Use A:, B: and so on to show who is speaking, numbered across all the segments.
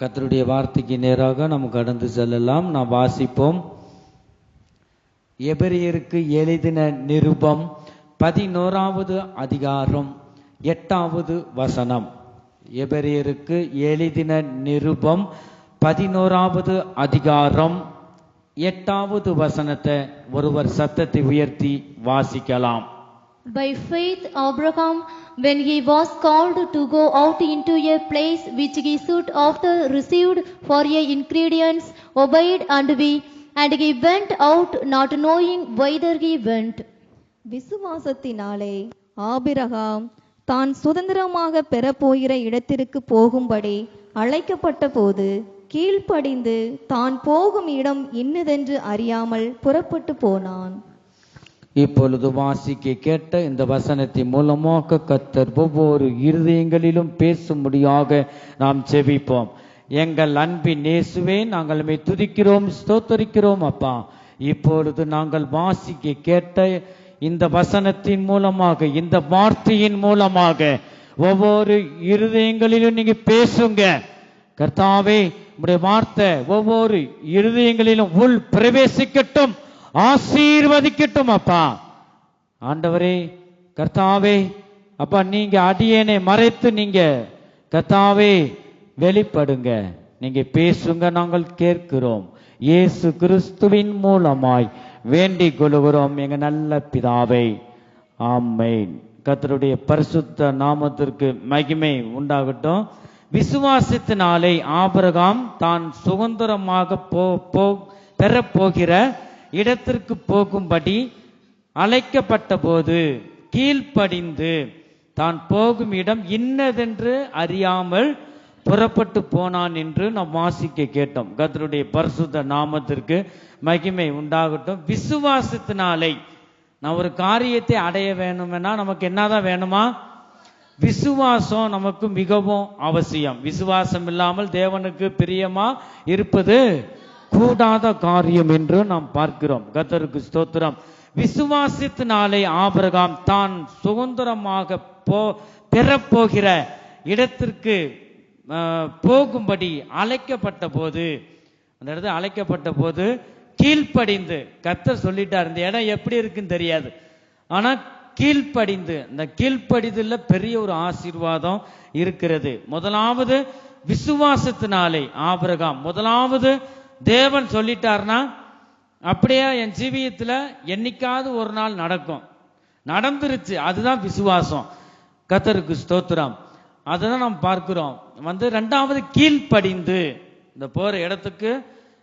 A: கர்த்தருடைய வார்த்தைக்கு நேராக நாம் கடந்து செல்லலாம். நாம் வாசிப்போம். எபிரெயருக்கு எழுதின நிருபம் 11வது அதிகாரம் 8வது வசனம். எபிரெயருக்கு எழுதின நிருபம் 11வது அதிகாரம் 8வது வசனத்தை ஒருவர் சத்தத்தை உயர்த்தி வாசிக்கலாம்.
B: By faith Abraham, when he was called to go out into a place which he should after received for a inheritance, obeyed and he went out not knowing whither he went.
C: விசுவாசத்தினாலே Abraham தான் சுதந்திரமாக பெறப்போகிற இடத்திற்கு போகும்படி அழைக்கப்பட்ட போது கீழ்ப்படிந்து தான் போகும் இடம் இன்னதென்று அறியாமல் புறப்பட்டு போனான்.
A: இப்பொழுது வாசிக்க கேட்ட இந்த வசனத்தின் மூலமாக கர்த்தர் ஒவ்வொரு இருதயங்களிலும் பேசும்படியாக நாம் செபிப்போம். எங்கள் அன்பின் இயேசுவே, நாங்கள் உம்மை துதிக்கிறோம், ஸ்தோத்தரிக்கிறோம் அப்பா. இப்பொழுது நாங்கள் வாசிக்க கேட்ட இந்த வசனத்தின் மூலமாக, இந்த வார்த்தையின் மூலமாக ஒவ்வொரு இருதயங்களிலும் நீங்க பேசுங்க கர்த்தாவே. உம்முடைய வார்த்தை ஒவ்வொரு இருதயங்களிலும் உள் பிரவேசிக்கட்டும், ஆசீர்வதிக்கட்டும் அப்பா. ஆண்டவரே கர்த்தாவே அப்பா, நீங்க அடியேனை மறைத்து நீங்க கர்த்தாவே வெளிப்படுங்க, நீங்க பேசுங்க, நாங்கள் கேட்கிறோம். இயேசு கிறிஸ்துவின் மூலமாய் வேண்டிக் கொள்கிறோம் எங்க நல்ல பிதாவே, ஆமென். கர்த்தருடைய பரிசுத்த நாமத்திற்கு மகிமை உண்டாகட்டும். விசுவாசத்தினாலே ஆபிரகாம் தான் சுதந்திரமாக பெறப்போகிற இடத்திற்கு போகும்படி அழைக்கப்பட்ட போது கீழ்ப்படிந்து தான் போகும் இடம் இன்னதென்று அறியாமல் புறப்பட்டு போனான் என்று நாம் வாசிக்க கேட்டோம். கர்த்தருடைய பரிசுத்த நாமத்திற்கு மகிமை உண்டாகட்டும். விசுவாசத்தினாலே நான் ஒரு காரியத்தை அடைய வேணும்னா நமக்கு என்னதான் வேணுமா? விசுவாசம் நமக்கு மிகவும் அவசியம். விசுவாசம் இல்லாமல் தேவனுக்கு பிரியமா இருப்பது கூடாத காரியம் என்று நாம் பார்க்கிறோம். கர்த்தருக்கு ஸ்தோத்திரம். விசுவாசத்தினாலே ஆபிரகாம் தான் சுதந்திரமாக பெறப்போகிற இடத்திற்கு போகும்படி அழைக்கப்பட்ட போது, அந்த இடத்துல அழைக்கப்பட்ட போது கீழ்ப்படிந்து, கர்த்தர் சொல்லிட்டார் இந்த இடம் எப்படி இருக்குன்னு தெரியாது, ஆனா கீழ்ப்படிந்து, இந்த கீழ்ப்படிதல்ல பெரிய ஒரு ஆசீர்வாதம் இருக்கிறது. முதலாவது விசுவாசத்தினாலே ஆபிரகாம், முதலாவது தேவன் சொல்லிட்டார்னா அப்படியே என் ஜீவியத்துல என்னைக்காவது ஒரு நாள் நடக்கும், நடந்துருச்சு, அதுதான் விசுவாசம். கர்த்தருக்கு ஸ்தோத்திரம். அதுதான் நாம் பார்க்கிறோம். ரெண்டாவது கீழ்ப்படிந்து, இந்த போற இடத்துக்கு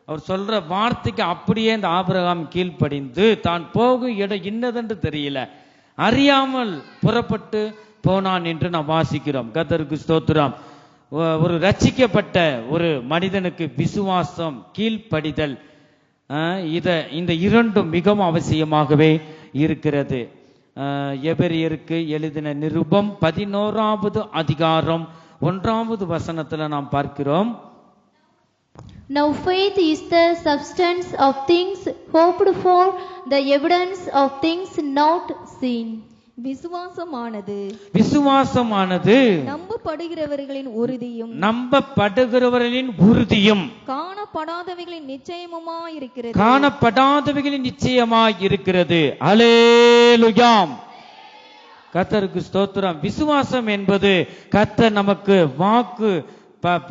A: அவர் சொல்ற வார்த்தைக்கு அப்படியே இந்த ஆபிரகாம் கீழ்ப்படிந்து தான் போகும் இடம் இன்னதென்று தெரியல, அறியாமல் புறப்பட்டு போனான் என்று நாம் வாசிக்கிறோம். கர்த்தருக்கு ஸ்தோத்திரம். ஒரு ரட்சிக்கப்பட்ட ஒரு மனிதனுக்கு விசுவாசம், கீழ்ப்படிதல், இந்த இரண்டும் மிகவும் அவசியமாகவே இருக்கிறது. எபிரெயருக்கு எழுதின நிருபம் 11வது அதிகாரம் 1வது வசனத்துல நாம் பார்க்கிறோம்.
B: Now faith is the substance of things hoped for, the evidence of things not seen.
C: விசுவாசமானது நம்பப்படுகிறவர்களின் உறுதியும் காணப்படாதவைகளின் நிச்சயமாய் இருக்கிறது.
A: அல்லேலூயா. கர்த்தருக்கு ஸ்தோத்திரம். விசுவாசம் என்பது கர்த்தர் நமக்கு வாக்கு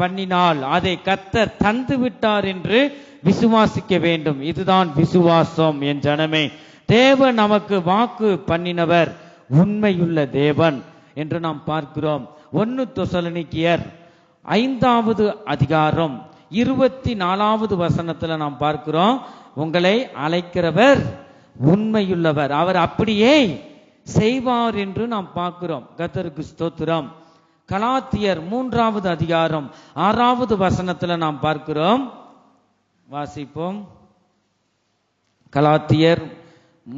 A: பண்ணினால் அதை கர்த்தர் தந்து விட்டார் என்று விசுவாசிக்க வேண்டும். இதுதான் விசுவாசம். என் ஜனமே, தேவன் நமக்கு வாக்கு பண்ணினவர் உண்மையுள்ள தேவன் என்று நாம் பார்க்கிறோம். 1 தெசலோனிக்கேயர் 5வது அதிகாரம் 24வது வசனத்துல நாம் பார்க்கிறோம், உங்களை அழைக்கிறவர் உண்மையுள்ளவர், அவர் அப்படியே செய்வார் என்று நாம் பார்க்கிறோம். கர்த்தருக்கு ஸ்தோத்திரம். கலாத்தியர் 3வது அதிகாரம் 6வது வசனத்துல நாம் பார்க்கிறோம். வாசிப்போம். கலாத்தியர்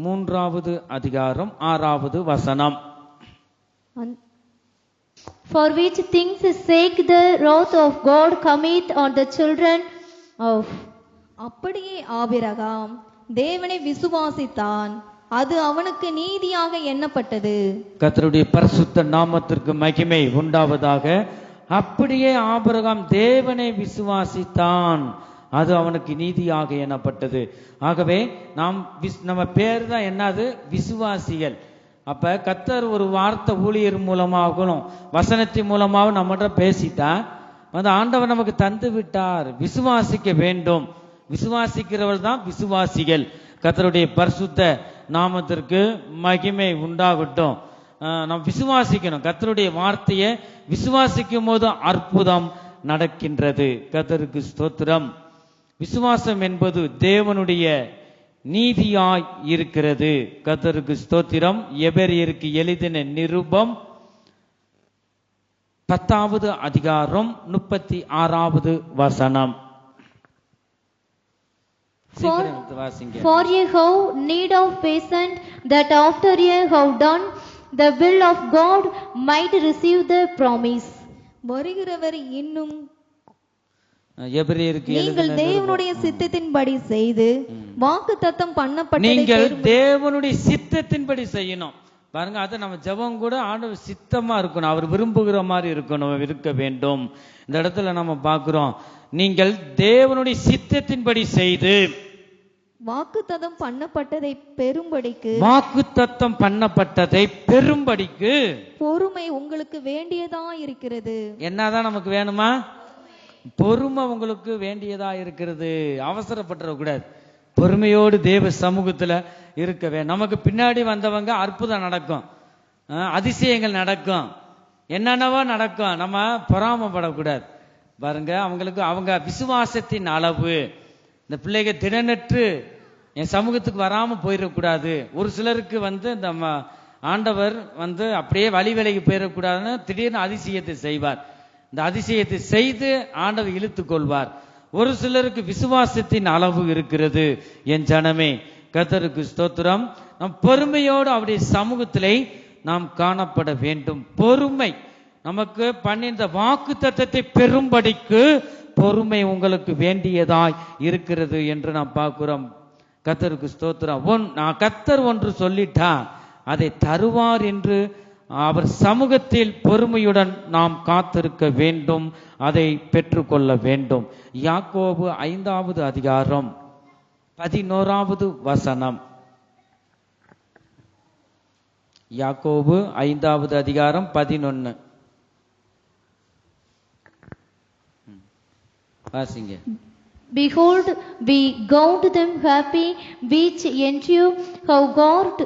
A: 3வது அதிகாரம் 6வது வசனம்.
B: For which things sake the wrath of God cometh on the children of.
C: அப்படியே ஆபிரகாம் தேவனை விசுவாசித்தான், அது அவனுக்கு நீதியாக எண்ணப்பட்டது.
A: கர்த்தருடைய பரிசுத்த நாமத்திற்கு மகிமை உண்டாவதாக. அப்படியே ஆபிரகாம் தேவனை விசுவாசித்தான், அது அவனுக்கு நீதியாக எண்ணப்பட்டது. ஆகவே நம்ம பேர் தான் என்னது? விசுவாசிகள். அப்ப கர்த்தர் ஒரு வார்த்தை ஊழியர் மூலமாகவும் வசனத்தின் மூலமாகவும் நம்மகிட்ட பேசிட்டா ஆண்டவர் நமக்கு தந்து விட்டார். விசுவாசிக்க வேண்டும். விசுவாசிக்கிறவர்கள் தான் விசுவாசிகள். கர்த்தருடைய பரிசுத்த நாமத்திற்கு மகிமை உண்டாகட்டும். நாம் விசுவாசிக்கணும். கர்த்தருடைய வார்த்தையை விசுவாசிக்கும் போது அற்புதம் நடக்கின்றது. கர்த்தருக்கு ஸ்தோத்திரம். விசுவாசம் என்பது தேவனுடைய நீதியாய் இருக்கிறது. கர்த்தருக்கு ஸ்தோத்திரம். எபிரெயருக்கு எழுதின நிருபம் 10வது அதிகாரம் 36வது வசனம்.
B: For ye have need of patient, that after ye have done the will of God might receive the promise.
C: வருகிறவர் இன்னும்
A: எபிரெயருக்கு
C: நீங்கள் தேவனுடைய சித்தத்தின்படி செய்து வாக்குத்தத்தம் பண்ணப்பட்டதை
A: நீங்கள் தேவனுடைய சித்தத்தின்படி செய்யணும். பாருங்க, அதை நம்ம ஜெபம் கூட ஆண்டவர் சித்தமா இருக்கணும், அவர் விரும்புகிற மாதிரி இருக்கணும், இருக்க வேண்டும். இந்த இடத்துல நம்ம பார்க்கிறோம், நீங்கள் தேவனுடைய சித்தத்தின்படி செய்து
C: வாக்குத்தத்தம் பண்ணப்பட்டதை பெறும்படிக்கு,
A: வாக்குத்தத்தம் பண்ணப்பட்டதை பெறும்படிக்கு
C: பொறுமை உங்களுக்கு வேண்டியதா இருக்கிறது.
A: என்னதான் நமக்கு வேணுமா? பொறுமை உங்களுக்கு வேண்டியதா இருக்கிறது. அவசரப்பட்டுற கூடாது. பொறுமையோடு தேவ சமூகத்துல இருக்கவே. நமக்கு பின்னாடி வந்தவங்க அற்புதம் நடக்கும், அதிசயங்கள் நடக்கும், என்னென்னவோ நடக்கும். நம்ம பொறாமப்படக்கூடாது. பாருங்க, அவங்களுக்கு அவங்க விசுவாசத்தின் அளவு. இந்த பிள்ளைங்க திடனற்று என் சமூகத்துக்கு வராம போயிடக்கூடாது. ஒரு சிலருக்கு இந்த ஆண்டவர் அப்படியே வழி விலகி போயிடக்கூடாதுன்னு திடீர்னு அதிசயத்தை செய்வார். இந்த அதிசயத்தை செய்து ஆண்டவர் இழுத்து கொள்வார். ஒரு சிலருக்கு விசுவாசத்தின் அளவு இருக்கிறது. என் ஜனமே, கர்த்தருக்கு ஸ்தோத்திரம். நம் பொறுமையோடு அவருடைய சமூகத்திலே நாம் காணப்பட வேண்டும். பொறுமை நமக்கு பண்ணின வாக்குத்தத்தத்தை பெறும்படிக்கு பொறுமை உங்களுக்கு வேண்டியதாய் இருக்கிறது என்று நாம் பார்க்கிறோம். கர்த்தருக்கு ஸ்தோத்திரம். கர்த்தர் ஒன்று சொல்லிட்டா அதை தருவார் என்று அவர் சமூகத்தில் பொறுமையுடன் நாம் காத்திருக்க வேண்டும், அதை பெற்றுக்கொள்ள வேண்டும். யாக்கோபு 5வது அதிகாரம் 11வது வசனம். யாக்கோபு 5வது அதிகாரம் 11. வாசிங்க.
B: Behold, we count them happy which endure, have got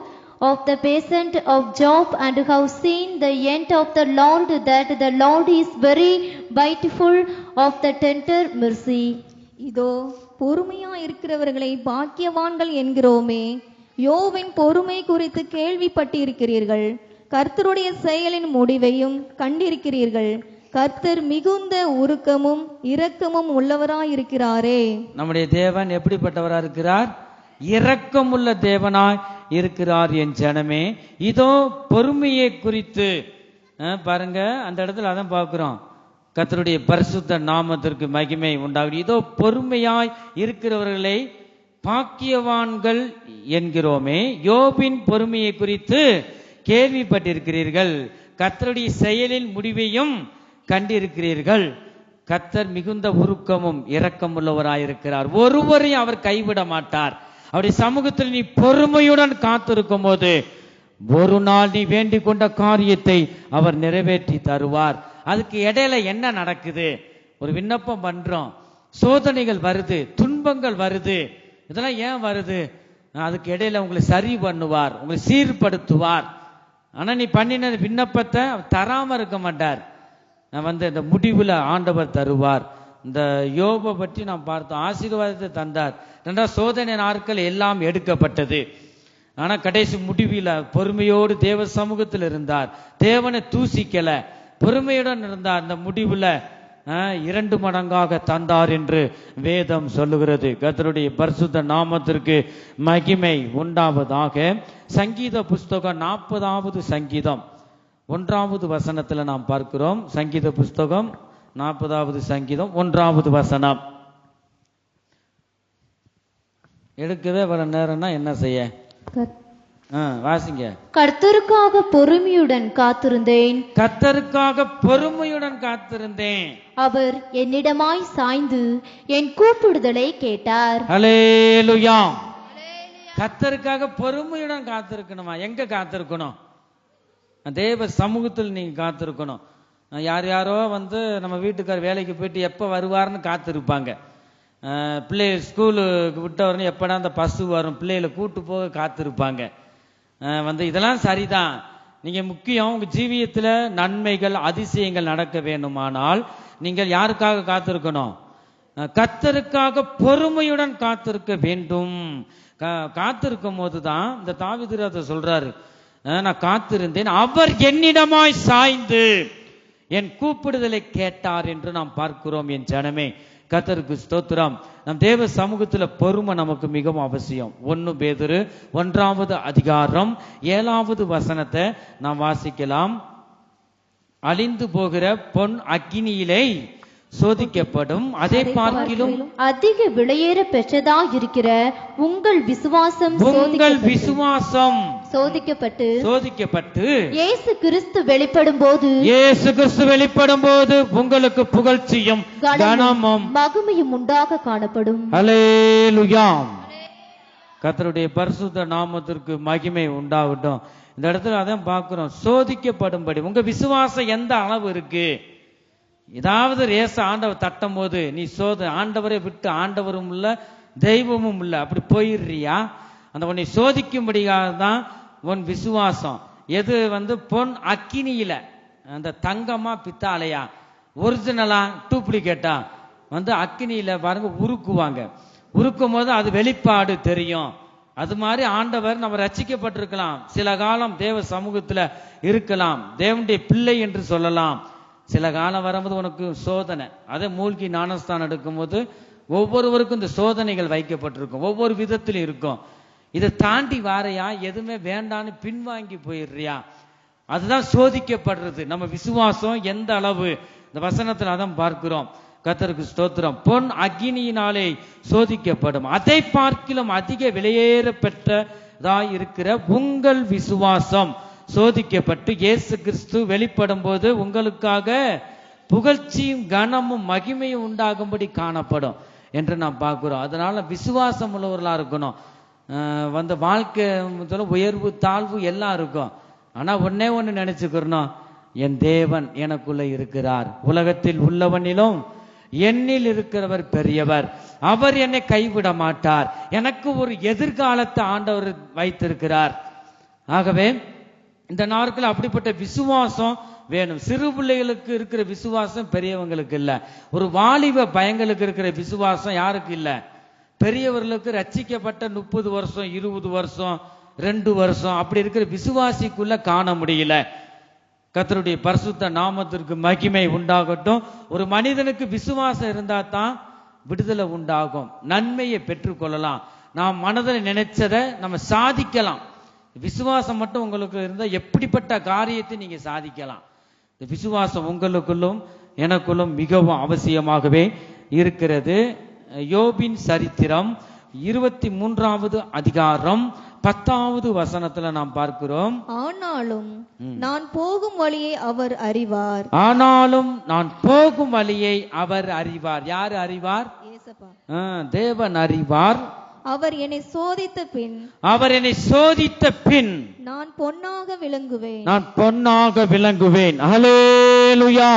B: of the patient of Job, and have seen the end of the Lord, that the Lord is very bountiful of the tender mercy.
C: இதோ பொறுமையா இருக்கிறவர்களை பாக்கியவான்கள் என்கிறோமே. யோவின் பொறுமை குறித்து கேள்விப்பட்டிருக்கிறீர்கள், கர்த்தருடைய செயலின் முடிவையும் கண்டிருக்கிறீர்கள். கர்த்தர் மிகுந்த உருக்கமும் இரக்கமும் உள்ளவராயிருக்கிறாரே.
A: நம்முடைய தேவன் எப்படிப்பட்டவரா இருக்கிறார்? இரக்கமுள்ள தேவனாய் இருக்கிறார். என் ஜனமே, இதோ பொறுமையை குறித்து பாருங்க, அந்த இடத்துல அதான் பார்க்கிறோம். கர்த்தருடைய பரிசுத்த நாமத்திற்கு மகிமை உண்டாகும். இதோ பொறுமையாய் இருக்கிறவர்களை பாக்கியவான்கள் என்கிறோமே. யோபின் பொறுமையை குறித்து கேள்விப்பட்டிருக்கிறீர்கள், கர்த்தருடைய செயலின் முடிவையும் கண்டிருக்கிறீர்கள். கர்த்தர் மிகுந்த உருக்கமும் இரக்கம் உள்ளவராயிருக்கிறார். ஒருவரையும் அவர் கைவிட மாட்டார். அவருடைய சமூகத்தில் நீ பொறுமையுடன் காத்திருக்கும் போது ஒரு நாள் நீ வேண்டிக் கொண்ட காரியத்தை அவர் நிறைவேற்றி தருவார். அதுக்கு இடையில என்ன நடக்குது? ஒரு விண்ணப்பம் பண்றோம், சோதனைகள் வருது, துன்பங்கள் வருது. இதெல்லாம் ஏன் வருது? அதுக்கு இடையில உங்களை சரி பண்ணுவார், உங்களை சீர்படுத்துவார். ஆனா நீ பண்ணின விண்ணப்பத்தை தராம இருக்க மாட்டார். இந்த முடிவுல ஆண்டவர் தருவார். இந்த யோபை பற்றி நாம் பார்த்தோம். ஆசீர்வாதத்தை தந்தார். சோதனை நாட்கள் எல்லாம் எடுக்கப்பட்டது. ஆனா கடைசி முடிவில் பொறுமையோடு தேவ சமூகத்தில் இருந்தார். தேவனை தூசிக்கல, பொறுமையுடன் இருந்தார். அந்த முடிவுல 2 மடங்காக தந்தார் என்று வேதம் சொல்லுகிறது. கர்த்தருடைய பரிசுத்த நாமத்திற்கு மகிமை உண்டாவதாக. சங்கீத புஸ்தகம் 40வது சங்கீதம் 1வது வசனத்துல நாம் பார்க்கிறோம். சங்கீத புஸ்தகம் 40வது சங்கீதம் 1வது வசனம். எடுக்கவே வர நேரம்னா என்ன செய்ய? வாசிங்க.
B: கர்த்தருக்காக பொறுமையுடன் காத்திருந்தேன்.
A: கர்த்தருக்காக பொறுமையுடன் காத்திருந்தேன்.
B: அவர் என்னிடமாய் சாய்ந்து என் கூப்பிடுதலை கேட்டார்.
A: ஹல்லேலூயா. கர்த்தருக்காக பொறுமையுடன் காத்திருக்கணுமா? எங்க காத்திருக்கணும்? தேவ சமூகத்தில் நீங்க காத்திருக்கணும். யார் யாரோ வந்து நம்ம வீட்டுக்கார் வேலைக்கு போயிட்டு எப்ப வருவார்னு காத்திருப்பாங்க. பிள்ளைகள் ஸ்கூலுக்கு விட்டவரன்னு எப்படா அந்த பஸ் வரும் பிள்ளைகளை கூட்டு போக காத்திருப்பாங்க. வந்து இதெல்லாம் சரிதான். நீங்க முக்கியம் உங்க ஜீவியத்துல நன்மைகள் அதிசயங்கள் நடக்க வேண்டுமானால் நீங்கள் யாருக்காக காத்திருக்கணும்? கர்த்தருக்காக பொறுமையுடன் காத்திருக்க வேண்டும். காத்திருக்கும் போதுதான் இந்த தாவீது சொல்றாரு, நான் காத்திருந்தேன், அவர் என்னிடமாய் சாய்ந்து என் கூப்பிடுதலை கேட்டார் என்று நாம் பார்க்கிறோம். என் ஜனமே, கர்த்தருக்கு ஸ்தோத்திரம். நம் தேவ சமூகத்துல பொறுமை நமக்கு மிகவும் அவசியம். 1 பேதுரு 1வது அதிகாரம் 7வது வசனத்தை நாம் வாசிக்கலாம். அழிந்து போகிற பொன் அக்கினியிலே சோதிக்கப்படும், அதை பார்க்கிலும்
B: அதிக விலையேற பெற்றதா இருக்கிற உங்கள் விசுவாசம் சோதிக்கப்பட்டு இயேசு கிறிஸ்து வெளிப்படும் போது உங்களுக்கு புகழ்ச்சியும் கனமும் மகிமையும் உண்டாக காணப்படும்.
A: ஹல்லேலூயா. கர்த்தருடைய பரிசுத்த நாமத்திற்கு மகிமை உண்டாகட்டும். இந்த இடத்துல அதான் பார்க்கிறோம், சோதிக்கப்படும்படி. உங்க விசுவாசம் எந்த அளவு இருக்கு? ஏதாவது ரேச ஆண்டவர் தட்டும் போது நீ ஆண்டவரை விட்டு ஆண்டவரும் இல்ல தெய்வமும் இல்ல அப்படி போயிடுறியா? அந்த உன்னை சோதிக்கும்படியாக தான் உன் விசுவாசம். எது வந்து பொன் அக்கினியில, அந்த தங்கமா பித்தாலையா, ஒரிஜினலா டூப்ளிகேட்டா வந்து அக்கினியில பாருங்க உருக்குவாங்க. உருக்கும் போது அது வெளிப்பாடு தெரியும். அது மாதிரி ஆண்டவர் நம்ம ரட்சிக்கப்பட்டிருக்கலாம், சில காலம் தேவ சமூகத்துல இருக்கலாம், தேவனுடைய பிள்ளை என்று சொல்லலாம். சில காலம் வரும்போது உனக்கு சோதனை, அதை மூழ்கி ஞானஸ்தானம் எடுக்கும் போது ஒவ்வொருவருக்கும் இந்த சோதனைகள் வைக்கப்பட்டிருக்கும், ஒவ்வொரு விதத்திலும் இருக்கும். இதை தாண்டி வாரையா, எதுவுமே வேண்டான்னு பின்வாங்கி போயிடுறியா, அதுதான் சோதிக்கப்படுறது. நம்ம விசுவாசம் எந்த அளவு, இந்த வசனத்துல அதான் பார்க்கிறோம். கர்த்தருக்கு ஸ்தோத்திரம். பொன் அக்கினியினாலே சோதிக்கப்படும், அதை பார்க்கிலும் அதிக விலையேற பெற்றதா இருக்கிற உங்கள் விசுவாசம் சோதிக்கப்பட்டு இயேசு கிறிஸ்து வெளிப்படும் போது உங்களுக்காக புகழ்ச்சியும் கனமும் மகிமையும் உண்டாகும்படி காணப்படும் என்று நாம் பார்க்கிறோம். அதனால விசுவாசம் உள்ளவர்களா இருக்கணும். வந்து வாழ்க்கை உயர்வு தாழ்வு எல்லாம் இருக்கும். ஆனா ஒன்னே ஒண்ணு நினைச்சுக்கிறோம், என் தேவன் எனக்குள்ள இருக்கிறார், உலகத்தில் உள்ளவனிலும் என்னில் இருக்கிறவர் பெரியவர், அவர் என்னை கைவிட மாட்டார், எனக்கு ஒரு எதிர்காலத்தை ஆண்டவர் வைத்திருக்கிறார். ஆகவே இந்த நாட்கள் அப்படிப்பட்ட விசுவாசம் வேணும். சிறு பிள்ளைகளுக்கு இருக்கிற விசுவாசம் பெரியவங்களுக்கு இல்ல. ஒரு வாலிப பயங்களுக்கு இருக்கிற விசுவாசம் யாருக்கு இல்ல? பெரியவர்களுக்கு ரட்சிக்கப்பட்ட 30 வருஷம் 20 வருஷம் 2 வருஷம் அப்படி இருக்கிற விசுவாசிக்குள்ள காண முடியல. கர்த்தருடைய பரிசுத்த நாமத்திற்கு மகிமை உண்டாகட்டும். ஒரு மனிதனுக்கு விசுவாசம் இருந்தா தான் விடுதலை உண்டாகும், நன்மையை பெற்றுக்கொள்ளலாம், நாம் மனதில் நினைச்சதை நம்ம சாதிக்கலாம். விசுவாசம் மட்டும் உங்களுக்கு இருந்தா எப்படிப்பட்ட காரியத்தை நீங்க சாதிக்கலாம். இந்த விசுவாசம் உங்களுக்குள்ளும் எனக்குள்ளும் மிகவும் அவசியமாகவே இருக்கிறது. யோபின் சரித்திரம் 23வது அதிகாரம் 10வது வசனத்துல நாம் பார்க்கிறோம்.
C: ஆனாலும் நான் போகும் வழியை அவர் அறிவார்.
A: ஆனாலும் நான் போகும் வழியை அவர் அறிவார். யார் அறிவார்? தேவன் அறிவார்.
C: அவர் என்னை சோதித்த பின்,
A: அவர் என்னை சோதித்த பின்
C: நான் பொன்னாக விளங்குவேன்,
A: நான் பொன்னாக விளங்குவேன். ஹல்லேலூயா.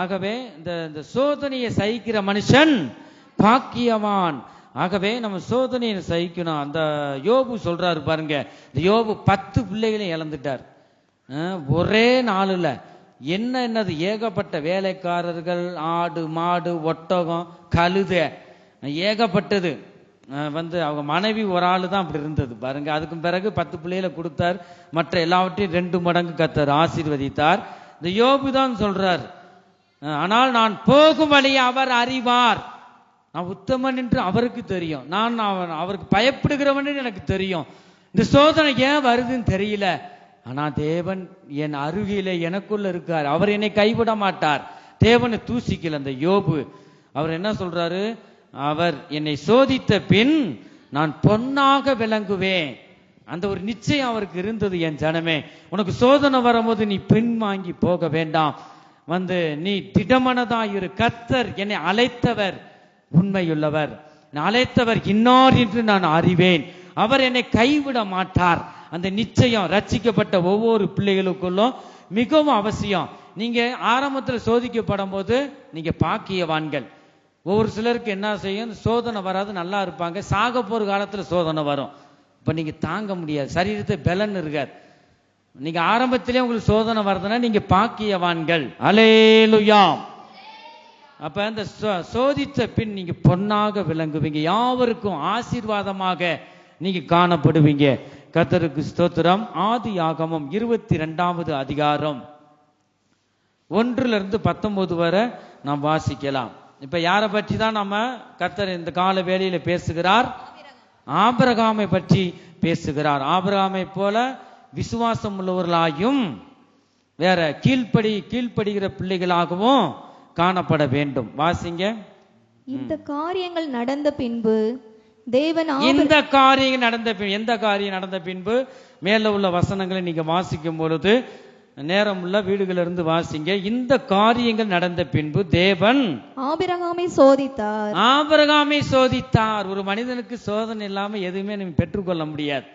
A: ஆகவே இந்த சோதனையை சகிக்கிற மனுஷன் பாக்கியவான். ஆகவே நம்ம சோதனையை சகிக்கணும். அந்த யோபு சொல்றாரு பாருங்க, இந்த யோபு 10 பிள்ளைகளையும் இழந்துட்டார் ஒரே நாளுல. என்னது ஏகப்பட்ட வேலைக்காரர்கள், ஆடு மாடு ஒட்டகம் கழுதை ஏகப்பட்டது. வந்து அவங்க மனைவி ஒரு ஆளு தான் அப்படி இருந்தது பாருங்க. அதுக்கு பிறகு 10 பிள்ளைகளை கொடுத்தார், மற்ற எல்லாவற்றையும் 2 மடங்கு கர்த்தர் ஆசீர்வதித்தார். இந்த யோபு தான் சொல்றார், ஆனால் நான் போகும் வழியை அவர் அறிவார். நான் உத்தமன் என்று அவருக்கு தெரியும், நான் அவருக்கு பயப்படுகிறவன் எனக்கு தெரியும். இந்த சோதனை ஏன் வருதுன்னு தெரியல, ஆனா தேவன் என் அருகிலே எனக்குள்ள இருக்கார், அவர் என்னை கைவிட மாட்டார். தேவனை தூசிக்கல அந்த யோபு. அவர் என்ன சொல்றாரு, அவர் என்னை சோதித்த பின் நான் பொன்னாக விளங்குவேன். அந்த ஒரு நிச்சயம் அவருக்கு இருந்தது. என் ஜனமே, உனக்கு சோதனை வரும்போது நீ பின்வாங்கி போக வேண்டாம். நீ திடமனதாயிரு. கர்த்தர் என்னை அழைத்தவர் உண்மையுள்ளவர், அழைத்தவர் இன்னார் என்று நான் அறிவேன். அவர் என்னை கைவிட மாட்டார். அந்த நிச்சயம் ரட்சிக்கப்பட்ட ஒவ்வொரு பிள்ளைகளுக்குள்ளும் மிகவும் அவசியம். நீங்க ஆரம்பத்தில் சோதிக்கப்படும் போது நீங்க பாக்கியவான்கள். ஒவ்வொரு சிலருக்கு என்ன செய்யும், சோதனை வராது, நல்லா இருப்பாங்க. சாக போற காலத்துல சோதனை வரும். இப்ப நீங்க தாங்க முடியாது, சரீரத்தை பலன் இருக்காது. நீங்க ஆரம்பத்திலே உங்களுக்கு சோதனை வருதுன்னா நீங்க பாக்கியவான்கள். அல்லேலூயா. அப்ப இந்த சோதித்த பின் நீங்க பொன்னாக விளங்குவீங்க, யாவருக்கும் ஆசீர்வாதமாக நீங்க காணப்படுவீங்க. கர்த்தருக்கு ஸ்தோத்திரம். ஆதியாகமம் 22வது அதிகாரம் 1-19 வரை நாம் வாசிக்கலாம். இப்ப யாரை பற்றி தான் நம்ம கர்த்தர் இந்த கால வேளையில பேசுகிறார்? ஆபிரகாமை பற்றி பேசுகிறார். ஆபிரகாமை போல விசுவாசம் உள்ளவர்களாயும் வேற கீழ்ப்படுகிற பிள்ளைகளாகவும் காணப்பட வேண்டும். வாசிங்க.
C: இந்த காரியங்கள் நடந்த பின்பு தேவன்
A: இந்த காரியம் நடந்த பின், எந்த காரியம் நடந்த பின்பு? மேல உள்ள வசனங்களை நீங்க வாசிக்கும் பொழுது நேரம் உள்ள வீடுகளிலிருந்து வாசிங்க. இந்த காரியங்கள் நடந்த பின்பு தேவன்
C: ஆபிரகாமை சோதித்தார்.
A: ஆபிரகாமை சோதித்தார். ஒரு மனிதனுக்கு சோதனை இல்லாம எதுவுமே நீங்க பெற்றுக்கொள்ள முடியாது.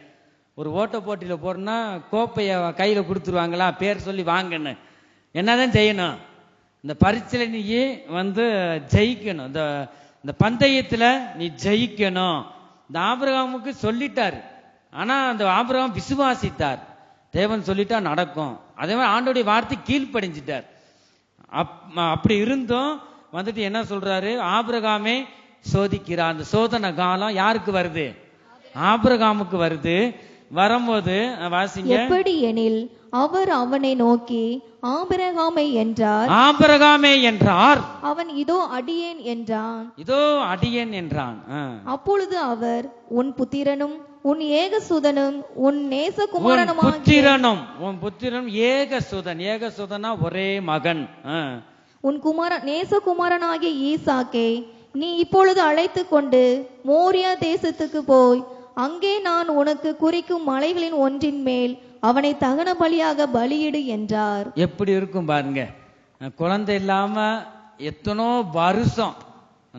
A: ஒரு ஓட்ட போட்டியில போறோம்னா கோப்பைய கையில கொடுத்துருவாங்களா, பேர் சொல்லி வாங்கன்னு. என்னதான் செய்யணும்? இந்த பரீட்சையில நீ ஜெயிக்கணும். இந்த பந்தயத்துல நீ ஜெயிக்கணும். இந்த ஆபிரகாமுக்கு சொல்லிட்டாரு. ஆனா அந்த ஆபிரகாம் விசுவாசித்தார். தேவன் சொல்லிட்டா நடக்கும். அதே மாதிரி ஆண்டோடைய வார்த்தை கீழ்ப்படிஞ்சிட்டார். அப்படி இருந்தும் என்ன சொல்றாரு? ஆபிரகாமே சோதிக்கிறார். அந்த சோதனை காலம் யாருக்கு வருது? ஆபிரகாமுக்கு வருது. வரும்போது வாசிங்க.
C: எப்படி எனில் அவர் அவனை நோக்கி ஆபிரகாமை என்றார்.
A: ஆபிரகாமே என்றார்.
C: அவன் இதோ அடியேன் என்றான்.
A: இதோ அடியேன் என்றான்.
C: அப்பொழுது அவர் உன் புத்திரனும் உன் ஏகசுதனும் உன் நேசகுமாரனும்
A: உன் புத்திரனும் ஏகசுதனா ஒரே மகன்,
C: உன் நேசகுமாரனாகிய ஈசாக்கை நீ இப்பொழுது அழைத்து கொண்டு மோரியா தேசத்துக்கு போய் அங்கே நான் உனக்கு குறிக்கும் மலைகளின் ஒன்றின் மேல் அவனை தகன பலியாக பலியிடு என்றார்.
A: எப்படி இருக்கும் பாருங்க. குழந்தை இல்லாம எத்தனோ வருஷம்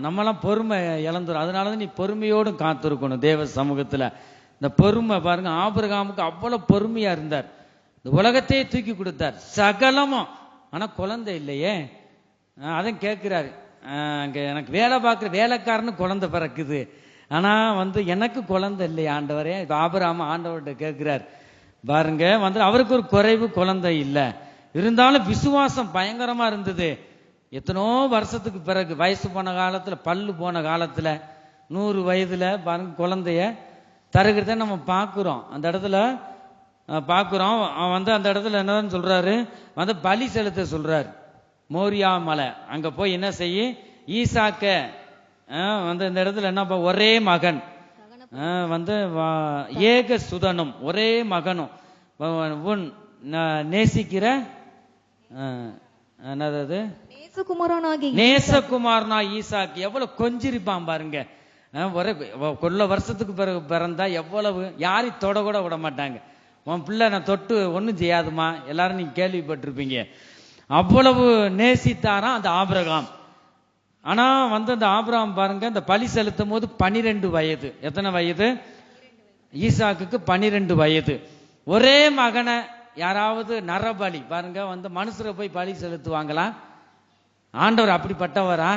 A: நம்மளாம் பொறுமை இழந்துரும். அதனாலதான் நீ பொறுமையோடும் காத்திருக்கணும் தேவ சமூகத்துல. இந்த பொறுமை பாருங்க. ஆபிரகாமுக்கு அவ்வளவு பொறுமையா இருந்தார். இந்த உலகத்தையே தூக்கி கொடுத்தார் சகலமும். ஆனா குழந்தை இல்லையே. அதான் கேட்கிறாரு, அங்க எனக்கு வேலை பார்க்கிற வேலைக்காரனு குழந்தை பிறக்குது, ஆனா எனக்கு குழந்தை இல்லையா ஆண்டவரே. இப்ப ஆபிரகாம் ஆண்டவர்கிட்ட கேட்கிறார் பாருங்க. அவருக்கு ஒரு குறைவு, குழந்தை இல்லை. இருந்தாலும் விசுவாசம் பயங்கரமா இருந்தது. எத்தனோ வருஷத்துக்கு பிறகு வயசு போன காலத்துல, பல்லு போன காலத்துல, 100 வயதுல பாருங்க குழந்தைய தருகிறத நம்ம பார்க்கிறோம். அந்த இடத்துல பார்க்கிறோம். அந்த இடத்துல என்னன்னு சொல்றாரு, பலி செலுத்த சொல்றாரு. மோரியா மலை அங்க போய் என்ன செய்ய, ஈசாக்க இந்த இடத்துல என்ன, ஒரே மகன் ஏக சுதனும் ஒரே மகனும் உன் நேசிக்கிற என்னது நேசகுமாரனா ஈசாக்கு. எவ்வளவு கொஞ்சிருப்பான் பாருங்க. ஒரே கொள்ள வருஷத்துக்கு பிறகு பிறந்தா எவ்வளவு, யாரையும் தொட கூட விட மாட்டாங்க. உன் பிள்ளை நான் தொட்டு ஒன்னும் செய்யாதுமா, எல்லாரும் நீங்க கேள்விப்பட்டிருப்பீங்க. அவ்வளவு நேசித்தாராம் அந்த ஆபிரகாம். ஆனா அந்த ஆபிரகாம் பாருங்க, இந்த பலி செலுத்தும் போது 12 வயது. எத்தனை வயது? ஈசாக்குக்கு 12 வயது. ஒரே மகனை யாராவது நரபலி பாருங்க, மனுஷரை போய் பலி செலுத்துவாங்களா? ஆண்டவர் அப்படிப்பட்டவரா?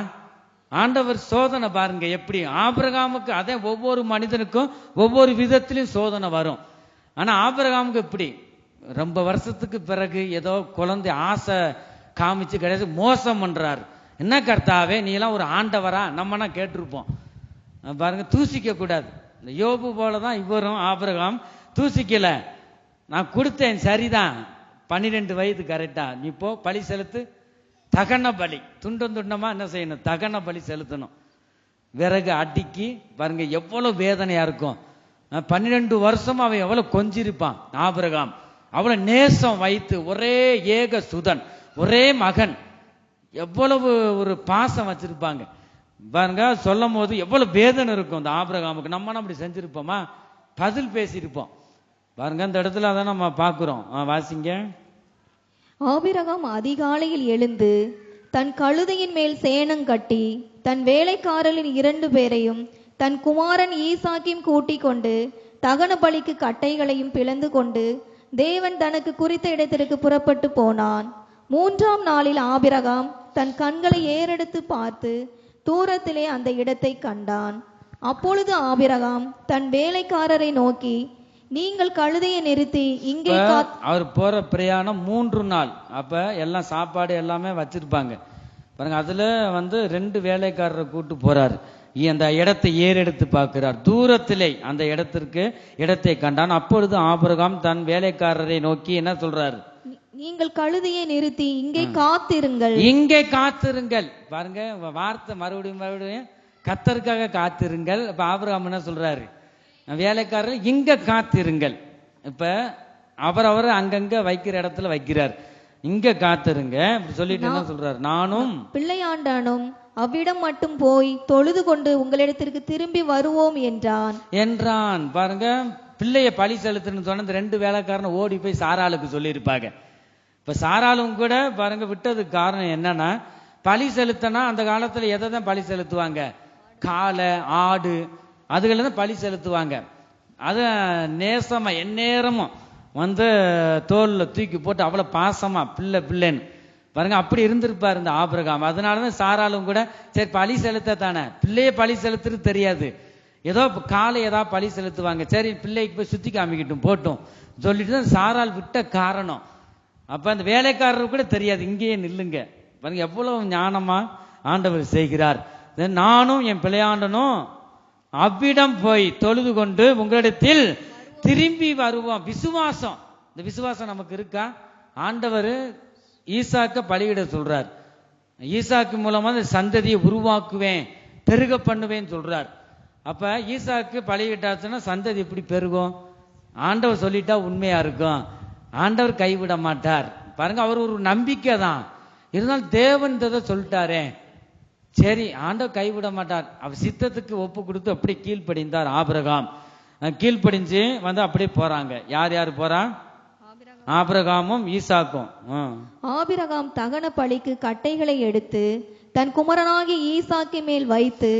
A: ஆண்டவர் சோதனை பாருங்க எப்படி. ஆபிரகாமுக்கு அதே ஒவ்வொரு மனிதனுக்கும் ஒவ்வொரு விதத்திலும் சோதனை வரும். ஆனா ஆபிரகாமுக்கு எப்படி, ரொம்ப வருஷத்துக்கு பிறகு ஏதோ குழந்தை ஆசை காமிச்சு கிடையாது, மோசம் பண்றாரு. என்ன கர்த்தாவே, நீ எல்லாம் ஒரு ஆண்டவரா? நம்மனா கேட்டிருப்போம் பாருங்க. தூசிக்க கூடாது. இந்த யோபு போலதான் இவரும் ஆபிரகாம் தூசிக்கல. நான் கொடுத்தேன் சரிதான், 12 வயது கரெக்டா, நீ போ பலி செலுத்து. தகன பலி, துண்டம் துண்டமா என்ன செய்யணும், தகன பலி செலுத்தணும். விறகு அடுக்கி பாருங்க எவ்வளவு வேதனையா இருக்கும். 12 வருஷம் அவன் எவ்வளவு கொஞ்சிருப்பான் ஆபிரகாம். அவ்வளவு நேசம் வைத்து, ஒரே ஏக சுதன், ஒரே மகன், எவ்வளவு ஒரு பாசம் வச்சிருப்பாங்க பாருங்க. சொல்லும் போது எவ்வளவு வேதனை இருக்கும் அந்த ஆபிரகாமுக்கு. நம்ம அப்படி செஞ்சிருப்போமா? பதில் பேசியிருப்போம். பாருங்க இந்த இடத்துல அதை நம்ம பார்க்கிறோம். வாசிங்க.
C: ஆபிரகாம் அதிகாலையில் எழுந்து தன் கழுதையின் மேல் சேணம் கட்டி தன் வேலைக்காரரின் 2 பேரையும் தன் குமாரன் ஈசாக்கையும் கூட்டிக் கொண்டு தகன பலிக்கு கட்டைகளையும் பிளந்து கொண்டு தேவன் தனக்கு குறித்த இடத்திற்கு புறப்பட்டு போனான். 3ஆம் நாளில் ஆபிரகாம் தன் கண்களை ஏறெடுத்து பார்த்து தூரத்திலே அந்த இடத்தை கண்டான். அப்பொழுது ஆபிரகாம் தன் வேலைக்காரரை நோக்கி, நீங்கள் கழுதையை நிறுத்தி இங்கே
A: அவர் போற பிரயாணம் 3 நாள். அப்ப எல்லாம் சாப்பாடு எல்லாமே வச்சிருப்பாங்க பாருங்க. அதுல 2 வேலைக்காரரை கூட்டு போறாரு. அந்த இடத்தை ஏறெடுத்து பார்க்கிறார். தூரத்திலே அந்த இடத்தை கண்டான். அப்பொழுது ஆபிரகாம் தன் வேலைக்காரரை நோக்கி என்ன சொல்றாரு?
C: நீங்கள் கழுதையை நிறுத்தி இங்கே காத்திருங்கள்.
A: இங்கே காத்திருங்கள். பாருங்க வார்த்தை மறுபடியும் கர்த்தருக்காக காத்திருங்கள். இப்ப ஆபிரகாம் என்ன சொல்றாரு? வேலைக்காரர் இங்க காத்திருங்கள். இப்ப அவர் அங்கங்க வைக்கிற இடத்துல வைக்கிறார். இங்க காத்திருங்க சொல்லிட்டு என்ன சொல்றாரு? நானும்
C: பிள்ளையாண்டானும் அவ்விடம் மட்டும் போய் தொழுது கொண்டு உங்களிடத்திற்கு திரும்பி வருவோம் என்றான்.
A: பாருங்க பிள்ளைய பலி செலுத்துன்னு சொன்ன 2 வேலைக்காரன் ஓடி போய் சாராளுக்கு சொல்லியிருப்பாங்க. இப்ப சாராளும் கூட பாருங்க விட்டதுக்கு காரணம் என்னன்னா, பலி செலுத்தினா அந்த காலத்துல எதை தான் பலி செலுத்துவாங்க? காளை, ஆடு, அதுகளை தான் பலி செலுத்துவாங்க. அது நேசமா எந்நேரமும் தோல்ல தூக்கி போட்டு அவ்வளவு பாசமா பிள்ளைன்னு பாருங்க அப்படி இருந்திருப்பாரு இந்த ஆபிரகாம். அதனாலதான் சாராலும் கூட சரி பலி செலுத்த தானே, பிள்ளைய பலி செலுத்துறது தெரியாது, ஏதோ காலை ஏதாவது பலி செலுத்துவாங்க, சரி பிள்ளைக்கு போய் சுத்தி காமிக்கிட்டும் போட்டும் சொல்லிட்டு தான் சாரால் விட்ட காரணம். அப்ப அந்த வேலைக்காரருக்கு கூட தெரியாது, இங்கேயே நில்லுங்க. பாருங்க எவ்வளவு ஞானமா ஆண்டவர் செய்கிறார். நானும் என் பிள்ளையாண்டனும் அவ்விடம் போய் தொழுது கொண்டு உங்களிடத்தில் திரும்பி வருவோம். விசுவாசம், இந்த விசுவாசம் நமக்கு இருக்கா? ஆண்டவர் ஈசாக்க பலியிட சொல்றார். ஈசாக்கு மூலமா இந்த சந்ததியை உருவாக்குவேன், பெருக பண்ணுவேன்னு சொல்றார். அப்ப ஈசாக்கு பலியிட்டாச்சுன்னா சந்ததி எப்படி பெருகும்? ஆண்டவர் சொல்லிட்டா உண்மையா இருக்கும், ஆண்டவர் கைவிட மாட்டார். பாருங்க அவர் ஒரு நம்பிக்கை தான், இருந்தாலும் தேவன் இதை சொல்லிட்டாரே, சரி ஆண்டவர் கைவிட மாட்டார். அவர் சித்தத்துக்கு ஒப்பு கொடுத்து அப்படி கீழ்ப்படிந்தார் ஆபிரகாம். கீழ்ப்படிஞ்சு அப்படியே போறாங்க. யார் யார் போறா? ஆபிரகாமும் ஈசாக்கும்.
C: ஆபிரகாம் தகன பலிக்கு கட்டைகளை எடுத்து தன் குமாரனாகிய ஈசாக்கு மேல் வைத்து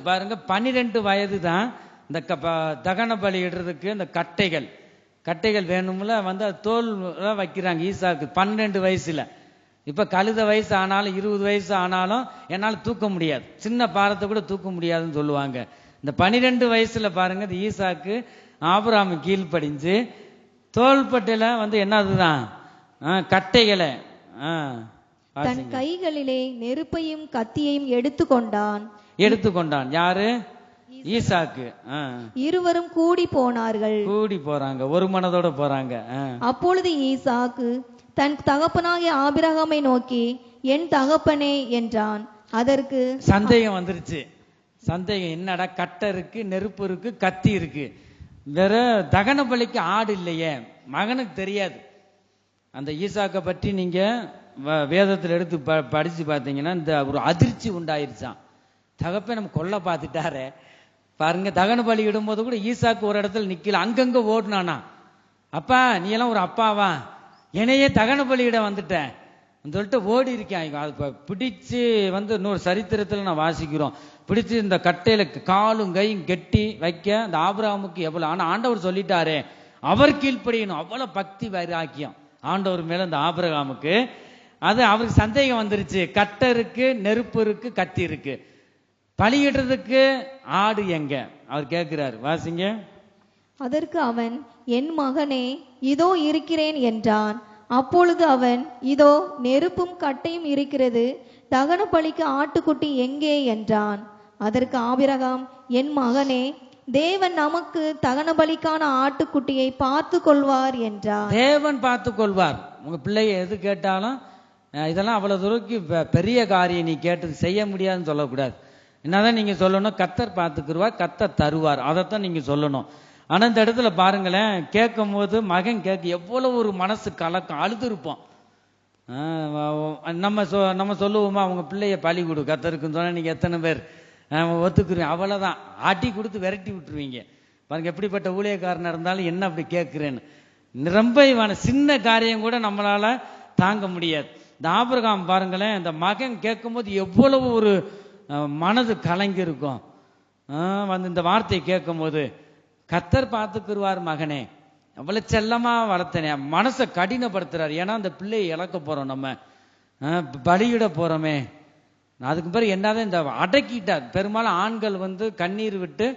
A: பாருங்க 12 வயது தான் இந்த தகன பலி இடுறதுக்கு இந்த கட்டைகள் வேணும்ல தோல் வைக்கிறாங்க ஈசாக்கு 12 வயசுல. இப்ப கழுத வயசு ஆனாலும் 20 வயசு ஆனாலும் என்னால தூக்க முடியாது, சின்ன பாரத்தை கூட தூக்க முடியாதுன்னு சொல்லுவாங்க. இந்த 12 வயசுல பாருங்க இந்த ஈசாக்கு ஆபிரகாம் கீழ்ப்படிஞ்சு தோள்பட்டையில என்னதுதான் கட்டைகளை
C: தன் கைகளிலே நெருப்பையும் கத்தியையும் எடுத்துக்கொண்டான்.
A: யாரு? ஈசாக்கு.
C: இருவரும் கூடி
A: போறாங்க, ஒரு மனதோட போறாங்க.
C: அப்பொழுது ஈசாக்கு தன் தகப்பனாகிய ஆபிரகாமை நோக்கி, என் தகப்பனே என்றான். அதற்கு
A: சந்தேகம் வந்துருச்சு. சந்தேகம் என்னடா, கட்டை இருக்கு, நெருப்பு இருக்கு, கத்தி இருக்கு, வேற தகன பலிக்கு ஆடு இல்லையே, மகனுக்கு தெரியாது. அந்த ஈசாக்கை பற்றி நீங்க வேதத்தில் எடுத்து படிச்சு பார்த்தீங்கன்னா இந்த ஒரு அதிர்ச்சி உண்டாயிருச்சான். தகப்பை நம்ம கொல்ல பார்த்துட்டாரே பாருங்க. தகன பலி இடும்போது கூட ஈசாக்கு ஒரு இடத்துல நிக்கல, அங்கங்க ஓடுனானா. அப்பா நீ எல்லாம் ஒரு அப்பாவா, என்னையே தகன பலியிட வந்துட்டேன் சொல்லிட்டு ஓடி இருக்கேன். அது பிடிச்சு இன்னொரு சரித்திரத்துல நான் வாசிக்கிறோம், பிடிச்சு இந்த கட்டையில காலும் கையும் கெட்டி வைக்க அந்த ஆபிரகாமுக்கு எவ்வளவு. ஆனா ஆண்டவர் சொல்லிட்டாரே, அவர் கீழ்ப்படியணும், அவ்வளவு பக்தி வைராக்கியம் ஆண்டவர் மேல இந்த ஆபிரகாமுக்கு. அது அவருக்கு சந்தேகம் வந்துருச்சு, கட்டை இருக்கு, நெருப்பு இருக்கு, கத்தி இருக்கு, பலியிடுறதுக்கு ஆடு எங்க அவர் கேட்கிறாரு. வாசிங்க.
C: அதற்கு அவன், என் மகனே இதோ இருக்கிறேன் என்றான். அப்பொழுது அவன், இதோ நெருப்பும் கட்டையும் இருக்கிறது, தகன பலிக்கு ஆட்டுக்குட்டி எங்கே என்றான். அதற்கு ஆபிரகாம், என் மகனே தேவன் நமக்கு தகன பலிக்கான ஆட்டுக்குட்டியை பார்த்து கொள்வார் என்றார்.
A: தேவன் பார்த்து கொள்வார். உங்க பிள்ளைய எது கேட்டாலும் இதெல்லாம் அவ்வளவு தூரம் பெரிய காரியம் நீ கேட்டது செய்ய முடியாதுன்னு சொல்லக்கூடாது. என்னதான் நீங்க சொல்லணும், கர்த்தர் பார்த்துக்குருவார், கர்த்தர் தருவார், அதைத்தான் நீங்க சொல்லணும். ஆனா இந்த இடத்துல பாருங்களேன், கேட்கும் போது மகன் கேட்க எவ்வளவு ஒரு மனசு கலக்கம், அழுது இருப்போம். நம்ம சொல்லுவோமா, அவங்க பிள்ளைய பலி கொடு கர்த்தருக்குன்னு சொன்னா நீங்க எத்தனை பேர் ஒத்துக்குறீங்க? அவ்வளவுதான், அடி கொடுத்து விரட்டி விட்டுருவீங்க. பாருங்க எப்படிப்பட்ட ஊழியக்காரனா இருந்தாலும் என்ன அப்படி கேட்கிறேன்னு ரொம்ப இவன சின்ன காரியம் கூட நம்மளால தாங்க முடியாது. இந்த ஆபிரகாம் பாருங்களேன், இந்த மகன் கேட்கும்போது எவ்வளவு ஒரு மனது கலங்கி இருக்கும். வந்து இந்த வார்த்தையை கேட்கும் போது, கர்த்தர் பார்த்துக்குருவார் மகனே, அவ்வளவு செல்லமா வளர்த்தனே, மனசை கடினப்படுத்துறாரு. ஏன்னா அந்த பிள்ளையை இழக்க போறோம், நம்ம பலியிட போறோமே. அதுக்கு பிறகு என்னதான் இந்த அடக்கிட்டார். பெரும்பாலும் ஆண்கள் வந்து கண்ணீர் விட்டு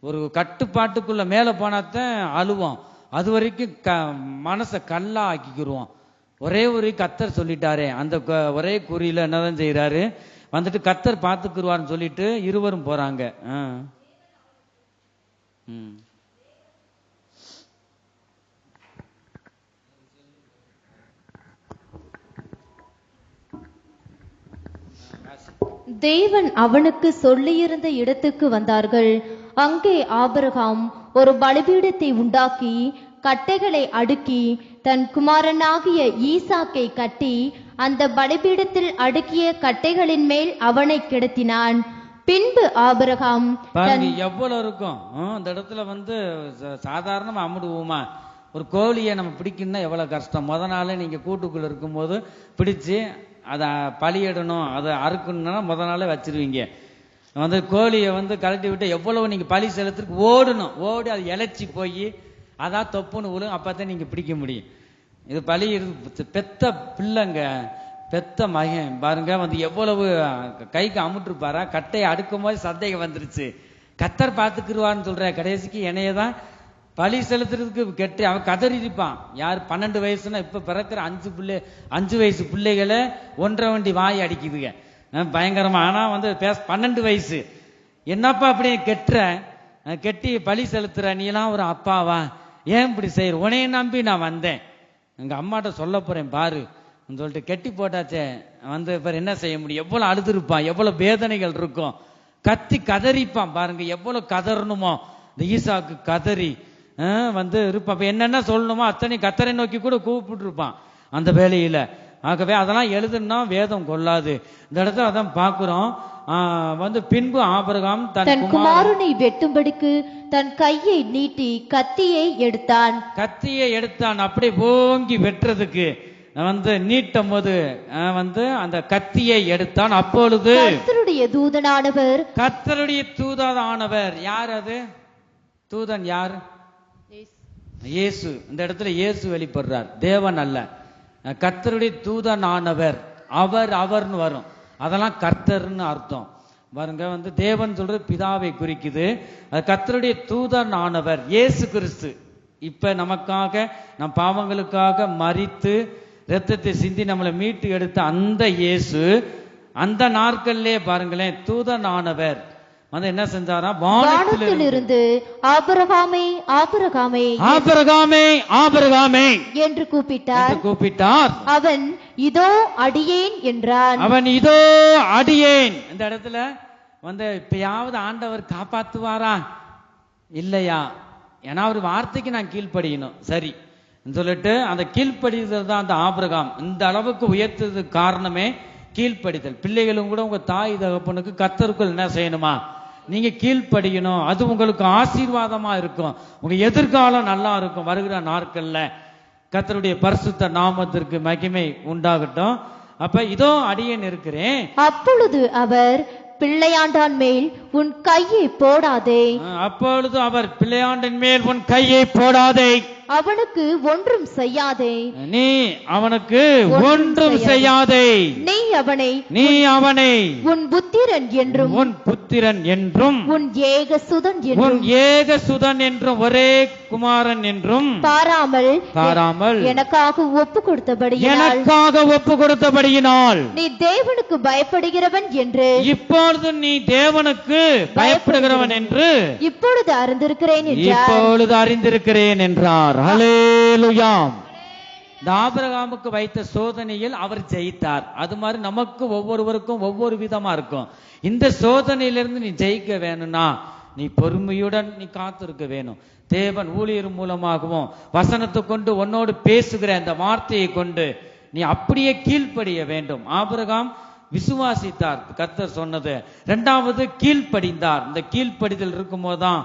A: ஒரு கட்டுப்பாட்டுக்குள்ள மேல போனாத்தான் அழுவோம். அது வரைக்கும் மனசை கல்லா ஆக்கிக்கிருவோம். ஒரே ஒரு கர்த்தர் சொல்லிட்டாரே, அந்த ஒரே குறியில என்னதான் செய்யறாரு, வந்துட்டு கர்த்தர் பார்த்துக்குருவார்னு சொல்லிட்டு இருவரும் போறாங்க.
B: தேவன் அவனுக்கு சொல்லியிருந்த இடத்துக்கு வந்தார்கள். அங்கே ஆபிரகாம் ஒரு பலிபீடத்தை உண்டாக்கி கட்டைகளை அடுக்கி தன் குமாரனாகிய ஈசாக்கை கட்டி அந்த பலிபீடத்தில் அடுக்கிய கட்டைகளின் மேல் அவனை கிடத்தினான். பின்பு ஆபிரகாம்
A: எவ்வளவு இருக்கும் அந்த இடத்துல வந்து சாதாரணமா அமுடுவோமா? ஒரு கோழியை நம்ம பிடிக்கணும்னா எவ்வளவு கஷ்டம். முத நாள் நீங்க கூட்டுக்குள்ள இருக்கும் போது பிடிச்சு அதை பலியிடணும், அதை அறுக்கணும்னா முத நாளே வச்சிருவீங்க. வந்து கோழியை வந்து கழட்டி விட்டு எவ்வளவு நீங்க பலி செலுத்துறதுக்கு ஓடணும், ஓடி அது இழைச்சி போய் அதான் தொப்புன்னு விழும், அப்பதான் நீங்க பிடிக்க முடியும். இது பலி பெத்த பிள்ளைங்க, பெத்த மகன் பாருங்க, வந்து எவ்வளவு கைக்கு அமுட்டுருப்பாரா. கட்டையை அடுக்கும் போது சந்தேகம் வந்துருச்சு. கர்த்தர் பார்த்துக்குருவான்னு சொல்ற, கடைசிக்கு என்னையதான் பலி செலுத்துறதுக்கு கெட்டு அவன் கதறி இருப்பான். யார் 12 வயசுன்னா இப்ப பிறக்கிற 5 வயசு பிள்ளைகளை 1.5 வண்டி வாய் அடிக்குதுங்க, பயங்கரமா. ஆனா வந்து 12 வயசு என்னப்பா அப்படி கெட்டி பலி செலுத்துற, நீ எல்லாம் ஒரு அப்பாவா, ஏன் இப்படி செய்யற, உனைய நம்பி நான் வந்தேன், எங்க அம்மாட்ட சொல்ல போறேன் பாரு சொல்லிட்டு கெட்டி போட்டாச்சே. வந்து என்ன செய்ய முடியும்? எவ்வளவு அழுதுருப்பான், எவ்வளவு வேதனைகள் இருக்கும், கத்தி கதறிப்பான். பாருங்க எவ்வளவு கதறணுமோ. இந்த ஈசாக்கு கதறி வந்து இருப்பான். என்னென்ன சொல்லணுமோ அத்தனை கத்தரை நோக்கி கூட கூப்பிட்டு இருப்பான் அந்த வேலையில. ஆகவே அதெல்லாம் எழுதுனா வேதம் கொள்ளாது. இந்த இடத்துல அதான் பாக்குறோம். வந்து பின்பு ஆபிரகாம்
B: தன் குமாரனை வெட்டும்படிக்கு தன் கையை நீட்டி கத்தியை எடுத்தான்.
A: அப்படியே ஓங்கி வெட்டுறதுக்கு வந்து நீட்டும் போது வந்து அந்த கத்தியை எடுத்தான். அப்பொழுது
B: கர்த்தருடைய தூதனானவர்
A: யார்? அது தூதன் யார்? இயேசு. இந்த இடத்துல இயேசு வெளிப்படுறார், தேவன் அல்ல. கர்த்தருடைய தூதனானவர், அவர்னு வரும், அதெல்லாம் கர்த்தர்னு அர்த்தம். பாருங்க, வந்து தேவன் சொல்றது பிதாவை குறிக்குது. கர்த்தருடைய தூதனானவர் இயேசு கிறிஸ்து. இப்ப நமக்காக, நம் பாவங்களுக்காக மரித்து ரத்தத்தை சிந்தி நம்மளை மீட்டு எடுத்த அந்த இயேசு அந்த நாட்கள்லயே பாருங்களேன், தூதனானவர் வந்து என்ன செஞ்சாரா,
B: வானத்திலிருந்து ஆபிரகாமே ஆபிரகாமே
A: ஆபிரகாமே ஆபிரகாமே
B: என்று கூப்பிட்டார். அவன் இதோ அடியேன் என்றான்.
A: இந்த இடத்துல வந்து இப்பயாவது ஆண்டவர் காப்பாத்துவாரா இல்லையா? ஏன்னா ஒரு வார்த்தைக்கு நான் கீழ்ப்படியணும், சரி சொல்லிட்டு அந்த கீழ்ப்படிதல் தான் அந்த ஆபிரகாம் இந்த அளவுக்கு உயர்த்ததுக்கு காரணமே கீழ்ப்படிதல். பிள்ளைகளும் கூட உங்க தாய் தகப்பனுக்கு கர்த்தருக்குள் என்ன செய்யணுமா, நீங்க கீழ்ப்படியணும். அது உங்களுக்கு ஆசீர்வாதமா இருக்கும், உங்க எதிர்காலம் நல்லா இருக்கும். வருகிற நாட்கள்ல கர்த்தருடைய பரிசுத்த நாமத்திற்கு மகிமை உண்டாகட்டும். அப்ப இதோ அடியேன் இருக்கிறேன்.
B: அப்பொழுது அவர் பிள்ளையாண்டான் மேல் உன் கையை போடாதே.
A: அப்பொழுது அவர் பிள்ளையாண்டின் மேல் உன் கையை போடாதே,
B: அவனுக்கு ஒன்றும் செய்யாதே,
A: நீ அவனுக்கு ஒன்றும் செய்யாதே,
B: நீ அவனை உன் புத்திரன் என்றும் உன்
A: ஏகசுதன் என்றும் ஒரே குமாரன் என்றும்
B: பாராமல் எனக்காக ஒப்பு கொடுத்தபடியினால்
A: நீ தேவனுக்கு பயப்படுகிறவன் என்று, இப்பொழுது நீ தேவனுக்கு பயப்படுகிறவன் என்று
B: இப்பொழுது
A: அறிந்திருக்கிறேன் என்றார். ஹல்லேலூயா. இந்த ஆபிரகாமுக்கு வைத்த சோதனையில் அவர் ஜெயித்தார். அது மாதிரி நமக்கு ஒவ்வொருவருக்கும் ஒவ்வொரு விதமா இருக்கும். இந்த சோதனையிலிருந்து நீ ஜெயிக்க வேணும்னா நீ பொறுமையுடன் நீ காத்திருக்க வேணும். தேவன் ஊழியர் மூலமாகவும் வசனத்தை கொண்டு உன்னோடு பேசுகிற அந்த வார்த்தையை கொண்டு நீ அப்படியே கீழ்ப்படிய வேண்டும். ஆபிரகாம் விசுவாசித்தார் கர்த்தர் சொன்னது. இரண்டாவது கீழ்ப்படிந்தார். இந்த கீழ்ப்படிதல் இருக்கும்போதுதான்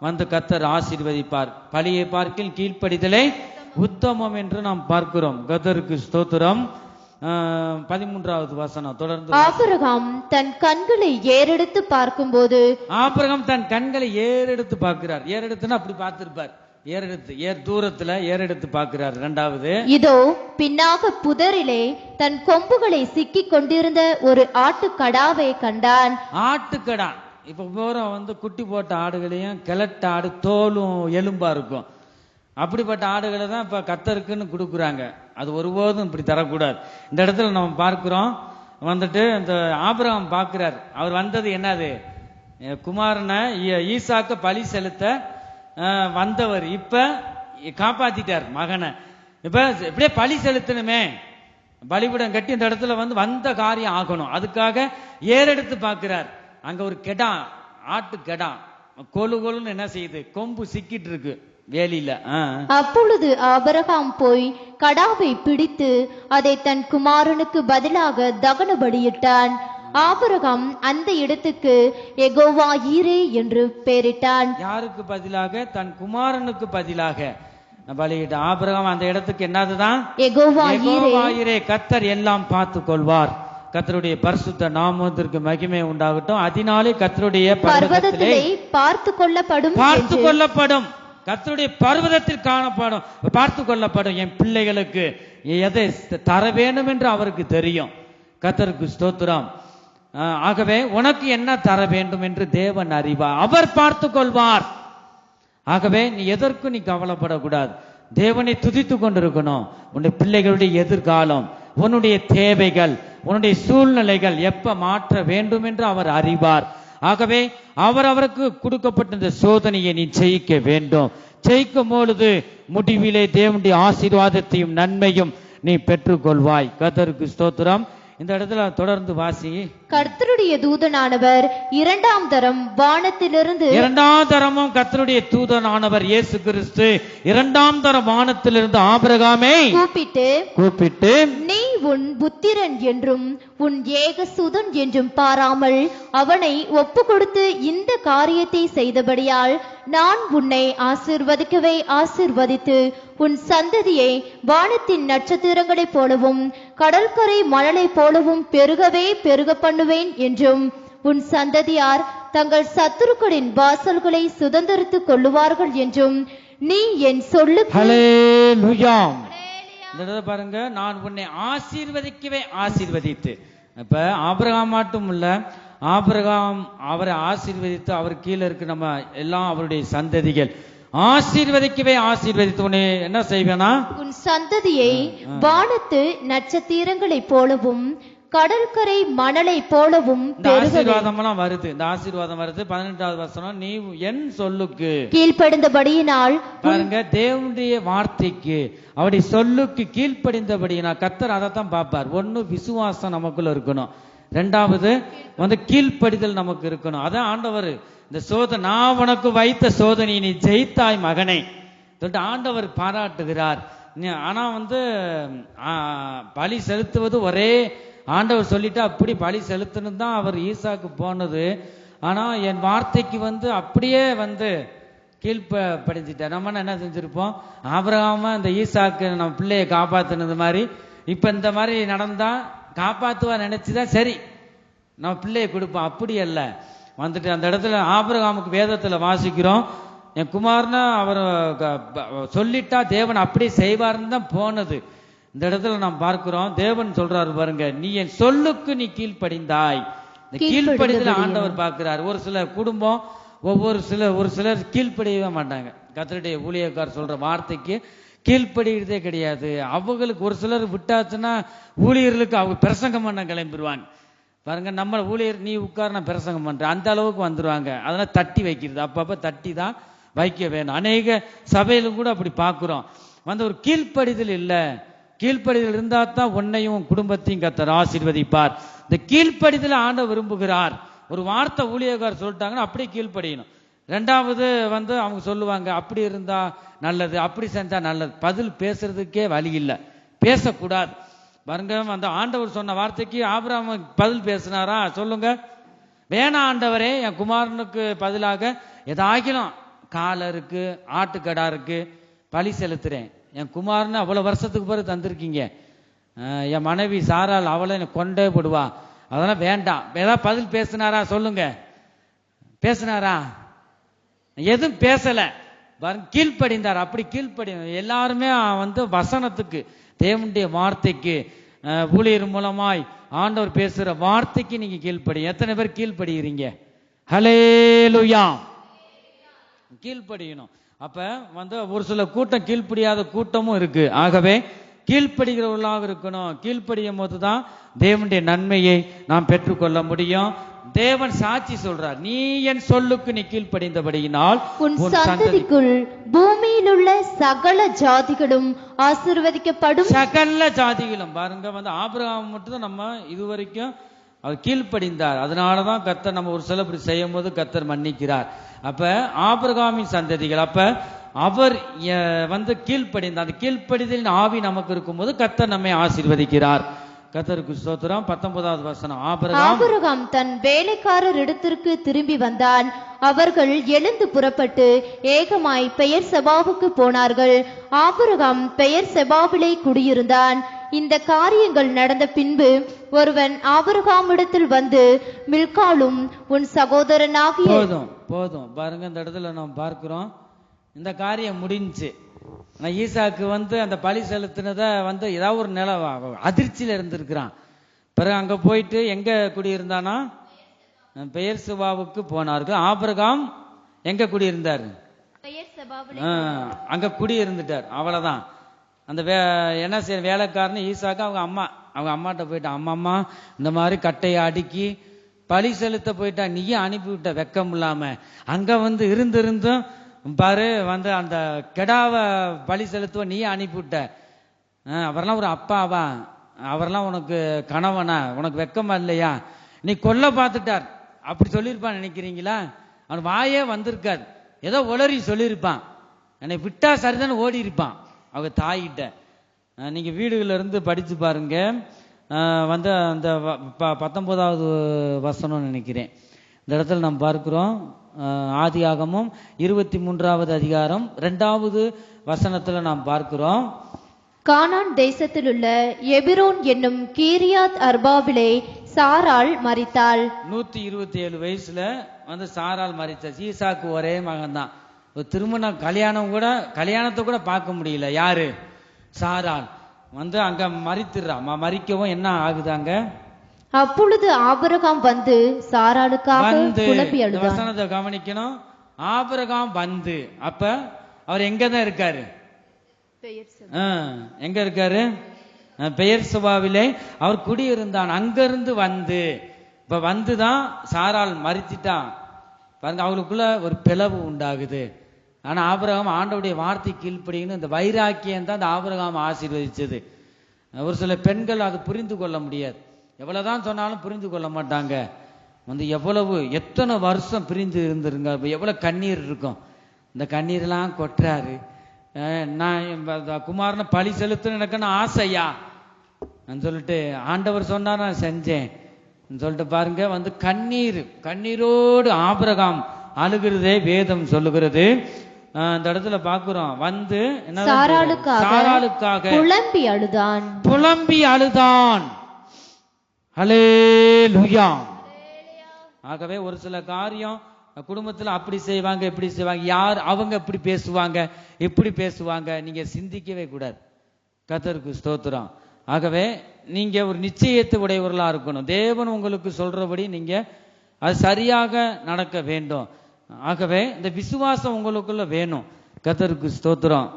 A: வந்து கர்த்தர் ஆசீர்வதிப்பார். பலியை பார்க்கில் கீழ்ப்படிதலே உத்தமம் என்று நாம் பார்க்கிறோம். கர்த்தருக்கு ஸ்தோத்திரம். 13வது வசனம் தொடர்ந்து.
B: ஆபிரகாம் தன் கண்களை ஏறெடுத்து பார்க்கும்போது,
A: ஆபிரகாம் தன் கண்களை ஏறெடுத்து பார்க்கிறார். ஏறெடுத்துன்னா அப்படி பார்த்திருப்பார். தூரத்துல ஏறெடுத்து பார்க்கிறார். இரண்டாவது,
B: இதோ பின்னாக புதரிலே தன் கொம்புகளை சிக்கிக் கொண்டிருந்த ஒரு ஆட்டுக்கடாவை கண்டான்.
A: ஆட்டுக்கடா இப்ப போறோம் வந்து குட்டி போட்ட ஆடுகளையும் கிழட்ட ஆடு தோலும் எலும்பா இருக்கும். அப்படிப்பட்ட ஆடுகளை தான் இப்ப கர்த்தருக்குன்னு கொடுக்குறாங்க. அது ஒருபோதும் இப்படி தரக்கூடாது. இந்த இடத்துல நம்ம பார்க்கிறோம் வந்துட்டு இந்த ஆபிரகாம் பார்க்கிறார். அவர் வந்தது என்னது, குமாரனை ஈசாக்க பலி செலுத்த வந்தவர். இப்ப காப்பாத்திட்டார் மகனை. இப்ப எப்படியே பலி செலுத்தணுமே, பலிபீடம் கட்டி இந்த இடத்துல வந்து வந்த காரியம் ஆகணும். அதுக்காக ஏறெடுத்து பார்க்கிறார். அங்க ஒரு கெடா, ஆட்டு கெடா கொலு கொலுன்னு என்ன செய்யுது, கொம்பு சிக்கிட்டு இருக்கு வேலியில.
B: அப்பொழுது ஆபிரகாம் போய் கடாவை பிடித்து அதை தன் குமாரனுக்கு பதிலாக தகன பலியிட்டான். ஆபிரகாம் அந்த இடத்துக்கு யெகோவா ஈரே என்று பெயரிட்டான்.
A: யாருக்கு பதிலாக? தன் குமாரனுக்கு பதிலாக பலியிட்ட. ஆபிரகாம் அந்த இடத்துக்கு என்னதுதான்,
B: யெகோவா
A: ஈரே, கர்த்தர் எல்லாம் பார்த்து கொள்வார். கர்த்தருடைய பரிசுத்த நாமத்திற்கு மகிமை உண்டாகட்டும். அதனாலே கர்த்தருடைய பர்வதத்திலே பார்த்து கொள்ளப்படும், கர்த்தருடைய பர்வதத்தில் காணப்படும், பார்த்து கொள்ளப்படும். என் பிள்ளைகளுக்கு எதை தர வேண்டும் என்று அவருக்கு தெரியும். கர்த்தருக்கு ஸ்தோத்திரம். ஆகவே உனக்கு என்ன தர வேண்டும் என்று தேவன் அறிவார், அவர் பார்த்து கொள்வார். ஆகவே நீ எதற்கும் நீ கவலைப்படக்கூடாது. தேவனை துதித்து கொண்டிருக்கணும். உன்னுடைய பிள்ளைகளுடைய எதிர்காலம், உன்னுடைய தேவைகள், உன்னுடைய சூழ்நிலைகள் எப்ப மாற்ற வேண்டும் என்று அவர் அறிவார். ஆகவே அவருக்கு கொடுக்கப்பட்ட இந்த சோதனையை நீ ஜெயிக்க வேண்டும். ஜெயிக்கும் பொழுது முடிவிலே தேவனுடைய ஆசீர்வாதத்தையும் நன்மையும் நீ பெற்றுக்கொள்வாய். கர்த்தருக்கு ஸ்தோத்திரம். இந்த இடத்துல தொடர்ந்து வாசி.
B: கர்த்தருடைய தூதனானவர் இரண்டாம் தரம் வானத்திலிருந்து,
A: இரண்டாம் தரமும் கர்த்தருடைய தூதனானவர் இயேசு கிறிஸ்து இரண்டாம் தரம் வானத்திலிருந்து ஆபிரகாமை கூப்பிட்டு
B: நீ உன் புத்திரன் என்றும் உன் ஏகசுதன் என்றும் பாராமல் அவனை ஒப்பு கொடுத்து இந்த காரியத்தை செய்தபடியால் நான் உன்னை ஆசீர்வதிக்கவே ஆசீர்வதித்து உன் சந்ததியை வானத்தின் நட்சத்திரங்களைப் போலவும் கடற்கரை மணலை போலவும் பெருகவே பெருக பண்ணுவேன் என்றும் உன் சந்ததியார் தங்கள் சத்துருக்களின் வாசல்களை சுதந்திரித்துக் கொள்ளுவார்கள் என்றும் நீ என் சொல்லுக்கு
A: பாருங்க, நான் உன்னை ஆசீர்வதிக்கவே ஆசீர்வதித்து. இப்ப ஆபிரகாம் மட்டும் இல்ல, ஆபிரகாம் அவரை ஆசீர்வதித்து அவர் கீழே இருக்கு நம்ம எல்லாம் அவருடைய சந்ததிகள் ஆசீர்வதிக்கவே ஆசீர்வதித்து உன்னை என்ன செய்வேனா,
B: உன் சந்ததியை வானத்து நட்சத்திரங்களை போலவும் கடற்கரை மணலை போலவும்
A: ஆசீர்வாதம் எல்லாம் வருது. இந்த ஆசீர்வாதம் வருது. 18வது வசனம், நீ என் சொல்லுக்கு
B: கீழ்ப்படிந்தபடியினால்.
A: பாருங்க, தேவனுடைய வார்த்தைக்கு அவருடைய சொல்லுக்கு கீழ்ப்படிந்தபடியினால் கர்த்தர் அதைத்தான் பார்ப்பார். ஒன்னு விசுவாசம் நமக்குள்ள இருக்கணும், ரெண்டாவது வந்து கீழ்ப்படிதல் நமக்கு இருக்கணும். அதான் ஆண்டவர் இந்த சோதனை, நான் உனக்கு வைத்த சோதனை நீ ஜெயித்தாய் மகனை சொல்லிட்டு ஆண்டவர் பாராட்டுகிறார். ஆனா வந்து பலி செலுத்துவது ஒரே ஆண்டவர் சொல்லிட்டு அப்படி பலி செலுத்தணும் தான் அவர் ஈசாக்கு போனது. ஆனா என் வார்த்தைக்கு வந்து அப்படியே வந்து கீழ்ப்படிஞ்சிட்டார். நம்ம என்ன செஞ்சிருப்போம், ஆபிரகாம இந்த ஈசாக்கு நம்ம பிள்ளையை காப்பாத்தினது மாதிரி இப்ப இந்த மாதிரி நடந்தா காப்பாத்துவா நினைச்சுதான் சரி நம்ம பிள்ளையை கொடுப்போம். அப்படி அல்ல. வந்துட்டு அந்த இடத்துல ஆபிரகாமுக்கு வேதத்துல வாசிக்கிறோம், என் குமாரனை அவர் சொல்லிட்டா தேவன் அப்படி செய்வார்னு தான் போனது. இந்த இடத்துல நாம் பார்க்கிறோம், தேவன் சொல்றாரு பாருங்க, நீ என் சொல்லுக்கு நீ கீழ்ப்படிந்தாய். இந்த கீழ்ப்படிதல ஆண்டவர் பார்க்கிறார். ஒரு சில குடும்பம் ஒரு சிலர் கீழ்ப்படியவே மாட்டாங்க. கர்த்தருடைய ஊழியக்காரர் சொல்ற வார்த்தைக்கு கீழ்ப்படிகிறதே கிடையாது. அவங்களுக்கு ஒரு சிலர் விட்டாச்சுன்னா ஊழியர்களுக்கு அவங்க பிரசங்கம் பண்ண கிளம்பிடுவாங்க. பாருங்க, நம்ம ஊழியர் நீ உட்கார நான் பிரசங்கம் பண்றேன் அந்த அளவுக்கு வந்துருவாங்க. அதெல்லாம் தட்டி வைக்கிறது, அப்பப்ப தட்டி தான் வைக்க வேணும். அநேக சபையிலும் கூட அப்படி பார்க்கிறோம். வந்து ஒரு கீழ்ப்படிதல் இல்லை. கீழ்ப்படிதல் இருந்தா தான் உன்னையும் குடும்பத்தையும் கர்த்தர் ஆசீர்வதிப்பார். இந்த கீழ்ப்படிதல் ஆண்டவர் விரும்புகிறார். ஒரு வார்த்தை ஊழியக்காரர் சொல்லிட்டாங்கன்னா அப்படியே கீழ்ப்படியணும். ரெண்டாவது வந்து அவங்க சொல்லுவாங்க, அப்படி இருந்தா நல்லது, அப்படி செஞ்சா நல்லது. பதில் பேசுறதுக்கே வழி இல்லை, பேசக்கூடாது. பாருங்க, அந்த ஆண்டவர் சொன்ன வார்த்தைக்கு ஆபிரகாம் பதில் பேசினாரா சொல்லுங்க, வேணா ஆண்டவரே, என் குமாரனுக்கு பதிலாக ஏதாகிலும் காலை இருக்கு, ஆட்டுக்கடா இருக்கு, பலி செலுத்துறேன். என் குமாரன்னு அவ்வளவு வருஷத்துக்கு பிறகு தந்திருக்கீங்க. என் மனைவி சாரால் அவளை எனக்கு கொண்டே போடுவா, அதெல்லாம் வேண்டாம். ஏதாவது பதில் பேசினாரா சொல்லுங்க? பேசினாரா? எதுவும் பேசல. கீழ்ப்படிந்தார். அப்படி கீழ்ப்படி எல்லாருமே வசனத்துக்கு, தேவனுடைய வார்த்தைக்கு, ஊழியர் மூலமாய் ஆண்டவர் பேசுற வார்த்தைக்கு நீங்க கீழ்ப்படி. எத்தனை பேர் கீழ்ப்படுகிறீங்க? ஹல்லேலூயா. கீழ்ப்படியணும். அப்ப ஒரு சில கூட்டம் கீழ்ப்படியாத கூட்டமும் இருக்கு. ஆகவே கீழ்ப்படுகிறவர்களாக இருக்கணும். கீழ்ப்படியும் போதுதான் தேவனுடைய நன்மையை நாம் பெற்றுக்கொள்ள முடியும். தேவன் சாட்சி சொல்றார், நீ என் சொல்லுக்கு நீ கீழ்ப்படிந்தபடியினால்
B: உன் சந்ததிக்குள் பூமியில் உள்ள சகல ஜாதிகளும் ஆசீர்வதிக்கப்படும்.
A: சகல ஜாதிகளும் பாருங்க, ஆபிரகாம் மட்டும் நம்ம இதுவரைக்கும் அவர் கீழ்ப்படிந்தார். அதனாலதான் கர்த்தர் நம்ம ஒரு சில இப்படி செய்யும் போது கர்த்தர் மன்னிக்கிறார். அப்ப ஆபிரகாமின் சந்ததிகள், அப்ப அவர் கீழ்ப்படிந்தார். அந்த கீழ்ப்படிதலின் ஆவி நமக்கு இருக்கும்போது கர்த்தர் நம்மை ஆசீர்வதிக்கிறார். கர்த்தருக்கு ஸ்தோத்திரம். 19வது வசனம்.
B: ஆபிரகாம் தன் வேலைக்காரர் இடத்திற்கு திரும்பி வந்தான். அவர்கள் எழுந்து புறப்பட்டு ஏகமாய் பெயர் செபாவுக்கு போனார்கள். ஆபிரகாம் பெயர் செபாவிலே குடியிருந்தான். இந்த காரியங்கள் நடந்த பின்பு ஒருவன் ஆபிரகாமிடத்தில் வந்து, மில்காலும் உன் சகோதரனாகிய
A: போதும் பாருங்க, இந்த இடத்துல நாம் பார்க்கிறோம், இந்த காரியம் முடிஞ்சு. ஈசாக்கு அந்த பலி செலுத்தினத ஏதாவது ஒரு நில அதிர்ச்சியில இருந்திருக்கிறான். பிறகு அங்க போயிட்டு எங்க குடியிருந்தானா? பெயர் செபாவுக்கு போனார்கள். ஆபிரகாம் எங்க குடியிருந்தார்? அங்க குடியிருந்துட்டார். அவ்வளவுதான். அந்த என்ன செய்ய வேலைக்காரன் ஈசாக்கு அவங்க அம்மாட்ட போயிட்டான். அம்மா இந்த மாதிரி கட்டையை அடுக்கி பலி செலுத்த போயிட்டா, நீயே அனுப்பிவிட்ட வெக்கம் இல்லாம. அங்க இருந்தும் பாரு அந்த கெடாவை பலி செலுத்துவ நீயே அனுப்பிவிட்ட. அவரெல்லாம் ஒரு அப்பாவா? அவரெல்லாம் உனக்கு கணவனா? உனக்கு வெக்கமா இல்லையா? நீ கொல்ல பார்த்துட்டார். அப்படி சொல்லியிருப்பான் நினைக்கிறீங்களா? அவன் வாயே வந்திருக்காது, ஏதோ உளறி சொல்லியிருப்பான். என்னை விட்டா சரிதானே ஓடி இருப்பான் அவங்க தாயிட்ட. நீங்க வீடுகள்ல இருந்து படிச்சு பாருங்க. அந்த 19வது வசனம் நினைக்கிறேன். இந்த இடத்துல நாம் பார்க்கிறோம், ஆதியாகமம் 23வது அதிகாரம் 2வது வசனத்துல நாம் பார்க்கிறோம்,
B: கானான் தேசத்தில் உள்ள எபிரோன் என்னும் கீரியாத் அர்பாவிலே சாராள் மரித்தாள்.
A: 127 வயசுல சாராள் மரித்தாள். ஈசாக்கு ஒரே மகன் தான். திருமணம் கல்யாணத்தை கூட பார்க்க முடியல. யாரு? சாராள் அங்க மரித்துறா. மரிக்கவும் என்ன ஆகுதாங்க?
B: அப்பொழுது ஆபிரகாம் சாராளுக்காக புலம்பி அழுதார்.
A: வசனத்தை கவனிக்கணும். ஆபிரகாம் அப்ப அவர் எங்கதான் இருக்காரு? எங்க இருக்காரு? பெயர் செபாவிலே அவர் குடியிருந்தான். அங்கிருந்து இப்ப வந்துதான் சாராள் மரிச்சிட்டான். பாருங்க, அவங்களுக்குள்ள ஒரு பிளவு உண்டாகுது. ஆனா ஆபிரகாம் ஆண்டவருடைய வார்த்தை கீழ்ப்படின்னு இந்த வைராக்கியம் தான் அந்த ஆபிரகாம் ஆசீர்வதிச்சது. ஒரு சில பெண்கள் அது புரிந்து கொள்ள முடியாது. எவ்வளவுதான் சொன்னாலும் புரிந்து கொள்ள மாட்டாங்க. எத்தனை வருஷம் பிரிந்து இருந்துருங்க, எவ்வளவு கண்ணீர் இருக்கும். இந்த கண்ணீரெல்லாம் கொட்டுறாரு. நான் குமாரனை பலி செலுத்த எனக்கு ஆசையா சொல்லிட்டு ஆண்டவர் சொன்னார், நான் செஞ்சேன் சொல்லிட்டு பாருங்க. கண்ணீரோடு ஆபிரகாம் அழுகிறதே வேதம் சொல்லுகிறது. இந்த இடத்துல பாக்குறோம், சாராளுக்காக புலம்பி அழுதான். ஹல்லேலூயா. ஆகவே ஒரு சில காரியம் குடும்பத்துல அப்படி செய்வாங்க, இப்படி செய்வாங்க. யார் அவங்க இப்படி பேசுவாங்க, இப்படி பேசுவாங்க, நீங்க சிந்திக்கவே கூடாது. கர்த்தருக்கு ஸ்தோத்திரம். ஆகவே நீங்க ஒரு நிச்சயத்தை உடையவர்களா இருக்கணும். தேவன் உங்களுக்கு சொல்றபடி நீங்க அது சரியாக நடக்க வேண்டும். ஆகவே இந்த விசுவாசம் உங்களுக்குள்ள வேணும். கர்த்தருக்கு ஸ்தோத்திரம்.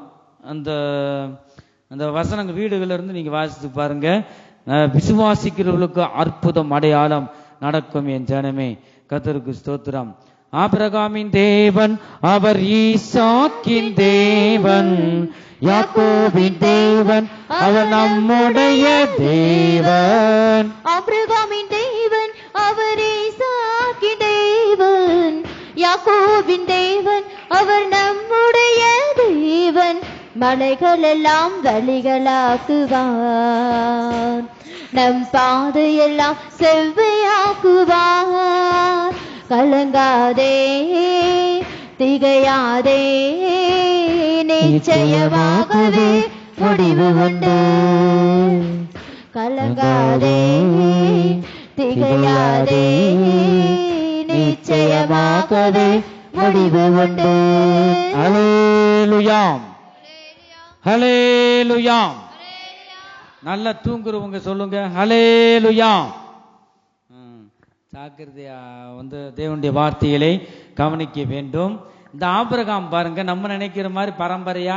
A: அந்த வசனங்கள் வீடுகள்ல இருந்து நீங்க வாசித்து பாருங்க. விசுவாசிக்கிறவர்களுக்கு அற்புதம் அடையாளம் நடக்கும் என் ஜனமே. கர்த்தருக்கு ஸ்தோத்திரம். ஆபிரகாமின் தேவன் அவர் ஈசாக்கின் தேவன், யாக்கோபின் தேவன் அவர் நம்முடைய தேவன்.
B: ஆபிரகாமின் தேவன் அவர் ஈசாக்கின் தேவன், யாக்கோபின் தேவன் அவர் நம்முடைய தேவன். மலைகள் எல்லாம் வழிகளாக்குவார், நம் பாதையெல்லாம் செவ்வையாக்குவார். கலங்காதே திகையாதே நிச்சயமாகவே முடிவு உண்டு. கலங்காதே திகையாதே நிச்சயமாகவே முடிவு உண்டு.
A: ஹல்லேலூயாம், ஹல்லேலூயாம். நல்லா தூங்குறவங்க சொல்லுங்க ஹல்லேலூயாம். ஜாக்கிரதையா தேவனுடைய வார்த்தைகளை கவனிக்க வேண்டும். இந்த ஆபிரகாம் பாருங்க, நம்ம நினைக்கிற மாதிரி பரம்பரையா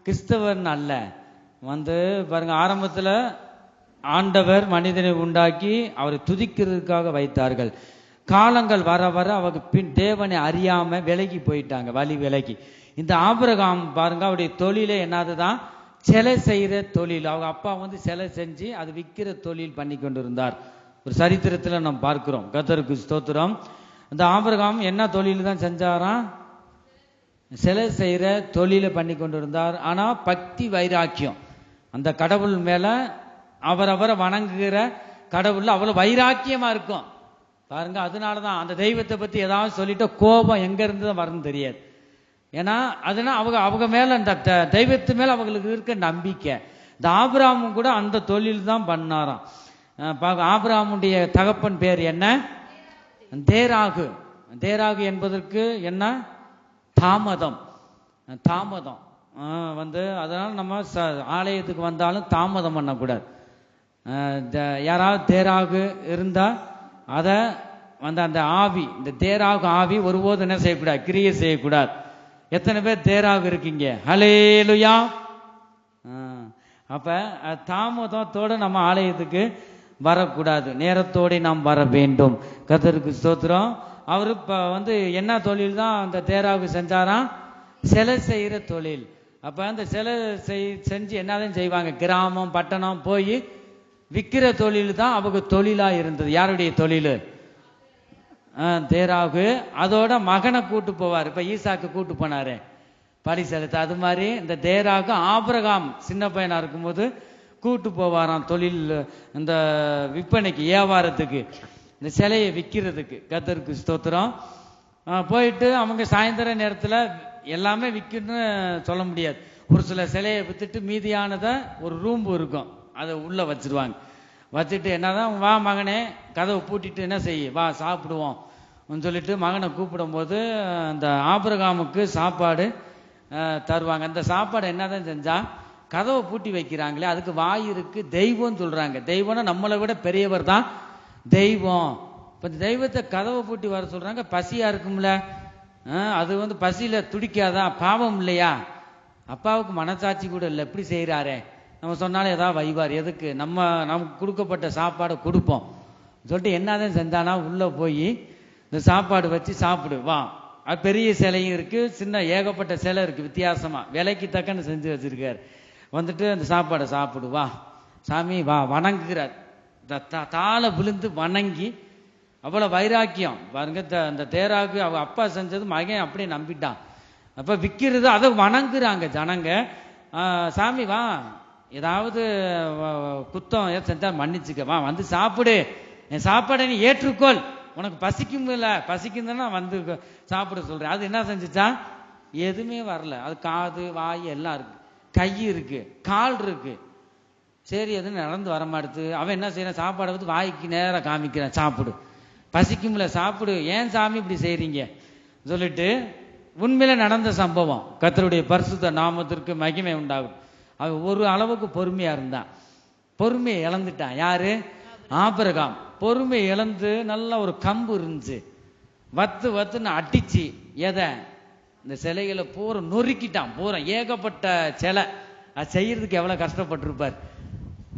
A: கிறிஸ்தவன் அல்ல. பாருங்க, ஆரம்பத்துல ஆண்டவர் மனிதனை உண்டாக்கி அவரை துதிக்கிறதுக்காக வைத்தார்கள். காலங்கள் வர வர அவங்க பின் தேவனை அறியாம விலகி போயிட்டாங்க, வழி விலகி. இந்த ஆபிரகாம் பாருங்க, அவருடைய தொழிலே என்னதுதான், சிலை செய்யற தொழில். அவங்க அப்பா சிலை செஞ்சு அது விற்கிற தொழில் பண்ணி கொண்டிருந்தார். ஒரு சரித்திரத்துல நம்ம பார்க்கிறோம். கர்த்தருக்கு ஸ்தோத்திரம். இந்த ஆபிரகாம் என்ன தொழில் தான் செஞ்சாராம், சிலை செய்யற தொழில பண்ணி கொண்டிருந்தார். ஆனா பக்தி வைராக்கியம், அந்த கடவுள் மேல அவரை வணங்குகிற கடவுள் அவ்வளவு வைராக்கியமா இருக்கும் பாருங்க. அதனாலதான் அந்த தெய்வத்தை பத்தி ஏதாவது சொல்லிட்டு கோபம் எங்க இருந்து தான் வரும்னு தெரியாது. ஏன்னா அதனால அவங்க மேல அந்த தெய்வத்து மேல அவங்களுக்கு இருக்க நம்பிக்கை. இந்த ஆபிரகாமும் கூட அந்த தொழில் தான் பண்ணாராம். ஆபிரகாமுடைய தகப்பன் பேர் என்ன, தேராகு. தேராகு என்பதற்கு என்ன, தாமதம். தாமதம் அதனால நம்ம ஆலயத்துக்கு வந்தாலும் தாமதம் பண்ணக்கூடாது. யாராவது தேராகு இருந்தா அத அந்த ஆவி, இந்த தேராகு ஆவி ஒருபோது என்ன செய்யக்கூடாது, கிரியை செய்யக்கூடாது. எத்தனை பேர் தேராகு இருக்கீங்க? ஹல்லேலூயா. அப்ப தாமதத்தோட நம்ம ஆலயத்துக்கு வரக்கூடாது, நேரத்தோட நாம் வர வேண்டும். கர்த்தருக்கு ஸ்தோத்திரம். அவரு என்ன தொழில் தான் அந்த தேராகு செஞ்சாராம், சிலை செய்யற தொழில். அப்ப அந்த சிலை செஞ்சு என்னதான் செய்வாங்க, கிராமம் பட்டணம் போய் விற்கிற தொழில் தான் அவங்க தொழிலா இருந்தது. யாருடைய தொழில்? தேராகு. அதோட மகனை கூட்டு போவார். இப்ப ஈசாக்கு கூட்டு போனாரு பலி செலுத்த. அது மாதிரி இந்த தேராகு ஆபிரகாம் சின்ன பையனா இருக்கும்போது கூட்டு போவாராம் தொழில், இந்த விற்பனைக்கு, வியாபாரத்துக்கு, இந்த சிலையை விற்கிறதுக்கு. கர்த்தருக்கு ஸ்தோத்திரம். போயிட்டு அவங்க சாயந்தர நேரத்துல எல்லாமே விற்கணும்னு சொல்ல முடியாது. ஒரு சில சிலையை வித்துட்டு மீதியானதை ஒரு ரூம் இருக்கும், அதை உள்ள வச்சிருவாங்க. வச்சுட்டு என்னதான், வா மகனே, கதவை பூட்டிட்டு என்ன செய்ய, வா சாப்பிடுவோம் சொல்லிட்டு மகனை கூப்பிடும் போது அந்த ஆபிரகாமுக்கு சாப்பாடு தருவாங்க. அந்த சாப்பாடு என்னதான் செஞ்சா, கதவை பூட்டி வைக்கிறாங்களே அதுக்கு வாய் இருக்கு, தெய்வம் சொல்றாங்க. தெய்வம்னா நம்மளை விட பெரியவர் தான் தெய்வம். இப்ப தெய்வத்தை கதவை பூட்டி வர சொல்றாங்க. பசியா இருக்கும்ல, அது பசியில துடிக்காதா, பாவம் இல்லையா? அப்பாவுக்கு மனசாட்சி கூட இல்லை, எப்படி செய்யறாரே, நம்ம சொன்னாலும் ஏதாவது வைவார், எதுக்கு நமக்கு கொடுக்கப்பட்ட சாப்பாடை கொடுப்போம் சொல்லிட்டு என்னதான் செஞ்சானா, உள்ள போய் இந்த சாப்பாடு வச்சு சாப்பிடு வா. அது பெரிய சிலையும் இருக்கு, சின்ன ஏகப்பட்ட சிலை இருக்கு, வித்தியாசமா விலைக்கு தக்கன்னு செஞ்சு வச்சிருக்காரு. அந்த சாப்பாடை சாப்பிடு வா சாமி வா, வணங்குகிறார். தாள விழுந்து வணங்கி, அவ்வளவு வைராக்கியம் பாருங்க. அந்த தேராகு அவ அப்பா செஞ்சது மகன் அப்படியே நம்பிட்டான். அப்ப விற்கிறது அதை வணங்குறாங்க ஜனங்க. சாமி வா, ஏதாவது குத்தம் செஞ்சா மன்னிச்சுக்க, வா சாப்பிடு, என் சாப்பாடை நீ ஏற்றுக்கொள், உனக்கு பசிக்கும் இல்ல, பசிக்குதுன்னா சாப்பிட சொல்றேன். அது என்ன செஞ்சுச்சா, எதுவுமே வரல. அது காது வாய் எல்லாம் இருக்கு, கை இருக்கு, கால் இருக்கு, சரி எதுவும் நடந்து வரமாடுது. அவன் என்ன செய்யறான், சாப்பாடை வாய்க்கு நேரம் காமிக்கிறான், சாப்பிடு, பசிக்கும்ல சாப்பிடு, ஏன் சாமி இப்படி செய்றீங்க சொல்லிட்டு. உண்மையில நடந்த சம்பவம். கர்த்தருடைய பரிசுத்த நாமத்திற்கு மகிமை உண்டாகும். அவன் ஒரு அளவுக்கு பொறுமையா இருந்தான், பொறுமையை இழந்துட்டான். யாரு? ஆபிரகாம். பொறுமையை இழந்து நல்ல ஒரு கம்பு இருந்துச்சு, வத்துன்னு அடிச்சு எதை, இந்த சிலைகளை பூரா நொறுக்கிட்டான். பூரா ஏகப்பட்ட சிலை, அது செய்யறதுக்கு எவ்வளவு கஷ்டப்பட்டிருப்பார்.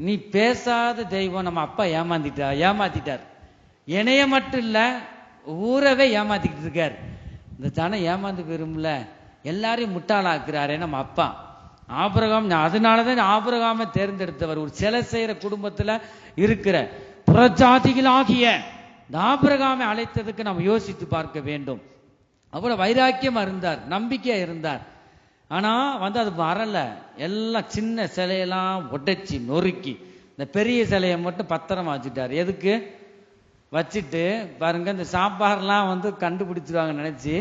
A: நீ பேசாத தெய்வம், நம்ம அப்பா ஏமாத்திட்டார். என்னைய மட்டும் இல்ல, ஊரவே ஏமாத்திக்கிட்டு இருக்கார். இந்த ஜனம் ஏமாந்து போயிரும்ல, எல்லாரையும் முட்டாளாக்குறாரு நம்ம அப்பா. ஆபிரகாம், அதனாலதான் ஆபிரகாமை தேர்ந்தெடுத்தவர். ஒரு சிலை செய்யற குடும்பத்துல இருக்கிற புறஜாதிகளாகிய இந்த ஆபிரகாமை அழைத்ததுக்கு நம்ம யோசித்து பார்க்க வேண்டும். அவ்வளவு வைராக்கியமா இருந்தார், நம்பிக்கையா இருந்தார். ஆனா அது வரல. எல்லாம் சின்ன சிலையெல்லாம் உடைச்சி நொறுக்கி இந்த பெரிய சிலையை மட்டும் பத்திரமா வச்சுட்டார். எதுக்கு வச்சுட்டு பாருங்க, இந்த சாப்பாடுலாம் கண்டுபிடிச்சிருவாங்க நினைச்சு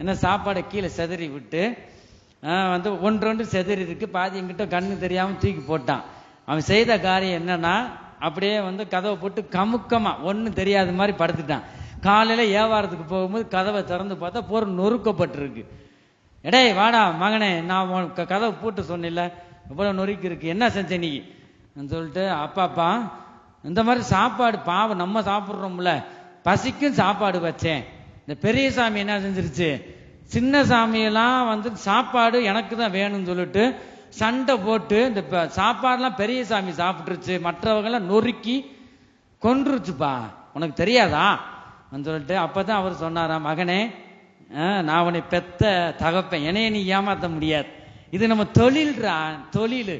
A: என்ன சாப்பாடை கீழே செதறி விட்டு வந்து ஒன்றொன்று செதறி இருக்கு, பாதி என்கிட்ட கண்ணு தெரியாம தூக்கி போட்டான். அவன் செய்த காரியம் என்னன்னா, அப்படியே வந்து கதவை போட்டு கமுக்கமா ஒன்னும் தெரியாத மாதிரி படுத்துட்டான். காலையில வியாபாரத்துக்கு போகும்போது கதவை திறந்து பார்த்தா போற நொறுக்கப்பட்டிருக்கு. எடே வாடா மகனே, நான் கதவை போட்டு சொன்னில்ல, இவ்வளவு நொறுக்கி இருக்கு, என்ன செஞ்ச நீ சொல்லிட்டு, அப்பாப்பா இந்த மாதிரி சாப்பாடு பாவம் நம்ம சாப்பிட்றோம்ல, பசிக்கும் சாப்பாடு வச்சேன். இந்த பெரிய சாமி என்ன செஞ்சிருச்சு, சின்ன சாமியெல்லாம் வந்து சாப்பாடு எனக்கு தான் வேணும்னு சொல்லிட்டு சண்டை போட்டு இந்த சாப்பாடுலாம் பெரிய சாமி சாப்பிட்டுருச்சு, மற்றவங்கெல்லாம் நொறுக்கி கொன்றுச்சுப்பா, உனக்கு தெரியாதா சொல்லிட்டு. அப்பதான் அவர் சொன்னாராம், மகனே நான் உன்னை பெத்த தகப்பேன், என்னைய நீ ஏமாத்த முடியாது, இது நம்ம தொழில்ரா, தொழில்.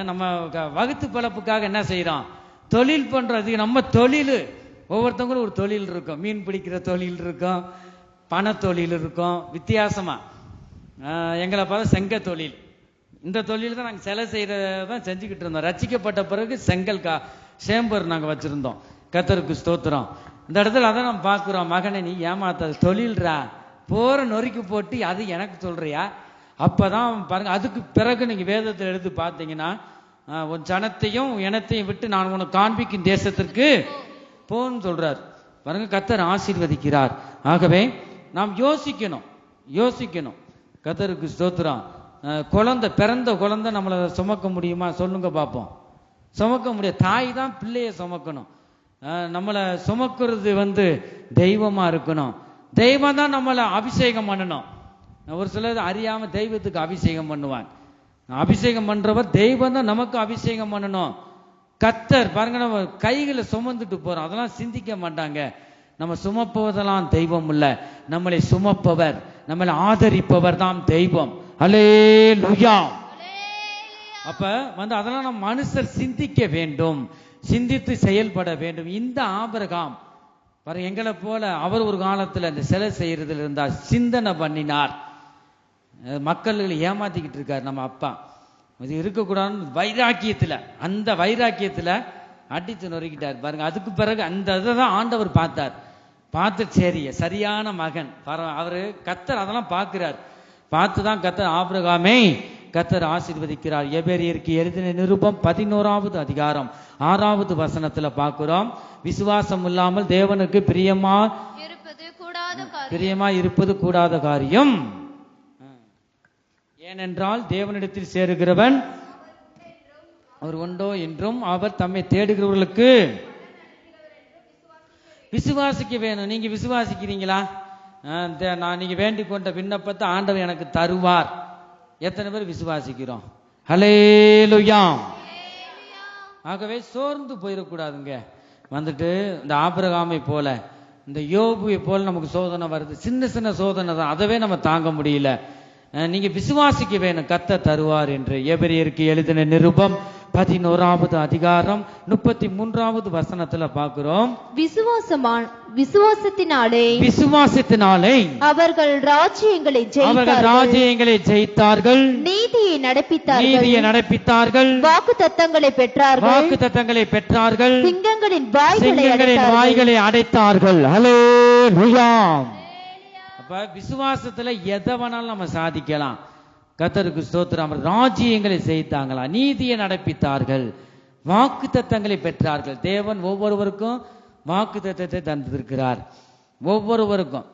A: நம்ம வகுத்து பிழப்புக்காக என்ன செய்யறோம், தொழில் பண்றது நம்ம தொழில். ஒவ்வொருத்தவங்களும் ஒரு தொழில் இருக்கும், மீன் பிடிக்கிற தொழில் இருக்கும், பண தொழில் இருக்கும், வித்தியாசமா. எங்களை பார்த்து செங்க தொழில், இந்த தொழில் தான் நாங்கள் சிலை செய்யறதான் செஞ்சுக்கிட்டு இருந்தோம். ரட்சிக்கப்பட்ட பிறகு செங்கல் சேம்பர் நாங்கள் வச்சிருந்தோம். கர்த்தருக்கு ஸ்தோத்திரம். இந்த இடத்துல அதை நம்ம பார்க்கிறோம், மகனை நீ ஏமாத்த தொழில்ரா, போற நொறுக்கி போட்டு அது எனக்கு சொல்றியா? அப்பதான் பாருங்க, அதுக்கு பிறகு நீங்க வேதத்தில் எடுத்து பார்த்தீங்கன்னா, உன் ஜனத்தையும் இனத்தையும் விட்டு நான் உனக்கு காண்பிக்கும் தேசத்திற்கு போன்னு சொல்றார். பாருங்க, கர்த்தர் ஆசீர்வதிக்கிறார். ஆகவே நாம் யோசிக்கணும். கர்த்தருக்கு ஸ்தோத்திரம். குழந்தை, பிறந்த குழந்தை நம்மளை சுமக்க முடியுமா சொல்லுங்க பார்ப்போம். சுமக்க முடியாது. தாய் தான் பிள்ளைய சுமக்கணும். நம்மளை சுமக்கிறது வந்து தெய்வமா இருக்கணும். தெய்வம் தான் நம்மளை அபிஷேகம் பண்ணணும். ஒரு சிலர் அறியாம தெய்வத்துக்கு அபிஷேகம் பண்ணுவான். அபிஷேகம் பண்றவர் தெய்வம் தான் நமக்கு அபிஷேகம் பண்ணணும். கர்த்தர் பாருங்க, நம்ம கைகளை சுமந்துட்டு போறோம், அதெல்லாம் சிந்திக்க மாட்டாங்க. நம்ம சுமப்பவதெல்லாம் தெய்வம் இல்ல, நம்மளை சுமப்பவர், நம்மளை ஆதரிப்பவர் தான் தெய்வம். அல்லேலூயா. அப்ப வந்து அதெல்லாம் நம்ம மனுஷர் சிந்திக்க வேண்டும், சிந்தித்து செயல்பட வேண்டும். இந்த ஆபிரகாம் பாரு, எங்களை போல அவர் ஒரு காலத்துல இந்த சிலை செய்யறதுல இருந்தார், சிந்தனை பண்ணினார். மக்கள்களை ஏமாத்திக்கிட்டு இருக்காரு நம்ம அப்பா, இது இருக்கக்கூடாதுன்னு வைராக்கியத்துல, அந்த வைராக்கியத்துல அடித்து நொறுக்கிட்டார் பாருங்க. அதுக்கு பிறகு அந்த இதைதான் ஆண்டவர் பார்த்தார். பார்த்து சரி, சரியான மகன் அவரு. கர்த்தர் அதெல்லாம் பார்க்கிறார். பார்த்துதான் கர்த்தர் ஆபிரகாமை கர்த்தர் ஆசீர்வதிக்கிறார். எபிரெயருக்கு எழுதின நிருபம் 11வது அதிகாரம் 6வது வசனத்துல பார்க்கிறோம், விசுவாசம் இல்லாமல் தேவனுக்கு பிரியமா இருப்பது கூடாத காரியம். ஏனென்றால் தேவனிடத்தில் சேருகிறவன் அவர் உண்டோ என்றும் அவர் தம்மை தேடுகிறவர்களுக்கு விசுவாசிக்க வேணும். நீங்க விசுவாசிக்கிறீங்களா? நான் நீங்க வேண்டிக் கொண்ட விண்ணப்பத்தை ஆண்டவர் எனக்கு தருவார். எத்தனை பேர் விசுவாசிக்கிறோம்? ஹல்லேலூயா. ஆகவே சோர்ந்து போயிடக்கூடாதுங்க. வந்துட்டு இந்த ஆபிரகாமை போல, இந்த யோபுவை போல நமக்கு சோதனை வருது, சின்ன சின்ன சோதனை தான், அதவே நம்ம தாங்க முடியல. நீங்க விசுவாசிக்க வேணும், கர்த்தர் தருவார் என்று. எபிரெயருக்கு எழுதின நிருபம் 11வது அதிகாரம் 33வது வசனத்துல பார்க்கிறோம், விசுவாசத்தினாலே அவர்கள் ராஜ்யங்களை ஜெயித்தார்கள், நீதியை நடப்பித்தார்கள், வாக்குத்தத்தங்களை பெற்றார்கள், சிங்கங்களின் வாய்களை அடைத்தார்கள். ஹல்லேலூயா. அப்ப விசுவாசத்துல எதை வேணாலும் நம்ம சாதிக்கலாம். கர்த்தருக்கு ஸ்தோத்திரம். ராஜ்யங்களை செய்தாங்களா, நீதியை நடப்பித்தார்கள், வாக்கு தத்தங்களை பெற்றார்கள். தேவன் ஒவ்வொருவருக்கும் வாக்கு தத்தத்தை தந்திருக்கிறார். ஒவ்வொருவருக்கும்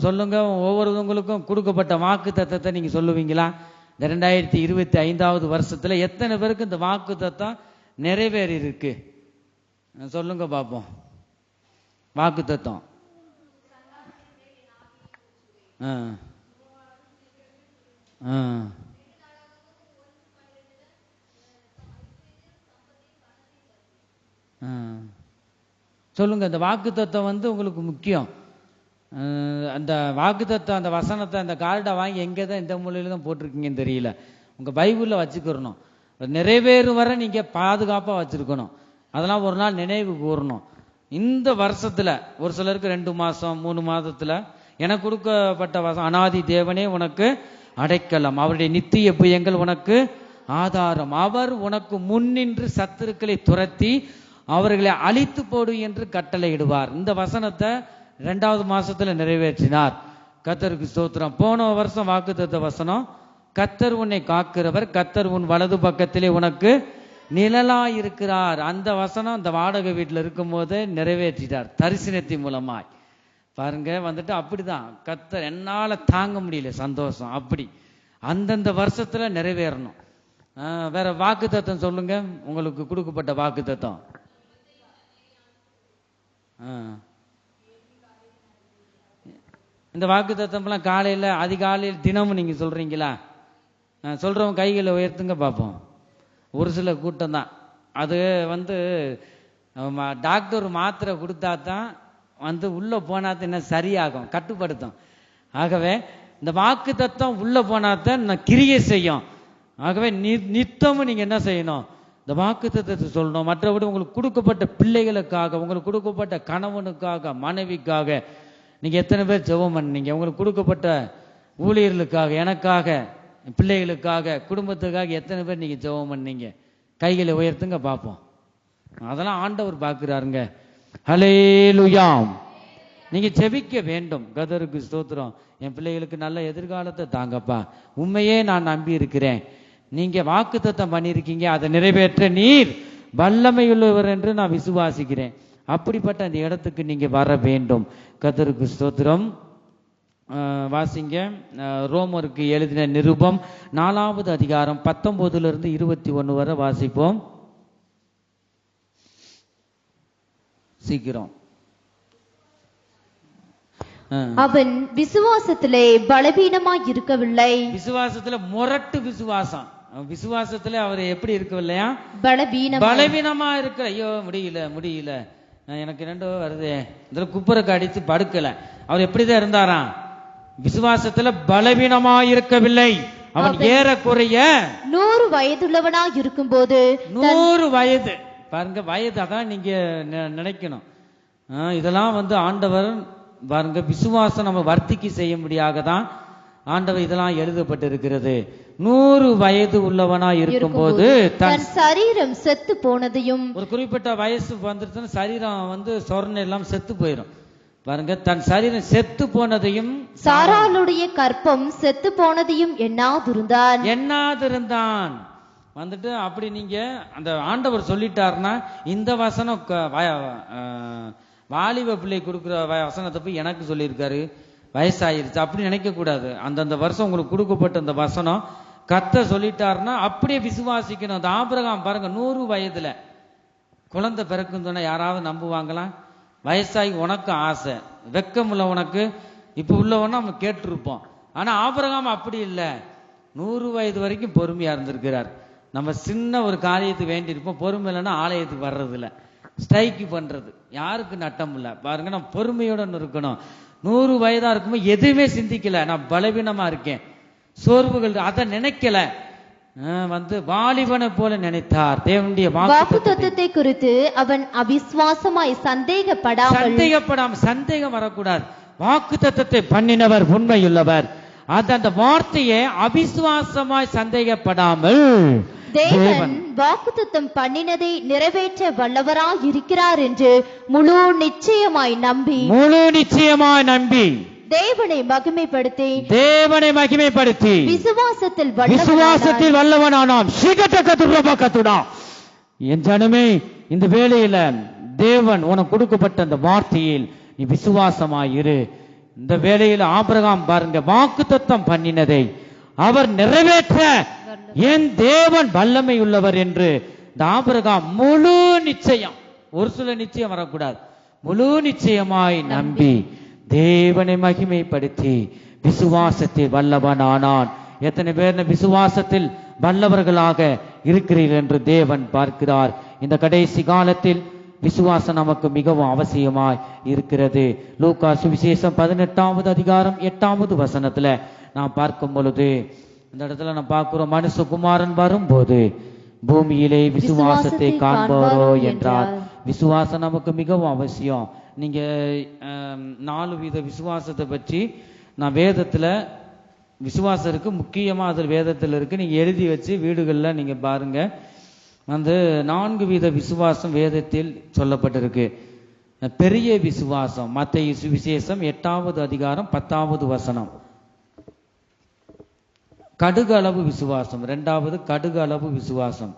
A: சொல்லுங்க, ஒவ்வொருவங்களுக்கும் கொடுக்கப்பட்ட வாக்கு தத்தத்தை நீங்க சொல்லுவீங்களா? இந்த 2025வது வருஷத்துல எத்தனை பேருக்கு இந்த வாக்கு தத்தம் நிறைவேறி இருக்கு சொல்லுங்க பார்ப்போம். வாக்கு தத்தம் சொல்லுங்க. அந்த வாக்கு தத்துவம் வந்து உங்களுக்கு முக்கியம். அந்த வாக்கு தத்துவம், அந்த வசனத்தை, அந்த கார்டை வாங்கி எங்கே தான் இந்த மூலையில தான் போட்டிருக்கீங்கன்னு தெரியல. உங்க பைபிளில் வச்சுக்கிறணும். நிறைவேறும் வரை நீங்க பாதுகாப்பா வச்சிருக்கணும். அதெல்லாம் ஒரு நாள் நினைவு கூறணும். இந்த வருஷத்துல ஒரு சிலருக்கு 2 மாசம் 3 மாதத்துல எனக்கு கொடுக்கப்பட்ட வசனம், அனாதி தேவனே உனக்கு அடைக்கலம், அவருடைய நித்திய புயங்கள் உனக்கு ஆதாரம், அவர் உனக்கு முன்னின்று சத்துருக்களை துரத்தி அவர்களை அழித்து போடு என்று கட்டளை இடுவார். இந்த வசனத்தை 2வது மாசத்துல நிறைவேற்றினார். கர்த்தருக்கு ஸ்தோத்திரம். போன வருஷம் வாக்குத்தத்த வசனம், கர்த்தர் உன்னை காக்கிறவர், கர்த்தர் உன் வலது பக்கத்திலே உனக்கு நிழலாய் இருக்கிறார். அந்த வசனம் அந்த வாடகை வீட்டில் இருக்கும் போதே நிறைவேற்றிட்டார் தரிசனத்தின் மூலமாய். பாருங்க, வந்துட்டு அப்படிதான் கர்த்தர், என்னால தாங்க முடியல சந்தோஷம், அப்படி அந்தந்த வருஷத்துல நிறைவேறணும். வேற வாக்குத்தத்தம் சொல்லுங்க, உங்களுக்கு கொடுக்கப்பட்ட வாக்குத்தத்தம். இந்த வாக்குத்தத்தம்லாம் காலையில அதிகாலையில் தினமும் நீங்க சொல்றீங்களா? சொல்றவங்க கைகளை உயர்த்துங்க பார்ப்போம். ஒரு சில கூட்டம் தான். அது வந்து டாக்டர் மாத்திரை கொடுத்தா தான் வந்து உள்ள போனாதான் என்ன சரியாகும், கட்டுப்படுத்தும். ஆகவே இந்த வாக்கு தத்துவம் உள்ள போனாதான் கிரியை செய்யும். ஆகவே நித்தமும் நீங்க என்ன செய்யணும், இந்த வாக்கு தத்துவத்தை சொல்லணும். மற்றபடி உங்களுக்கு கொடுக்கப்பட்ட பிள்ளைகளுக்காக, உங்களுக்கு கொடுக்கப்பட்ட கணவனுக்காக, மனைவிக்காக நீங்க எத்தனை பேர் ஜெபம் பண்ணீங்க? உங்களுக்கு கொடுக்கப்பட்ட ஊழியர்களுக்காக, எனக்காக, பிள்ளைகளுக்காக, குடும்பத்துக்காக எத்தனை பேர் நீங்க ஜெபம் பண்ணீங்க? கைகளை உயர்த்துங்க பார்ப்போம். அதெல்லாம் ஆண்டவர் பார்க்கிறாருங்க. ஹல்லேலூயா. நீங்க ஜெபிக்க வேண்டும். கர்த்தருக்கு ஸ்தோத்திரம். என் பிள்ளைகளுக்கு நல்ல எதிர்காலத்தை தாங்கப்பா, உண்மையே நான் நம்பி இருக்கிறேன். நீங்க வாக்குத்தத்தம் பண்ணியிருக்கீங்க, அதை நிறைவேற்ற நீர் வல்லமையுள்ளவர் என்று நான் விசுவாசிக்கிறேன். அப்படிப்பட்ட அந்த இடத்துக்கு நீங்க வர வேண்டும். கர்த்தருக்கு ஸ்தோத்திரம். வாசிங்க, ரோமருக்கு எழுதின நிருபம் 4வது அதிகாரம் 19 to 21 வரை வாசிப்போம். சீக்கிரம்.
B: அவன் விசுவாசத்திலே பலவீனமாய் இருக்கவில்லை.
A: விசுவாசத்துல முரட்டு விசுவாசம். விசுவாசத்துல அவர் எப்படி இருக்கவில்லையா?
B: பலவீனமா
A: இருக்க. ஐயோ முடியல எனக்கு 2 வருது, இதுல குப்பருக்கு அடித்து படுக்கல. அவர் எப்படிதான் இருந்தாராம்? விசுவாசத்துல பலவீனமா இருக்கவில்லை. அவன் ஏறக்குறைய
B: 100 வயதுள்ளவனாய் இருக்கும் போது,
A: 100 வயது பாருங்க, வயது அதான் நீங்க நினைக்கணும். இதெல்லாம் வந்து ஆண்டவர் பாருங்க, விசுவாசம் நம்ம வர்த்திக்கு செய்ய முடியாக தான் ஆண்டவர் இதெல்லாம் எழுதப்பட்டிருக்கிறது. 100 வயது உள்ளவனா இருக்கும் போது
B: தன் சரீரம் செத்து போனதையும்,
A: ஒரு குறிப்பிட்ட வயசு வந்துருச்சுன்னா சரீரம் வந்து சொர்ணம் எல்லாம் செத்து போயிடும். பாருங்க, தன் சரீரம் செத்து போனதையும்,
B: சாராளுடைய கற்பம் செத்து போனதையும் எண்ணாதிருந்தான்.
A: வந்துட்டு அப்படி நீங்க அந்த ஆண்டவர் சொல்லிட்டாருன்னா, இந்த வசனம் வாலிப பிள்ளை கொடுக்குற வசனத்தை போய் எனக்கு சொல்லியிருக்காரு, வயசாயிருச்சு அப்படி நினைக்க கூடாது. அந்தந்த வருஷம் உங்களுக்கு கொடுக்கப்பட்ட அந்த வசனம் கர்த்தர் சொல்லிட்டாருன்னா அப்படியே விசுவாசிக்கணும். அந்த ஆபிரகாம் பாருங்க, 100 வயதுல குழந்தை பிறக்குன்னு சொன்னா யாராவது நம்புவாங்களாம்? வயசாகி உனக்கு ஆசை, வெக்கம் உள்ள உனக்கு இப்ப உள்ளவனா நம்ம கேட்டிருப்போம். ஆனா ஆபிரகாம் அப்படி இல்லை, 100 வயது வரைக்கும் பொறுமையா இருந்திருக்கிறார். நம்ம சின்ன ஒரு காரியத்துக்கு வேண்டி இருப்போம், பொறுமை இல்லைன்னா ஆலயத்துக்கு வர்றது இல்லை, ஸ்ட்ரைக்கு பண்றது, யாருக்கு நட்டம் இல்லை. பாருங்க, நம்ம பொறுமையோட இருக்கணும். 100 வயதா இருக்கும்போது எதுவுமே சிந்திக்கல, நான் பலவீனமா இருக்கேன், சோர்வுகள் அதை நினைக்கல, வந்து வாலிபனை போல நினைத்தார். தேவனுடைய
B: வாக்குத்தத்தத்தை குறித்து அவன் அவிசுவாசமாய் சந்தேகப்படாமல்,
A: சந்தேகம் வரக்கூடாது. வாக்குத்தத்தத்தை பண்ணினவர் உண்மையுள்ளவர். அந்த வார்த்தையை அவிசுவாசமாய் சந்தேகப்படாமல்,
B: தேவன் வாக்குத்தத்தம் பண்ணினதை நிறைவேற்ற வல்லவராய் இருக்கிறார் என்று முழு நிச்சயமாய் நம்பி தேவனை மகிமைப்படுத்தி விசுவாசத்தில்
A: வல்லவனானான். என் ஜனமே, இந்த வேளையில தேவன் உனக்கு கொடுக்கப்பட்ட அந்த வார்த்தையில் நீ விசுவாசமாயிரு. இந்த வேளையில ஆபிரகாம் பாருங்க, வாக்குத்தத்தம் பண்ணினதை அவர் நிறைவேற்ற என் தேவன் வல்லமை உள்ளவர் என்று இந்த ஆபிரகாம் முழு நிச்சயம், ஒரு சில நிச்சயம் வரக்கூடாது, முழு நிச்சயமாய் நம்பி தேவனை மகிமைப்படுத்தி விசுவாசத்தில் வல்லவனானான். எத்தனை பேர் விசுவாசத்தில் வல்லவர்களாக இருக்கிறீர்கள் என்று தேவன் பார்க்கிறார். இந்த கடைசி காலத்தில் விசுவாசம் நமக்கு மிகவும் அவசியமாய் இருக்கிறது. லூக்கா சுவிசேஷம் 18வது அதிகாரம் 8வது வசனத்துல நாம் பார்க்கும் பொழுது இந்த இடத்துல நாம் பார்க்கிறோம், மனுஷகுமாரன் வரும்போது பூமியிலே விசுவாசத்தை காண்பாரோ என்றார். விசுவாசம் நமக்கு மிகவும் அவசியம். நீங்க 4 வித விசுவாசத்தை பற்றி நான் வேதத்துல விசுவாசம் இருக்கு, முக்கியமா அதில் வேதத்தில் இருக்கு, நீங்க எழுதி வச்சு வீடுகள்ல நீங்க பாருங்க. அந்த 4 வித விசுவாசம் வேதத்தில் சொல்லப்பட்டிருக்கு. பெரிய விசுவாசம். மத்தேயு சுவிசேஷம் 8வது அதிகாரம் 10வது வசனம். கடுகு அளவு விசுவாசம். 2வது கடுகு அளவு விசுவாசம்.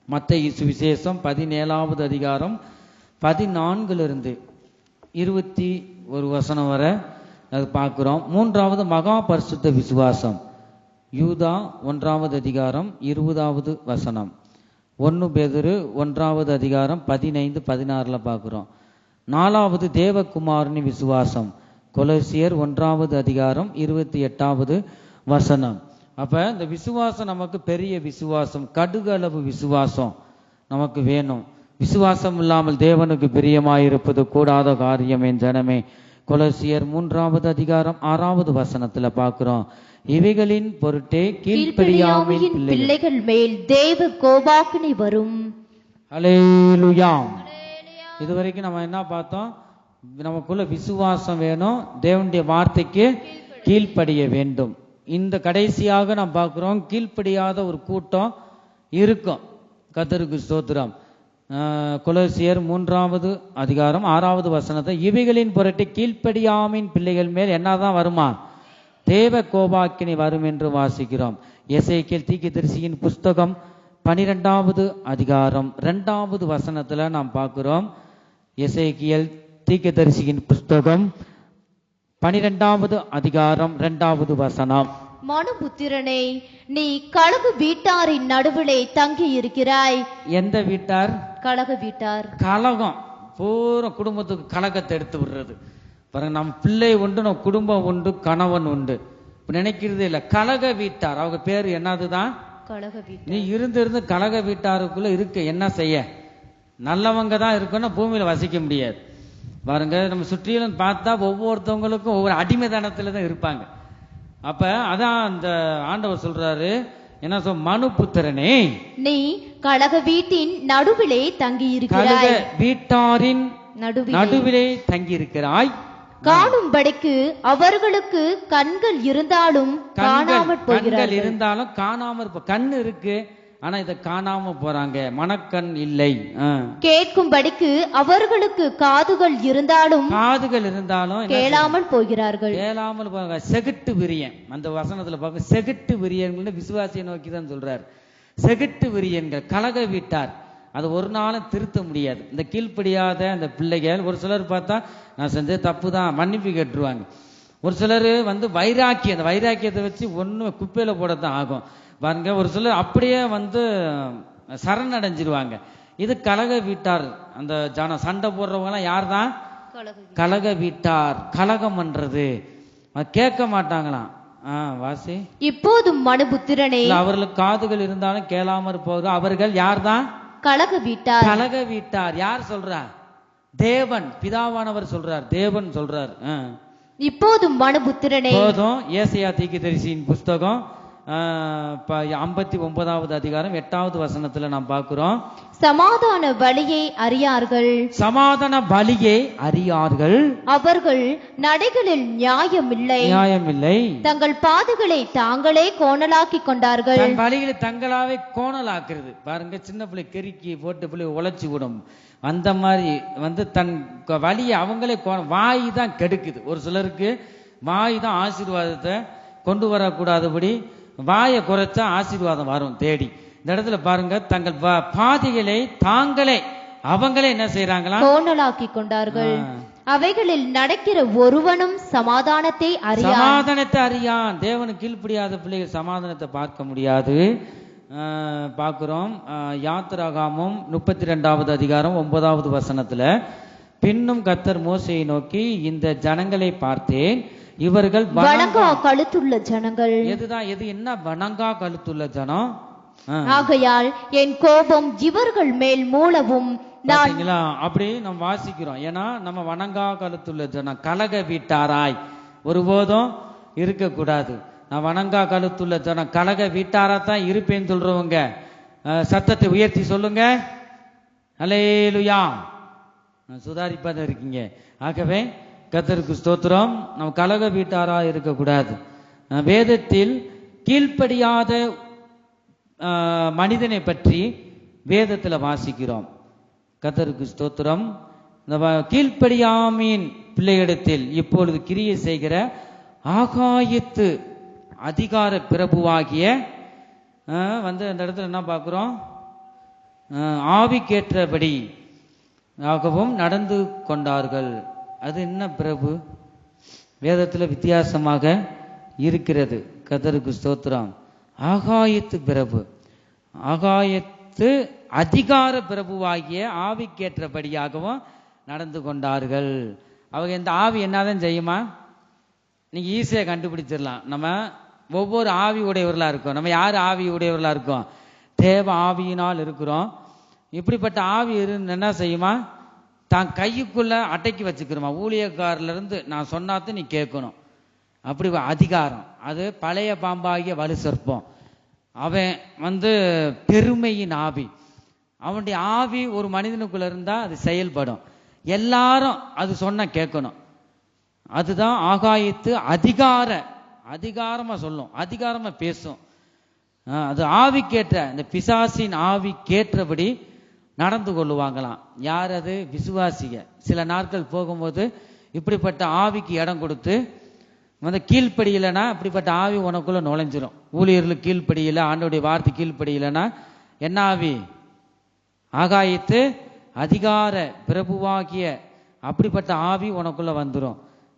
A: மத்தேயு சுவிசேஷம் 17வது அதிகாரம் 14 21 வசனம் வரை அது பார்க்கிறோம். 3வது மகா பரிசுத்த விசுவாசம். யூதா 1வது அதிகாரம் 20வது வசனம். 1 பேதுரு 1வது அதிகாரம் 15-16 பார்க்கிறோம். 4வது தேவகுமாரனின் விசுவாசம். கொலோசியர் 1வது அதிகாரம் 28வது வசனம். அப்ப இந்த விசுவாசம் நமக்கு பெரிய விசுவாசம், கடுகு அளவு விசுவாசம் நமக்கு வேணும். விசுவாசம் இல்லாமல் தேவனுக்கு பிரியமாயிருப்பது கூடாத காரியம் என் ஜனமே. கொலோசியர் 3வது அதிகாரம் 6வது வசனத்துல பார்க்கிறோம். இவைகளின் பொருட்டே கீழ்ப்படியாமையின்
B: பிள்ளைகள் மேல் தேவ கோபாக்கினி வரும்.
A: அல்லேலூயா. இதுவரைக்கும் நம்ம என்ன பார்த்தோம்? நமக்குள்ள விசுவாசம் வேணும், தேவனுடைய வார்த்தைக்கு கீழ்ப்படிய வேண்டும். இந்த கடைசியாக நாம் பார்க்கிறோம், கீழ்ப்படியாத ஒரு கூட்டம் இருக்கும். கர்த்தருக்கு ஸ்தோத்திரம். கொலோசியர் 3வது அதிகாரம் 6வது வசனத்தை, இவைகளின் பொருட்டு கீழ்ப்படியாமையின் பிள்ளைகள் மேல் என்னதான் வருமா? தேவ கோபாக்கினி வரும் என்று வாசிக்கிறோம். எசேக்கியேல் தீர்க்கதரிசியின் புஸ்தகம் 12வது அதிகாரம் 2வது வசனத்துல நாம் பார்க்கிறோம். எசேக்கியேல் தீர்க்கதரிசியின் புஸ்தகம் 12வது அதிகாரம் 2வது வசனம்.
B: மனுபுத்திரனே, நீ கலகு வீட்டாரின் நடுவிலே தங்கி இருக்கிறாய்.
A: எந்த வீட்டார்?
B: கலகு வீட்டார்.
A: கலகம் பூரா குடும்பத்துக்கு கலகத்தை எடுத்து விடுறது பாருங்க. நம்ம பிள்ளை உண்டு, நம்ம குடும்பம் உண்டு, கணவன் உண்டு, நினைக்கிறதே இல்லை. கலக வீட்டார், அவங்க பேர் என்னதுதான்?
B: கலக வீட்டார்.
A: நீ இருந்து கலக வீட்டாருக்குள்ள இருக்க என்ன செய்ய? நல்லவங்க தான் இருக்கணும், பூமியில வசிக்க முடியாது. பாருங்க, நம்ம சுற்றிலும் பார்த்தா ஒவ்வொருத்தவங்களுக்கும் ஒவ்வொரு அடிமைதானத்துல தான் இருப்பாங்க. அப்ப அதான் அந்த ஆண்டவர் சொல்றாரு, என்ன சொல், மனுபுத்திரனே,
B: நீ கலக வீட்டின் நடுவிலே தங்கி இருக்கிறாய்.
A: கலக வீட்டாரின் நடுவிலே தங்கி இருக்கிறாய்.
B: காணும்படிக்கு அவர்களுக்கு கண்கள் இருந்தாலும் காணாமற் போகிறார்கள்.
A: இருந்தாலும் காணாம கண் இருக்கு, ஆனா இத காணாம போறாங்க, மனக்கண் இல்லை.
B: கேட்கும்படிக்கு அவர்களுக்கு காதுகள் இருந்தாலும் கேளாமல் போகிறார்கள்.
A: கேளாமல் போறாங்க. செகுட்டு விரியன், அந்த வசனத்துல பார்க்க, செகுட்டு விரியன்கள் விசுவாசியை நோக்கி தான் சொல்றாரு. செகுட்டு விரியன்கள் கலக வீட்டார், அது ஒரு நாளும் திருத்த முடியாது. இந்த கீழ்ப்படியாத அந்த பிள்ளைகள், ஒரு சிலர் பார்த்தா நான் செஞ்சது தப்பு தான் மன்னிப்பு கேட்டுருவாங்க. ஒரு சிலர் வைராக்கியம், அந்த வைராக்கியத்தை வச்சு ஒண்ணு குப்பையில போடத்தான் ஆகும் பாருங்க. ஒரு சிலர் அப்படியே சரணடைஞ்சிருவாங்க. இது கலக வீட்டார். அந்த சண்டை போடுறவங்க எல்லாம் யார் தான்? கலக வீட்டார். கலகம் பண்றது கேட்க மாட்டாங்களாம். வாசி.
B: இப்போதும் மனுபுத்திரனே,
A: அவர்களுக்கு காதுகள் இருந்தாலும் கேளாமற் போகிற அவர்கள் யார் தான்?
B: கலக வீட்டார்.
A: கலக வீட்டார் யார் சொல்றா? தேவன் பிதாவானவர் சொல்றார், தேவன் சொல்றார்.
B: இப்போதும் மனுபுத்திரனே,
A: போதும். ஏசாயா தீர்க்கதரிசியின் புஸ்தகம் 59வது அதிகாரம் 8வது வசனத்துல நாம் பார்க்கிறோம்.
B: சமாதான வழியை அறியார்கள்.
A: சமாதான வழியை அறியார்கள்.
B: அவர்கள் நடைகளில் நியாயமில்லை.
A: நியாயமில்லை.
B: தங்கள் பாதைகளை தாங்களே கோணலாக்கி கொண்டார்கள்.
A: தன் வழிகளை தங்களாவே கோணலாக்குறது பாருங்க. சின்ன பிள்ளை கெருக்கி போட்டு பிள்ளை உழைச்சி விடும். அந்த மாதிரி தன் வழியை அவங்களே வாய் தான் கெடுக்குது. ஒரு சிலருக்கு வாய் தான் ஆசீர்வாதத்தை கொண்டு வரக்கூடாதபடி வாயை குறைச்சா ஆசீர்வாதம் வரும் தேடி. இந்த இடத்துல பாருங்க, தங்கள் பாதைகளை தாங்களே அவங்களே என்ன செய்யறாங்களா?
B: கோணலாக்கி கொண்டார்கள். அவைகளில் நடக்கிற ஒருவனும் சமாதானத்தை
A: அறியான். தேவனுக்கு கீழ்ப்படியாத பிள்ளைகள் சமாதானத்தை பார்க்க முடியாது. பார்க்கிறோம். யாத்திராகமம் 32வது அதிகாரம் 9வது வசனத்துல, பின்னும் கர்த்தர் மோசேயை நோக்கி, இந்த ஜனங்களை பார்த்தேன், இவர்கள்
B: வணங்கா கழுத்துள்ள ஜனங்கள்.
A: எதுதான் எது? என்ன வணங்கா கழுத்துள்ள ஜனம்?
B: ஆகையால் என் கோபம் இவர்கள் மேல் மூலவும்.
A: அப்படி நம்ம வாசிக்கிறோம். ஏன்னா நம்ம வணங்கா கழுத்துள்ள ஜனம், கலக வீட்டாராய் ஒருபோதும் இருக்கக்கூடாது. நான் வணங்கா கழுத்துள்ள ஜனம், கலக வீட்டாராத்தான் இருப்பேன்னு சொல்றவங்க சத்தத்தை உயர்த்தி சொல்லுங்க. அல்லேலூயா. சுதாரிப்பாதான் இருக்கீங்க. ஆகவே கர்த்தருக்கு ஸ்தோத்திரம். நம்ம கலக வீட்டாரா இருக்கக்கூடாது. வேதத்தில் கீழ்ப்படியாத மனிதனை பற்றி வேதத்துல வாசிக்கிறோம். கர்த்தருக்கு ஸ்தோத்திரம். இந்த கீழ்ப்படியாமையின் பிள்ளைகளிடத்தில் இப்பொழுது கிரியை செய்கிற ஆகாயத்து அதிகார பிரபுவாகிய அந்த இடத்துல என்ன பார்க்கிறோம்? ஆவிக்கேற்றபடி ஆகவும் நடந்து கொண்டார்கள். அது என்ன பிரபு? வேதத்துல வித்தியாசமாக இருக்கிறது. கர்த்தருக்கு ஸ்தோத்திரம். ஆகாயத்து பிரபு, ஆகாயத்து அதிகார பிரபுவாகிய ஆவிக்கேற்றபடியாகவும் நடந்து கொண்டார்கள். அவங்க இந்த ஆவி என்னதான் செய்யுமா? நீங்க ஈஸியா கண்டுபிடிச்சிடலாம். நம்ம ஒவ்வொரு ஆவி உடையவர்களா இருக்கோம். நம்ம யார் ஆவி உடையவர்களா இருக்கோம்? தேவ ஆவியினால் இருக்கிறோம். இப்படிப்பட்ட ஆவி என்ன செய்யுமா? தான் கைக்குள்ள அடக்கி வச்சுக்கிறோமா? ஊழியக்காரில இருந்து நான் சொன்னாத்து நீ கேட்கணும், அப்படி அதிகாரம். அது பழைய பாம்பாகிய வலு சர்ப்பம். அவன் பெருமையின் ஆவி. அவனுடைய ஆவி ஒரு மனிதனுக்குள்ள இருந்தா அது செயல்படும். எல்லாரும் அது சொன்ன கேட்கணும். அதுதான் ஆகாயத்து அதிகாரமா சொல்லும், அதிகாரமா பேசும். அது ஆவிக்கேற்ற, இந்த பிசாசின் ஆவிக்கேற்றபடி நடந்து கொள்ளுவாங்களாம். யார் அது? விசுவாசிக. சில நாட்கள் போகும்போது இப்படிப்பட்ட ஆவிக்கு இடம் கொடுத்து கீழ்ப்படியிலனா இப்படிப்பட்ட ஆவி உனக்குள்ள நுழைஞ்சிரும். ஊழியர்களுக்கு கீழ்ப்படியில, ஆண்டோடைய வார்த்தை கீழ்ப்படியிலனா என்ன ஆவி? ஆகாயத்து அதிகார பிரபுவாகிய அப்படிப்பட்ட ஆவி உனக்குள்ள வந்துடும்.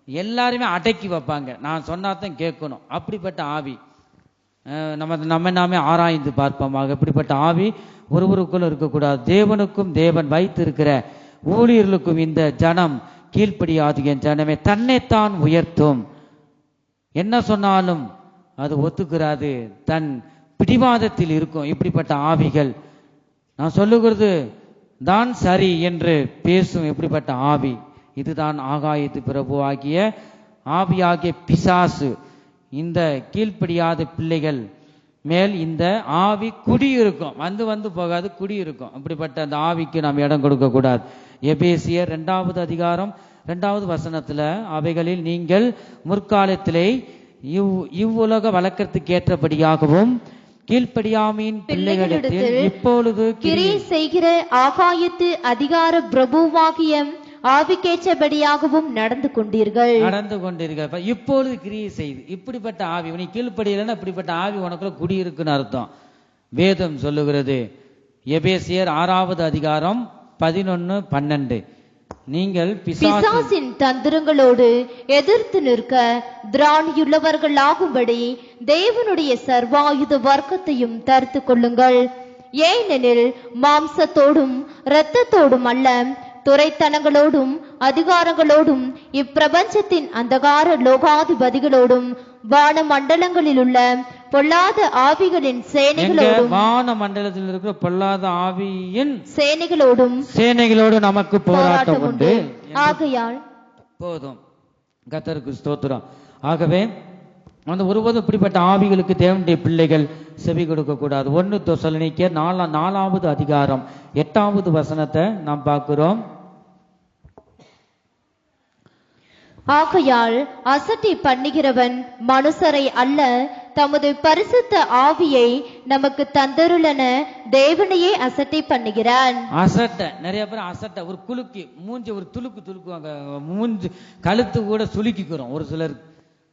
A: எல்லாருமே அடக்கி வைப்பாங்க, நான் சொன்னாதான் கேட்கணும். அப்படிப்பட்ட ஆவி நம்ம நாமே ஆராய்ந்து பார்ப்போமாக. இப்படிப்பட்ட ஆவி ஒருவருக்குள்ள இருக்கக்கூடாது. தேவனுக்கும் தேவன் வைத்திருக்கிற ஊழியர்களுக்கும் இந்த ஜனம் கீழ்ப்படியாது. என் ஜனமே தன்னைத்தான் உயர்த்தும், என்ன சொன்னாலும் அது ஒத்துக்கிறாது, தன் பிடிவாதத்தில் இருக்கும். இப்படிப்பட்ட ஆவிகள் நான் சொல்லுகிறது தான் சரி என்று பேசும். இப்படிப்பட்ட ஆவி இதுதான் ஆகாயத்து பிரபுவாகிய ஆவியாகிய பிசாசு. இந்த கீழ்ப்படியாத பிள்ளைகள் மேல் இந்த ஆவி குடியிருக்கும். வந்து போகாது, குடியிருக்கும். அப்படிப்பட்ட அந்த ஆவிக்கு நாம் இடம் கொடுக்க கூடாது. எபேசியர் 2வது அதிகாரம் 2வது வசனத்துல அவைகளில் நீங்கள் முற்காலத்திலே இவ்வுலக வழக்கத்துக்கு ஏற்றபடியாகவும் கீழ்ப்படியாமையின் பிள்ளைகளிடத்தில் இப்பொழுது
B: கிரியை செய்கிற ஆகாயத்து அதிகார பிரபுவாகிய ஆவிக்கேற்றபடியாகவும் நடந்து கொண்டீர்கள்.
A: இப்பொழுது கிரியை செய்து. இப்படிப்பட்ட ஆவி நீ கீழ்ப்படியலன்னா இப்படிப்பட்ட ஆவி உனக்குள்ள குடியிருக்குன்னு அர்த்தம். வேதம் சொல்லுகிறது. எபேசியர் 6வது அதிகாரம் 11-12 நீங்கள்
B: பிசாசின் தந்திரங்களோடு எதிர்த்து நிற்க திராணியுள்ளவர்களாகும்படி தேவனுடைய சர்வாயுத வர்க்கத்தையும் தரித்து கொள்ளுங்கள். ஏனெனில் மாம்சத்தோடும் இரத்தத்தோடும் அல்ல, துரைத்தனங்களோடும் அதிகாரங்களோடும் இப்பிரபஞ்சத்தின் அந்தகார லோகாதிபதிகளோடும் வான மண்டலங்களில் உள்ள பொல்லாத ஆவிகளின் சேனைகளோடும்,
A: வான மண்டலத்தில் இருக்கிற பொல்லாத ஆவியின்
B: சேனைகளோடு
A: நமக்கு போராட்டம் உண்டு.
B: ஆகையால்
A: போதும். கர்த்தருக்கு ஸ்தோத்திரம். ஆகவே ஒருபோதும் இப்படிப்பட்ட ஆவிகளுக்கு தேவனுடைய பிள்ளைகள் செவி கொடுக்க கூடாது. 1 தெசலோனிக்கேயர் 4வது அதிகாரம் 8வது வசனத்தை நாம் பார்க்கிறோம்.
B: ஆகையால் அசட்டை பண்ணுகிறவன் மனுஷரை அல்ல, தமது பரிசுத்த ஆவியை நமக்கு தந்தருளன தேவனையே அசட்டை பண்ணுகிறான்.
A: அசட்டை நிறைய பேர் அசட்டை ஒரு குலுக்கி மூஞ்சி ஒரு துளுக்குவாங்க. மூஞ்சி கழுத்து கூட சுலுக்கிக்கிறோம். ஒரு சிலர்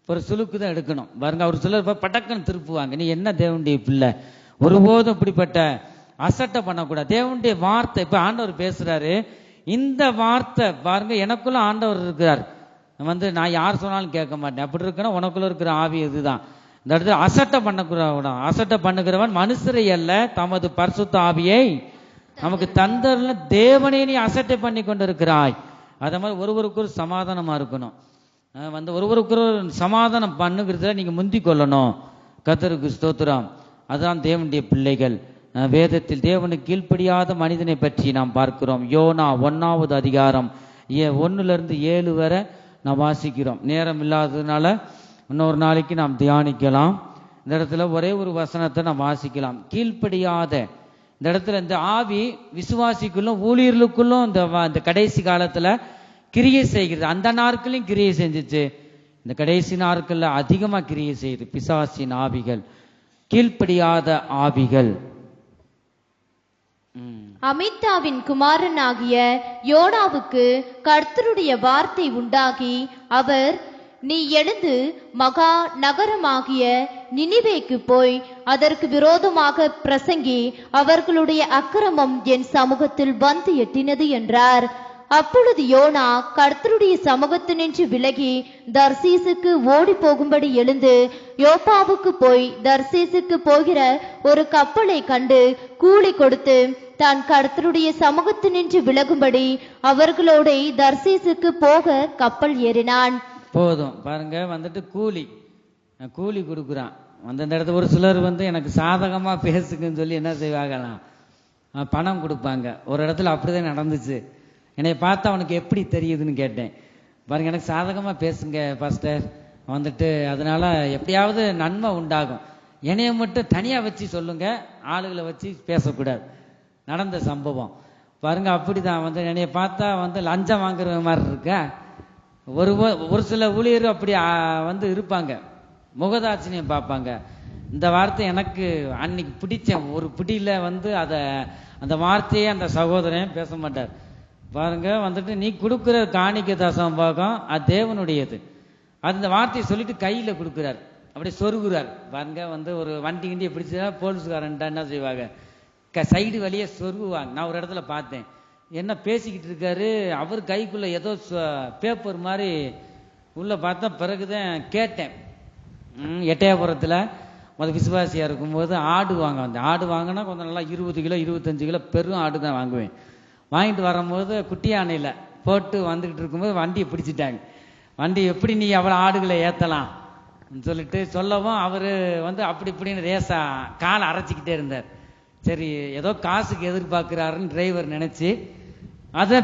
A: ஒரு சுலுக்கு தான் எடுக்கணும் பாருங்க. ஒரு சிலர் பட்டக்கன்னு திருப்புவாங்க. நீ என்ன தேவனுடைய பிள்ளை? ஒருபோதும் இப்படிப்பட்ட அசட்டை பண்ணக்கூடாது. தேவனுடைய வார்த்தை இப்ப ஆண்டவர் பேசுறாரு. இந்த வார்த்தை பாருங்க, எனக்குள்ள ஆண்டவர் இருக்கிறார். நான் யார் சொன்னாலும் கேட்க மாட்டேன். அப்படி இருக்குன்னா உனக்குள்ள இருக்கிற ஆவி இதுதான். இந்த இடத்துல அசட்டை பண்ணக்கூடாது. அசட்டை பண்ணுகிறவன் மனுஷரை அல்ல, தமது பரிசுத்த ஆவியை நமக்கு தந்தர்ல தேவனே நீ அசட்டை பண்ணி கொண்டு இருக்கிறாய். அதே மாதிரி ஒருவருக்கு ஒரு சமாதானமா இருக்கணும். ஒருவருக்கு ஒரு சமாதானம் பண்ணுகிறதுல நீங்க முந்தி கொள்ளணும். கர்த்தருக்கு ஸ்தோத்திரம். அதுதான் தேவனுடைய பிள்ளைகள். வேதத்தில் தேவனுக்கு கீழ்ப்படியாத மனிதனை பற்றி நாம் பார்க்கிறோம். யோனா 1வது அதிகாரம் 1-7 வரை நாம் வாசிக்கிறோம். நேரம் இல்லாததுனால இன்னொரு நாளைக்கு நாம் தியானிக்கலாம். இந்த இடத்துல ஒரே ஒரு வசனத்தை நாம் வாசிக்கலாம். கீழ்ப்படியாத இந்த இடத்துல இந்த ஆவி விசுவாசிக்குள்ளும் ஊழியர்களுக்குள்ளும் இந்த கடைசி காலத்துல கிரியை செய்கிறது. அந்த நாட்களையும் கிரியை செஞ்சிச்சு. இந்த கடைசி நாட்கள்ல அதிகமா கிரியை செய்யுது பிசாசின் ஆவிகள், கீழ்ப்படியாத ஆவிகள்.
B: அமித்தாவின் குமாரனாகிய யோனாவுக்கு கர்த்தருடைய வார்த்தை உண்டாகி, அவர், நீ எழுந்து மகா நகரமாகிய நினிவேக்கு போய் அதற்கு விரோதமாக பிரசங்கி, அவர்களுடைய அக்கிரமம் என் சமூகத்தில் வந்து எட்டினது என்றார். அப்பொழுது யோனா கர்த்தருடைய சமூகத்தினின்று விலகி தர்சீசுக்கு ஓடி போகும்படி எழுந்து யோப்பாவுக்கு போய் தர்சீசுக்கு போகிற ஒரு கப்பலை கண்டு கூலி கொடுத்து தான் கர்த்தருடைய சமூகத்தினின்று விலகும்படி அவர்களோட தர்சீசுக்கு போக கப்பல் ஏறினான்.
A: போதும் பாருங்க, வந்துட்டு கூலி கொடுக்குறான். அந்த இடத்துல ஒரு சிலர் எனக்கு சாதகமா பேசுக்குன்னு சொல்லி என்ன செய்வாங்களாம், பணம் கொடுப்பாங்க. ஒரு இடத்துல அப்படிதான் நடந்துச்சு. என்னை பார்த்தா அவனுக்கு எப்படி தெரியுதுன்னு கேட்டேன். பாருங்க, எனக்கு சாதகமா பேசுங்க பாஸ்டர், அதனால எப்படியாவது நன்மை உண்டாகும், என்னைய மட்டும் தனியா வச்சு சொல்லுங்க, ஆளுகளை வச்சு பேசக்கூடாது. நடந்த சம்பவம் பாருங்க. அப்படிதான் என்னைய பார்த்தா லஞ்சம் வாங்குற மாதிரி இருக்க. ஒரு சில ஊழியர் அப்படி இருப்பாங்க, முகதாட்சியம் பார்ப்பாங்க. இந்த வார்த்தை எனக்கு அன்னைக்கு பிடிச்ச ஒரு பிடியில அந்த வார்த்தையே அந்த சகோதரன் பேச மாட்டார். பாருங்க, நீ கொடுக்குற காணிக்க தசம் பாகம் அது தேவனுடையது. அந்த வார்த்தையை சொல்லிட்டு கையில கொடுக்குறார், அப்படி சொருகுறார். பாருங்க, ஒரு வண்டி கிண்டியை பிடிச்சா போலீஸ்காரன்ட்டா என்ன செய்வாங்க, சைடு வழியே சொருகுவாங்க. நான் ஒரு இடத்துல பார்த்தேன், என்ன பேசிக்கிட்டு இருக்காரு, அவர் கைக்குள்ள ஏதோ பேப்பர் மாதிரி உள்ள பார்த்தா. பிறகுதான் கேட்டேன், எட்டயபுரத்துல விசுவாசியா இருக்கும்போது ஆடு ஆடு வாங்கினா கொஞ்சம் நல்லா 20 கிலோ 25 கிலோ பெரும் ஆடு தான் வாங்குவேன். வாங்கிட்டு வரும்போது குட்டி யானையில போட்டு வந்துகிட்டு இருக்கும்போது வண்டியை பிடிச்சிட்டாங்க. வண்டி எப்படி நீ அவ்வளோ ஆடுகளை ஏத்தலாம் சொல்லிட்டு சொல்லவும் அவரு அப்படி இப்படின்னு ரேசா காலை அரைச்சிக்கிட்டே இருந்தார். சரி, ஏதோ காசுக்கு எதிர்பார்க்கிறாருன்னு டிரைவர் நினைச்சு அத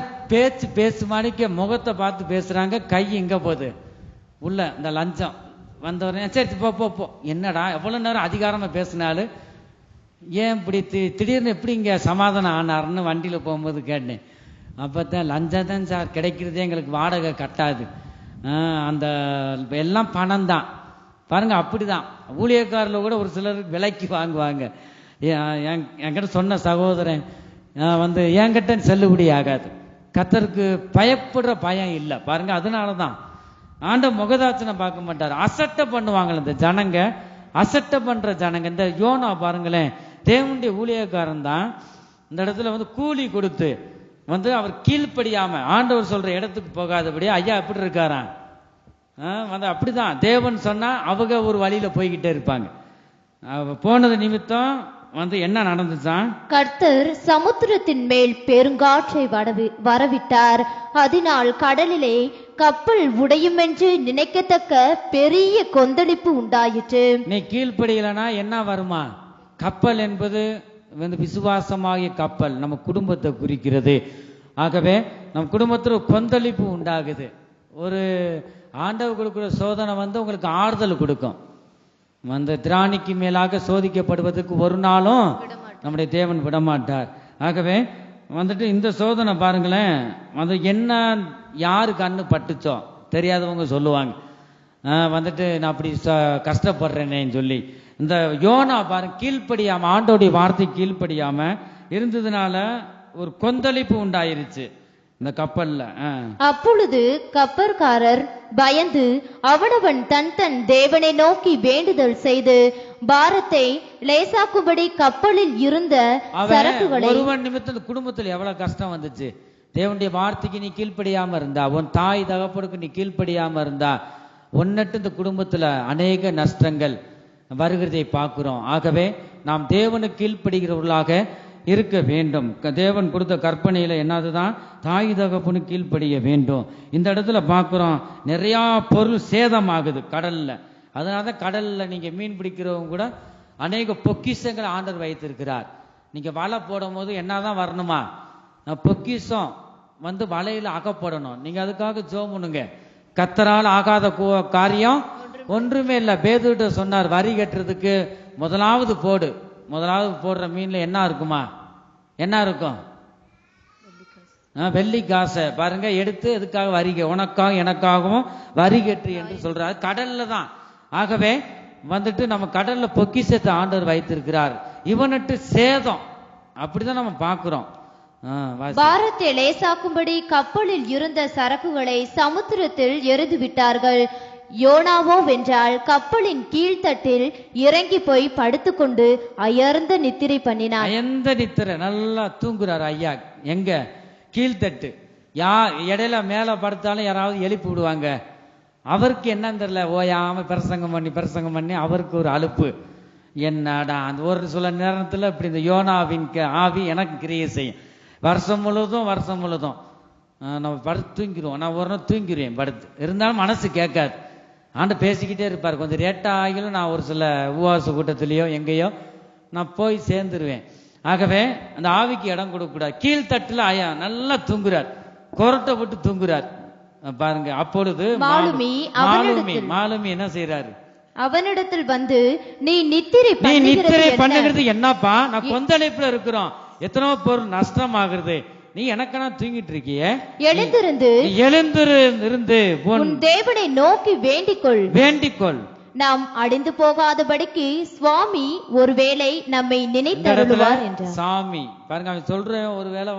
A: பேசு மாணிக்க முகத்தை பார்த்து பேசுறாங்க. கை இங்க போகுது உள்ள இந்த லஞ்சம் வந்தவரே. சரி போ. என்னடா எவ்வளவு நேரம் அதிகாரமா பேசினாலும் ஏன் இப்படி திடீர்னு எப்படி இங்க சமாதானம் ஆனாருன்னு வண்டியில போகும்போது கேட்டேன். அப்பதான் லஞ்சம் தான் சார் கிடைக்கிறதே, எங்களுக்கு வாடகை கட்டாது, அந்த எல்லாம் பணம் தான். பாருங்க, அப்படிதான் ஊழியக்காரில் கூட ஒரு சிலர் விலைக்கு வாங்குவாங்க. என்கிட்ட சொன்ன சகோதரன் என்கிட்ட செல்லுபடி ஆகாது. கர்த்தருக்கு பயப்படுற பயம் இல்லை. பாருங்க, அதனாலதான் ஆண்ட முகதாட்சனை பார்க்க மாட்டார். அசட்டை பண்ணுவாங்க இந்த ஜனங்க, அசட்டை பண்ற ஜனங்க. இந்த யோனா பாருங்களேன், தேவனுடைய ஊழியக்காரன் தான். இந்த இடத்துல கூலி கொடுத்து அவர் கீழ்ப்படியாம ஆண்டவர் சொல்ற இடத்துக்கு போகாதபடி ஐயா எப்படி இருக்காராம். அப்படிதான் தேவன் சொன்னா அவங்க ஒரு வழியில போய்கிட்டே இருப்பாங்க. போனது நிமித்தம் என்ன நடந்துச்சான்,
B: கர்த்தர் சமுத்திரத்தின் மேல் பெருங்காற்றை வரவிட்டார். அதனால் கடலிலே கப்பல் உடையும் என்று நினைக்கத்தக்க பெரிய கொந்தளிப்பு உண்டாயிற்று.
A: நீ கீழ்ப்படியலனா என்ன வருமா? கப்பல் என்பது விசுவாசமாகிய கப்பல் நம்ம குடும்பத்தை குறிக்கிறது. ஆகவே நம் குடும்பத்தில் கொந்தளிப்பு உண்டாகுது. ஒரு ஆண்டவர் கொடுக்கிற சோதனை உங்களுக்கு ஆறுதல் கொடுக்கும். திராணிக்கு மேலாக சோதிக்கப்படுவதற்கு ஒரு நாளும் நம்முடைய தேவன் விடமாட்டார். ஆகவே இந்த சோதனை பாருங்களேன், என்ன யாரு கண்ணு பட்டுச்சோ தெரியாதவங்க சொல்லுவாங்க, நான் அப்படி கஷ்டப்படுறேனேன்னு சொல்லி. இந்த யோனா பாருங்க, கீழ்ப்படியாம ஆண்டோடைய வார்த்தை கீழ்ப்படியாம இருந்ததுனால ஒரு கொந்தளிப்பு உண்டாயிருச்சு இந்த கப்பல்ல.
B: அப்பொழுது கப்பற்காரர் பயந்து அவனவன் தன் தன் தேவனை நோக்கி வேண்டுதல் செய்து பாரத்தை லேசாக்கும்படி கப்பலில் இருந்த சரக்குகளை.
A: ஒருவன் நிமித்தம் குடும்பத்தில் எவ்வளவு கஷ்டம் வந்துச்சு. தேவனுடைய வார்த்தைக்கு நீ கீழ்ப்படியாம இருந்தா, உன் தாய் தகப்பனுக்கு நீ கீழ்ப்படியாம இருந்தா, ஒன்னட்டு இந்த குடும்பத்துல அநேக நஷ்டங்கள் வருகிறதை பார்க்கிறோம். ஆகவே நாம் தேவனுக்கு கீழ்ப்படுகிறவர்களாக இருக்க வேண்டும். தேவன் கொடுத்த கற்பனையில என்னதுதான், தாய் தகப்பனு கீழ்ப்படிய வேண்டும். இந்த இடத்துல பார்க்கிறோம் நிறைய பொருள் சேதமாகுது கடல்ல. அதனாலதான் கடல்ல நீங்க மீன் பிடிக்கிறவங்க கூட அநேக பொக்கிஷங்களை ஆண்டவர் வைத்திருக்கிறார். நீங்க வலை போடும் போது என்னதான் வரணுமா, பொக்கிஷம் வலையில அகப்படணும். நீங்க அதுக்காக ஜெபம் பண்ணுங்க. கர்த்தரால் ஆகாத காரியம் ஒன்றுமே இல்லை. பேதுகிட்ட சொன்னார், வரி கட்டுறதுக்கு முதலாவது போடுற மீன்ல என்ன இருக்குமா, என்ன இருக்கும், வெள்ளி காசை பாருங்க எடுத்து எதுக்காக வரிக, உனக்காக எனக்காகவும் வரி கட்டு என்று சொல்றாரு. கடல்ல தான். ஆகவே நம்ம கடல்ல பொக்கிஷத்தை ஆண்டவர் வைத்திருக்கிறார். இவனிட்டு சேதம் அப்படிதான் நம்ம பார்க்கிறோம்.
B: பாரத்தை லேசாக்கும்படி கப்பலில் இருந்த சரக்குகளை சமுத்திரத்தில் எறிந்து விட்டார்கள். யோனாவோ வென்றால் கப்பலின் கீழ்த்தட்டில் இறங்கி போய் படுத்துக்கொண்டு அயர்ந்த நித்திரை பண்ணினார்.
A: அயர்ந்த நித்திரை, நல்லா தூங்குறாரு ஐயா. எங்க? கீழ்த்தட்டு. இடையில மேல படுத்தாலும் யாராவது எழுப்பி விடுவாங்க. அவருக்கு என்னன்னு தெரியல, ஓயாம பிரசங்கம் பண்ணி அவருக்கு ஒரு அலுப்பு. என்னடா அந்த ஒரு சில நேரத்துல இப்படி இந்த யோனாவின் ஆவி எனக்கு கிரியை செய்யும். வருஷம் முழுதும் நம்ம படுத்து தூங்கிடுவோம். நான் ஒரு நாள் தூங்கிடுவேன் படுத்து. இருந்தாலும் மனசு கேட்காது. ஆண்டு பேசிக்கிட்டே இருப்பார். கொஞ்சம் ரேட்டா ஆகிலும் நான் ஒரு சில உபவாச கூட்டத்திலேயோ எங்கேயோ நான் போய் சேர்ந்துருவேன். ஆகவே அந்த ஆவிக்கு இடம் கொடுக்க கூடாது. கீழ்த்தட்டுல ஐயா நல்லா தூங்குறார், கொரட்டை போட்டு தூங்குறார் பாருங்க. அப்பொழுது மாலுமி என்ன செய்யறாரு?
B: அவனிடத்தில் வந்து, நீ நித்திரை
A: பண்ணுகிறது என்னப்பா? நான் கொந்தளிப்புல இருக்கிறோம், எத்தனோ பொருள் நஷ்டம் ஆகுறது, நீ எனக்கென தூங்கிட்டு இருக்கிய? எழுந்திருந்து
B: உன் தேவனை நோக்கி வேண்டிக்கொள். நாம் அடைந்து போகாதபடிக்கு சுவாமி ஒருவேளை நம்மை நினைத்தருளுவார் என்றார்.
A: சாமி பாருங்க, அவன் சொல்றேன், ஒருவேளை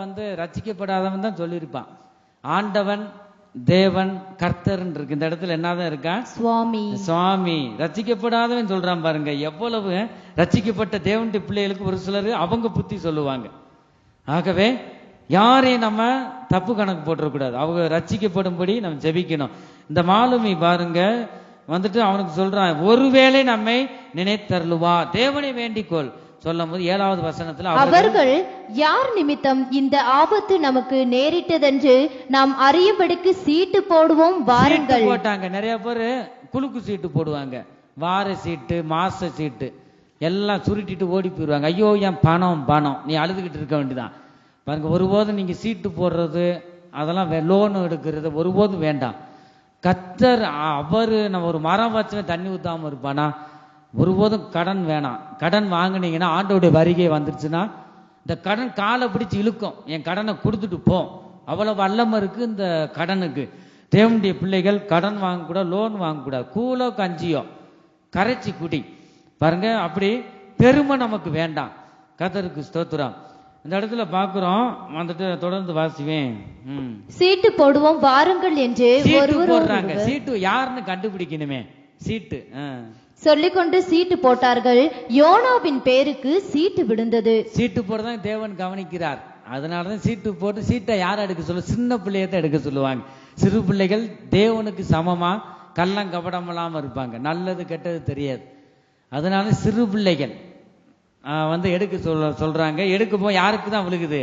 A: ரட்சிக்கப்படாதவன் தான் சொல்லியிருப்பான். ஆண்டவன், தேவன், கர்த்தர் இருக்கு. இந்த இடத்துல என்னதான் இருக்கா? சுவாமி. ரட்சிக்கப்படாதவன் சொல்றான் பாருங்க. எவ்வளவு ரட்சிக்கப்பட்ட தேவனுடைய பிள்ளைகளுக்கு ஒரு சிலர் அவங்க புத்தி சொல்லுவாங்க. ஆகவே யாரையும் நம்ம தப்பு கணக்கு போட்டுறக்கூடாது. அவங்க ரட்சிக்கப்படும்படி நம்ம ஜெபிக்கணும். இந்த மாலுமி பாருங்க அவனுக்கு சொல்றான், ஒருவேளை நம்மை நினைத்தருளுவா, தேவனை வேண்டிக்கொள் சொல்லும் போது 7வது வசனத்துல,
B: அவர்கள் யார் நிமித்தம் இந்த ஆபத்து நமக்கு நேரிட்டதென்று நாம் அறியும்படிக்கு சீட்டு போடுவோம் வாருங்கள்
A: போட்டாங்க. நிறைய பேர் குலுக்கு சீட்டு போடுவாங்க, வார சீட்டு, மாச சீட்டு எல்லாம் சுருட்டிட்டு ஓடி போயிடுவாங்க. ஐயோ என் பணம் நீ அழுதுகிட்டு இருக்க வேண்டியதான் பாருங்க. ஒருபோதும் நீங்க சீட்டு போடுறது, அதெல்லாம் லோன் எடுக்கிறது ஒருபோதும் வேண்டாம். கர்த்தர் அவரு நம்ம ஒரு மரம் வச்சு தண்ணி ஊத்தாம இருப்பானா? ஒருபோதும் கடன் வேணாம். கடன் வாங்கினீங்கன்னா ஆண்டோடைய வருகை வந்துருச்சுன்னா இந்த கடன் காலை பிடிச்சு இழுக்கும். என் கடனை கொடுத்துட்டு போ, அவ்வளவு வல்லமை இருக்கு இந்த கடனுக்கு. தேவனுடைய பிள்ளைகள் கடன் வாங்கக்கூடாது, லோன் வாங்கக்கூடாது. கூலோ கஞ்சியோ கரைச்சி குடி பாருங்க. அப்படி பெருமை நமக்கு வேண்டாம். கர்த்தருக்கு ஸ்தோத்திரம். இந்த இடத்துல பாக்குறோம், தொடர்ந்து வாசிவேன்.
B: சீட்டு போடுவோம் வாருங்கள் என்று
A: போடுறாங்க. சீட்டு யாருன்னு கண்டுபிடிக்கணுமே. சீட்டு
B: சொல்லிக்கொண்டு சீட்டு போட்டார்கள். யோனாவின் பேருக்கு சீட்டு விழுந்தது.
A: சீட்டு போடுறதான் தேவன் கவனிக்கிறார். அதனாலதான் சீட்டு போட்டு, சீட்டை யார் எடுக்க சொல்ல? சின்ன பிள்ளையத்தை எடுக்க சொல்லுவாங்க. சிறு பிள்ளைகள் தேவனுக்கு சமமா கள்ளம் கபடம் இல்லாம இருப்பாங்க, நல்லது கெட்டது தெரியாது. அதனால சிறு பிள்ளைகள் எடுக்க சொல்றாங்க. எடுக்க போய் யாருக்கு தான் விழுகுது?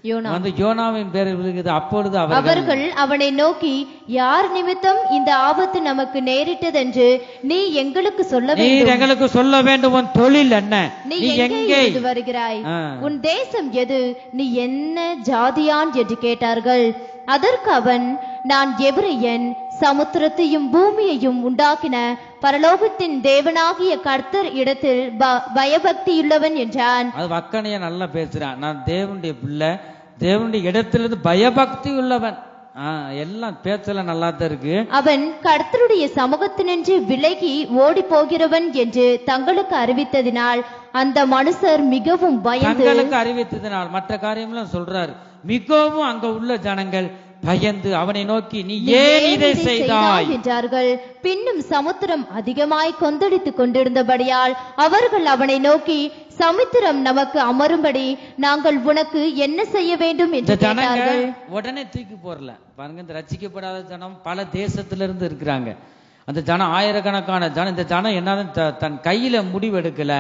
A: யோனாவின் பேர் விழுகுது. அப்பொழுது
B: அவர்கள் அவனை நோக்கி, யார் நிமித்தம் இந்த ஆபத்து நமக்கு நேரிட்டதென்று நீ எங்களுக்கு
A: சொல்ல வேண்டும். உன் தொழில் என்ன?
B: நீ எங்கே வருகிறாய்? உன் தேசம் எது? நீ என்ன ஜாதியான் என்று கேட்டார்கள். அதற்கு அவன், நான் எபிரெயன், சமுத்திரத்தையும் பூமியையும் உண்டாக்கின பரலோகத்தின் தேவனாகிய கர்த்தர் இடத்தில் பயபக்தியுள்ளவன் என்றான்.
A: அது வக்கனைய நல்லா பேசுறான். நான் தேவனுடைய பிள்ளை, தேவனுடைய இடத்திலிருந்து பயபக்தி உள்ளவன். எல்லாம் பேச்சல நல்லா தான் இருக்கு.
B: அவன் கர்த்தருடைய சமூகத்தினின்று விலகி ஓடி போகிறவன் என்று தங்களுக்கு அறிவித்ததினால் அந்த மனுஷர் மிகவும் பயந்து,
A: தங்களுக்கு அறிவித்ததினால் மற்ற காரியம்லாம் சொல்றாரு. மிகவும் அங்க உள்ள ஜனங்கள் பயந்து அவனை நோக்கி, நீ ஏன் இதை செய்தாய்
B: என்றார்கள். பின்னும் சமுத்திரம் அதிகமாய் கொந்தளித்துக் கொண்டிருந்தபடியால் அவர்கள் அவனை நோக்கி, சமுத்திரம் நமக்கு அமரும்படி நாங்கள் உனக்கு என்ன செய்ய வேண்டும் என்று கேட்டார்கள்.
A: உடனே தூக்கி போறல பாருங்க. இந்த ரட்சிக்கப்படாத ஜனம் பல தேசத்திலிருந்து இருக்கிறாங்க. அந்த ஜனம் ஆயிரக்கணக்கான ஜனம். இந்த ஜனம் என்னதான் தன் கையில முடிவு எடுக்கல,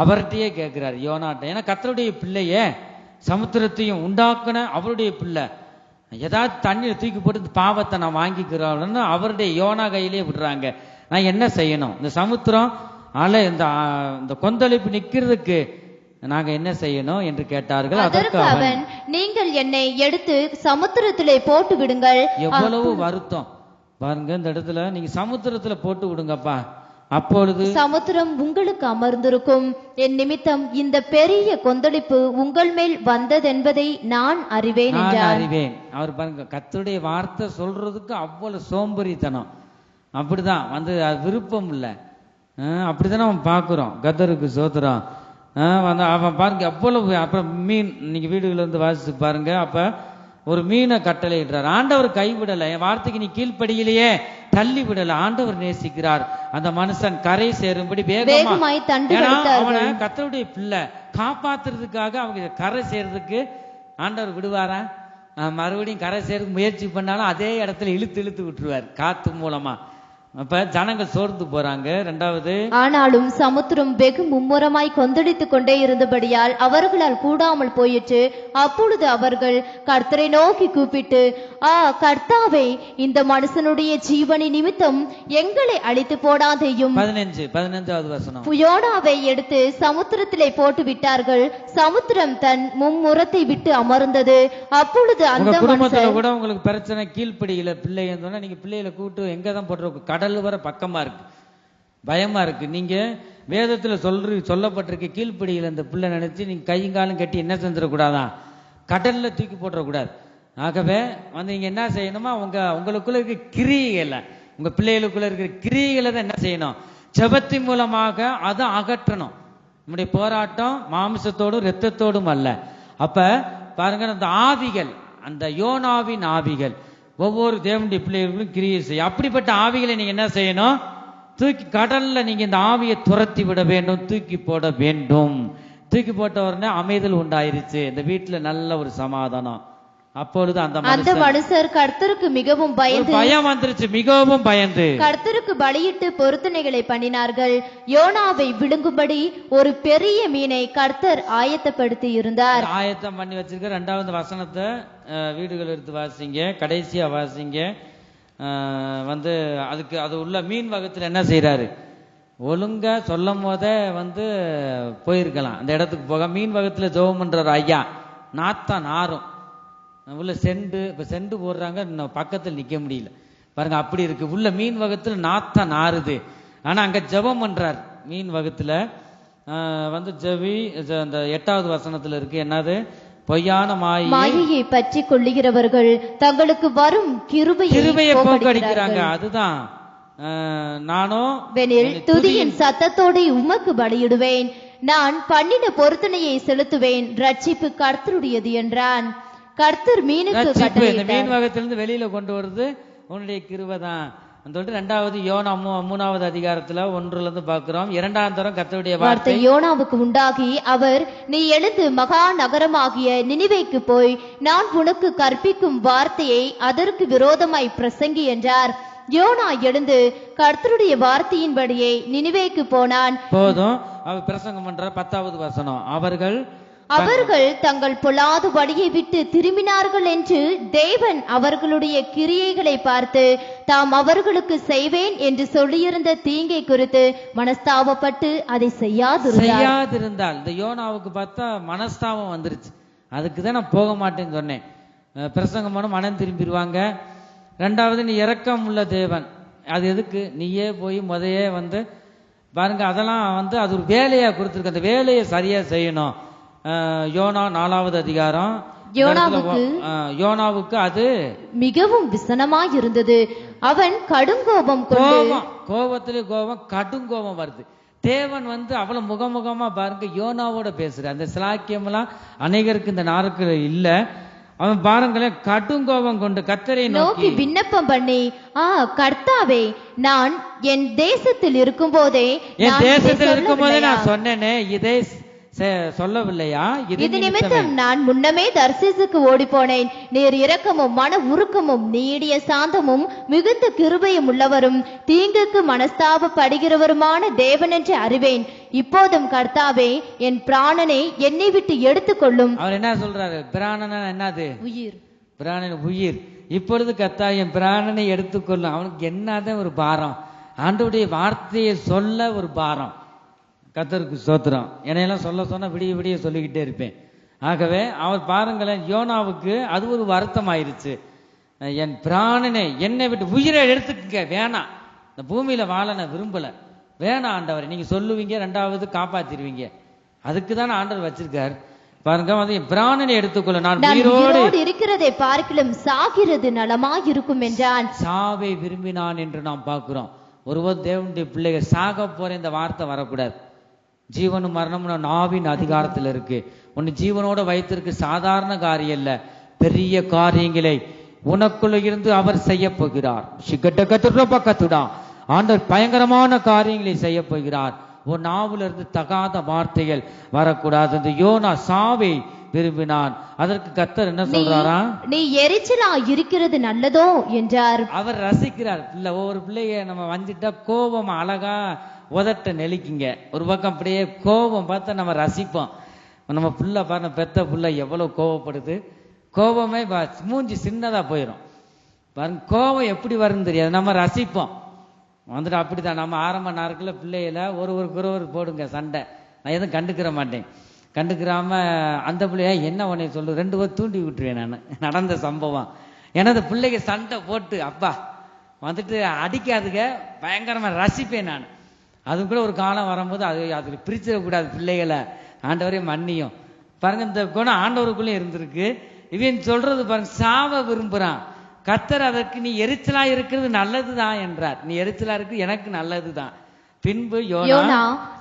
A: அவர்கிட்டயே கேட்கிறார், யோனாட்ட. ஏன்னா கர்த்தருடைய பிள்ளையே, சமுத்திரத்தையும் உண்டாக்குன அவருடைய பிள்ளை, ஏதாவது தண்ணீர் தூக்கி போட்டு பாவத்தை நான் வாங்கிக்கிறோம்னு அவருடைய யோனா கையிலேயே விடுறாங்க. நான் என்ன செய்யணும்? இந்த சமுத்திரம் அலை, இந்த கொந்தளிப்பு நிக்கிறதுக்கு நாங்க என்ன செய்யணும் என்று கேட்டார்கள்.
B: அதற்கு அவன், நீங்கள் என்னை எடுத்து சமுத்திரத்திலே போட்டு விடுங்கள்.
A: எவ்வளவு வருத்தம் பாருங்க. இந்த இடத்துல நீங்க சமுத்திரத்துல போட்டு விடுங்கப்பா, அப்பொழுது
B: சமுத்திரம் உங்களுக்கு அமர்ந்திருக்கும். என் நிமித்தம் இந்த பெரிய கொந்தளிப்பு உங்கள் மேல் வந்ததென்பதை நான் அறிவேன் என்றார்.
A: அவர் பாருங்க, கர்த்தருடைய வார்த்தை சொல்றதுக்கு அவ்வளவு சோம்பேறித்தனம். அப்படிதான் அது விருப்பம் இல்லை. அப்படித்தானே அவன் பாக்குறோம். கர்த்தருக்கு ஸ்தோத்திரம். வந்து அவன் பாருங்க அவ்வளவு. அப்புறம் மீன், நீங்க வீடுகளில் வந்து வாசிச்சு பாருங்க. அப்ப ஒரு மீனை கட்டளையிடுறார். ஆண்டவர் கைவிடல, என் வார்த்தைக்கு நீ கீழ்ப்படியிலேயே தள்ளி விடல. ஆண்டவர் நேசிக்கிறார். அந்த மனுஷன் கரை சேரும்படி
B: வேகமாய் தண்டு
A: அவனை கர்த்தருடைய பிள்ளை காப்பாத்துறதுக்காக அவங்க கரை சேர்றதுக்கு ஆண்டவர் விடுவாரா? மறுபடியும் கரை சேர்க்க முயற்சி பண்ணாலும் அதே இடத்துல இழுத்து இழுத்து விட்டுருவார் காத்து மூலமா. அப்ப ஜனங்கள் சோர்ந்து போறாங்க. ரெண்டாவது,
B: ஆனாலும் சமுத்திரம் வெகு மும்முரமாய் கொந்தளித்துக் கொண்டே இருந்தபடியால் அவர்களால் கூடாமல் போயிற்று. அப்பொழுது அவர்கள் கர்த்தரை நோக்கி கூப்பிட்டு, கர்த்தாவே, இந்த மனுஷனுடைய ஜீவனி நிமித்தம் எங்களை அழித்து போடாதேயும்.
A: 15வது வசனம்.
B: யோனாவை எடுத்து சமுத்திரத்திலே போட்டு விட்டார்கள். சமுத்திரம் தன் மும்முரத்தை விட்டு அமர்ந்தது. அப்பொழுது அந்த
A: குடும்பத்துல கூட உங்களுக்கு பிரச்சனை, கீழ்ப்படியில பிள்ளை இருந்தோன்னா நீங்க பிள்ளைகளை கூப்பிட்டு எங்கதான் போட்டு கடல் வர பக்கமா இருக்கு, பயமா இருக்கு. நீங்க வேதத்துல சொல்லப்பட்டிருக்க கீழ்ப்படியில இந்த பிள்ளை நினைச்சு நீங்க கையங்காலம் கட்டி என்ன செஞ்சிடக்கூடாதான், கடல்ல தூக்கி போட்டுறக்கூடாது. ஆகவே வந்து நீங்க என்ன செய்யணுமா, உங்களுக்குள்ள இருக்க கிரியைகளை, உங்க பிள்ளைகளுக்குள்ள இருக்கிற கிரியைகளை தான் என்ன செய்யணும், ஜெபத்தின் மூலமாக அதை அகற்றணும். நம்முடைய போராட்டம் மாம்சத்தோடும் இரத்தத்தோடும் அல்ல. அப்ப பாருங்க, அந்த ஆவிகள், அந்த யோனாவின் ஆவிகள் ஒவ்வொரு தேவனுடைய பிள்ளைகளுக்கும் கிரியை செய்யும். அப்படிப்பட்ட ஆவிகளை நீங்க என்ன செய்யணும், தூக்கி கடல்ல நீங்க இந்த ஆவியை துரத்தி விட வேண்டும், தூக்கி போட வேண்டும். தூக்கி போட்ட உடனே அமைதல் உண்டாயிருச்சு, இந்த வீட்டுல நல்ல ஒரு சமாதானம். அப்பொழுது அந்த
B: மனுஷர் கர்த்தருக்கு மிகவும் பயந்து,
A: பயம் வந்துருச்சு, மிகவும் பயந்து
B: கர்த்தருக்கு பலியிட்டு பொருத்தனைகளை பண்ணினார்கள். யோனாவை விழுங்கும்படி ஒரு பெரிய மீனை கர்த்தர் ஆயத்தப்படுத்தி இருந்தார்.
A: ஆயத்தம் பண்ணி வச்சிருக்க. 2வது வசனத்தை வீடுகள் எடுத்து வாசிங்க, கடைசியா வாசிங்க. வந்து அதுக்கு அது உள்ள மீன் வகத்துல என்ன செய்யறாரு, ஒழுங்கா சொல்லும் போதே வந்து போயிருக்கலாம் அந்த இடத்துக்கு போக. மீன் வகத்துல ஜெபம் பண்றாரு ஐயா, நாத்தான் நாரும் உள்ள செண்டு, இப்ப செண்டு போடுறாங்க, பக்கத்தில் நிக்க முடியல பாருங்க, அப்படி இருக்கு. உள்ள மீன் வகத்துல நாத்தான் நாறுது. ஆனா அங்க ஜெபம் பண்றார் மீன் வகத்துல. வந்து ஜெபி அந்த 8வது வசனத்துல இருக்கு, என்னது, பொய்யான மாயையை
B: பற்றி கொள்ளுகிறவர்கள் தங்களுக்கு வரும் கிருபையை போக்கடிக்கிறாங்க.
A: அதுதான் நானும்
B: துதியின் சத்தத்தோடு உமக்கு பலியிடுவேன், நான் பண்ணின பொருத்தனையை செலுத்துவேன், ரட்சிப்பு கர்த்தருடையது என்றான். கர்த்தர் மீனுக்கு
A: இந்த மீன் வகத்திலிருந்து வெளியில கொண்டு வருது உன்னுடைய கிருபை தான். சொல்லிட்டு 2வது யோனா 3வது அதிகாரத்துல 1 பாக்குறோம். 2ஆம் தரம் கர்த்தருடைய வார்த்தை
B: யோனாவுக்கு உண்டாகி, அவர், நீ எழுந்து மகா நகரமாகிய நினிவேக்கு போய் நான் உனக்கு கற்பிக்கும் வார்த்தையை அதற்கு விரோதமாய் பிரசங்கி என்றார். யோனா எழுந்து கர்த்தருடைய வார்த்தையின்படியே நினிவேக்கு போனான்.
A: போதும், அவர் பிரசங்கம் பண்ற 10வது வசனம். அவர்கள்
B: தங்கள் பொல்லாத வழியை விட்டு திரும்பினார்கள் என்று தேவன் அவர்களுடைய கிரியைகளை பார்த்து தாம் அவர்களுக்கு செய்வேன் என்று சொல்லியிருந்த தீங்கை குறித்து மனஸ்தாபப்பட்டு அதை செய்யாதிருந்தால்.
A: இந்த யோனாவுக்கு பார்த்தா மனஸ்தாபம் வந்துருச்சு. அதுக்குதான் நான் போக மாட்டேன்னு சொன்னேன். பிரசங்கம் பண்ண மனம் திரும்பிடுவாங்க. 2வது, நீ இரக்கம் உள்ள தேவன், அது எதுக்கு, நீயே போய் முதையே வந்து பாருங்க, அதெல்லாம் வந்து அது ஒரு வேலையா கொடுத்துருக்கு, அந்த வேலையை சரியா செய்யணும். யோனா 4வது அதிகாரம். யோனாவுக்கு அது
B: மிகவும் விசனமாய் இருந்தது. அவன் கடுங்கோபம்,
A: கோபத்திலே கோபம், கடுங்கோபம் வருது. தேவன் வந்து அவ்வளவு முகமுகமா பாருங்க யோனாவோட பேசுற. அந்த சிலாக்கியம் எல்லாம் அநேகருக்கு இந்த நாளுக்கு இல்ல. அவன் பாருங்களேன், கடுங்கோபம் கொண்டு கர்த்தரை நோக்கி
B: விண்ணப்பம் பண்ணி, கர்த்தாவே, நான் என் தேசத்தில் இருக்கும் போதே
A: நான் சொன்னேனே, இதை சொல்லவில்லையா,
B: இது நிமித்தம் நான் முன்னமே தர்சீசுக்கு ஓடி போனேன். நீர் இரக்கமும் மன உருக்கமும் நீடிய சாந்தமும் மிகுந்த கிருபையும் உள்ளவரும் தீங்குக்கு மனஸ்தாபப்படுகிறவருமான தேவன் என்று அறிவேன். இப்போதும் கர்த்தாவே, என் பிராணனை என்னை விட்டு எடுத்துக்கொள்ளும்.
A: அவர் என்ன சொல்றாரு, பிராணனா என்னது,
B: உயிர்,
A: பிராணன் உயிர். இப்பொழுது கர்த்தா என் பிராணனை எடுத்துக்கொள்ளும். அவனுக்கு என்னதான் ஒரு பாரம், ஆண்டவருடைய வார்த்தையை சொல்ல ஒரு பாரம். கர்த்தருக்கு ஸ்தோத்திரம். என்னையெல்லாம் சொல்ல சொன்னா விடிய விடிய சொல்லிக்கிட்டே இருப்பேன். ஆகவே அவர் பாருங்களேன், யோனாவுக்கு அது ஒரு வருத்தம் ஆயிருச்சு. என் பிராணனை என்னை விட்டு உயிரை எடுத்துக்க வேணாம், இந்த பூமியில வாழ நான் விரும்பல, வேணாம் ஆண்டவர், நீங்க சொல்லுவீங்க, 2வது காப்பாத்திருவீங்க, அதுக்கு தான் ஆண்டவர் வச்சிருக்கார். பாருங்க, வந்து என் பிராணனை எடுத்துக்கொள்ள, நான் உயிரோடு
B: இருக்கிறதை பார்க்கலும் சாகிறது நலமாய் இருக்கும் என்றான்.
A: சாவை விரும்பினான் என்று நாம் பார்க்கிறோம். ஒருவர் தேவனுடைய பிள்ளைகள் சாக போற இந்த வார்த்தை வரக்கூடாது. ஜீவனும் மரணமும் நாவின் அதிகாரத்தில் இருக்கு. உன்னை ஜீவனோட வைத்திருக்கு சாதாரண காரியம் இல்ல, பெரிய காரியங்களை உனக்குள்ள இருந்து அவர் செய்ய போகிறார். ஆண்டவர் பயங்கரமான காரியங்களை செய்ய போகிறார். ஒரு நாவுல இருந்து தகாத வார்த்தைகள் வரக்கூடாது. இந்த யோனா சாவை விரும்பினான். அதற்கு கர்த்தர் என்ன சொல்றாரா?
B: நீ எரிச்சலா இருக்கிறது நல்லதோ என்றார். அவர்
A: ரசிக்கிறார். இல்ல ஒவ்வொரு பிள்ளைய நம்ம வந்துட்டா கோபம் அழகா உதட்ட நெளிக்குங்க. ஒரு பக்கம் அப்படியே கோபம் பார்த்தா நம்ம ரசிப்போம். நம்ம புள்ள பாருங்க, பெத்த புள்ள எவ்வளவு கோபப்படுது. கோபமே மூஞ்சி சின்னதா போயிடும் பாருங்க. கோபம் எப்படி வரும்னு தெரியாது, நம்ம ரசிப்போம். வந்துட்டு அப்படித்தான் நம்ம ஆரம்ப நாட்களில் பிள்ளையில ஒருவருக்கு போடுங்க சண்டை, நான் எதுவும் கண்டுக்கிற மாட்டேன். கண்டுக்கிறாம அந்த பிள்ளைய என்ன உன்னை சொல்லு 2 பேர் தூண்டி விட்டுருவேன். நான் நடந்த சம்பவம். எனது பிள்ளைக்கு சண்டை போட்டு அப்பா வந்துட்டு அடிக்காதுங்க, பயங்கரமா ரசிப்பேன் நான். அது கூட ஒரு காலம் வரும்போது அதுல பிரிச்சிடக்கூடாது பிள்ளைகளை. ஆண்டவரே மன்னியும் பாருங்க. இந்த குணம் ஆண்டவருக்குள்ளே இருந்திருக்கு. இவன் சொல்றது பாருங்க, சாவ விரும்புறான். கர்த்தர் அதற்கு நீ எரிச்சலா இருக்கிறது நல்லதுதான் என்றார். நீ எரிச்சலா இருக்கு எனக்கு நல்லதுதான். பின்பு யோனா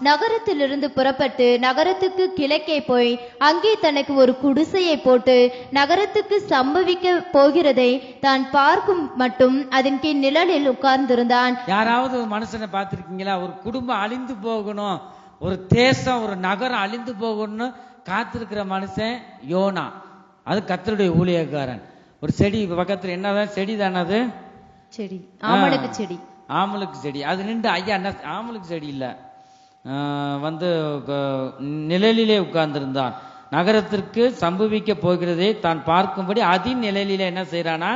B: நகரத்திலிருந்து புறப்பட்டு நகரத்துக்கு கிழக்கே போய் அங்கே தனக்கு ஒரு குடிசையை போட்டு நகரத்துக்கு சம்பவிக்க போகிறதை தான் பார்க்கும் மட்டும் அதன் கீழ் நிழலில் உட்கார்ந்திருந்தான்.
A: யாராவது ஒரு மனுஷனை பார்த்திருக்கீங்களா? ஒரு குடும்பம் அழிந்து போகணும், ஒரு தேசம் ஒரு நகரம் அழிந்து போகணும்னு காத்திருக்கிற மனுஷன் யோனா. அது கர்த்தருடைய ஊழியக்காரன். ஒரு செடி பக்கத்துல என்னதான் செடி தானே அது?
B: செடி, ஆமணக்கு செடி.
A: ஆமலுக்கு செடி. அது நின்று ஐயா என்ன ஆமலுக்கு செடி இல்ல, வந்து நிழலிலே உட்கார்ந்திருந்தான். நகரத்திற்கு சம்பவிக்க போகிறதே தான் பார்க்கும்படி அதின் நிழலிலே என்ன செய்யறானா?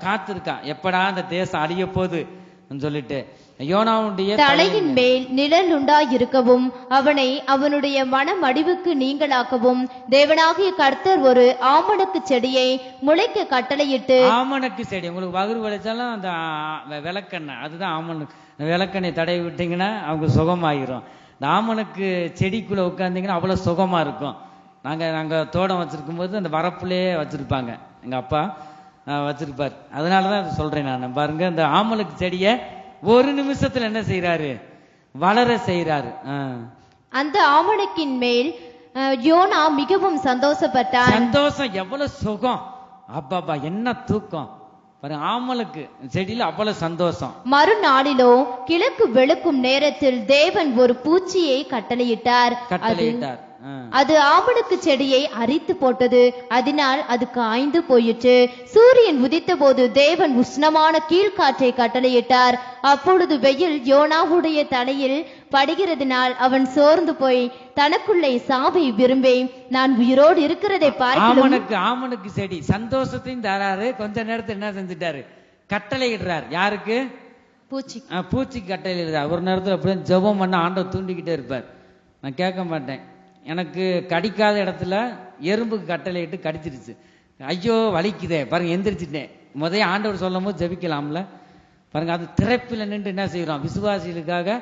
A: காத்திருக்கான். எப்படா அந்த தேசம் அழிய போகுது சொல்லிட்டு. யோனாவுடைய
B: தலையின் மேல் நிழல் உண்டாயிருக்கவும் அவனை அவனுடைய மனமடிவுக்கு நீங்களாக்கவும் தேவனாகிய கர்த்தர் ஒரு ஆமணக்கு செடியை முளைக்க கட்டளையிட்டு.
A: ஆமணக்கு செடி உங்களுக்கு வகுறு விளைச்சாலும் அந்த விளக்கெண்ணெய், அதுதான் ஆமணக்கு. விளக்கெண்ணெய் தடவி விட்டீங்கன்னா அவங்க சுகமாயிரும். இந்த ஆமணக்கு செடிக்குள்ள உட்கார்ந்தீங்கன்னா அவ்வளவு சுகமா இருக்கும். நாங்க தோட்டம் வச்சிருக்கும் போது அந்த வரப்புலயே வச்சிருப்பாங்க, எங்க அப்பா வச்சிருப்பார். அதனாலதான் சொல்றேன் நான். பாருங்க, இந்த ஆமணக்கு செடியை ஒரு நிமிஷத்துல என்ன செய்யறாரு? வளர செய்யறாரு.
B: அந்த ஆமணக்கின் மேல் யோனா மிகவும் சந்தோஷப்பட்டான்.
A: சந்தோஷம், எவ்வளவு சுகம், அப்பா என்ன தூக்கம் பாருங்க. ஆமலுக்கு செடியில அவ்வளவு சந்தோஷம்.
B: மறுநாளிலோ கிழக்கு வெளுக்கும் நேரத்தில் தேவன் ஒரு பூச்சியை கட்டளையிட்டார். அது ஆமணக்கு செடியை அரித்து போட்டது. அதனால் அது காய்ந்து போயிற்று. சூரியன் உதித்த போது தேவன் உஷ்ணமான கீழ்காற்றை கட்டளையிட்டார். அப்பொழுது வெயில் யோனாவுடைய தலையில் படுகிறதுனால் அவன் சோர்ந்து போய் தனக்குள்ளே சாவை விரும்பி நான் உயிரோடு இருக்கிறதை பார்க்க.
A: ஆமணக்கு செடி சந்தோஷத்தையும் தராரு. கொஞ்ச நேரத்தில் என்ன செஞ்சுட்டாரு? கட்டளையிடுறார். யாருக்கு? பூச்சிக்கு கட்டளையிடுறார். ஒரு நேரத்தில் அப்படியே ஜெபம் பண்ண ஆண்டவர் தூண்டிக்கிட்டே இருப்பார். நான் கேட்க மாட்டேன். எனக்கு கடிக்காத இடத்துல எறும்புக்கு கட்டளையிட்டு கடிச்சிருச்சு. ஐயோ வலிக்குதே பாருங்க, எந்திரிச்சிட்டேன். முதல்ல ஆண்டவர் சொல்லும் போது ஜெபிக்கலாம்ல பாருங்க. அது திறப்பில் நின்று என்ன செய்யறோம்? விசுவாசிகளுக்காக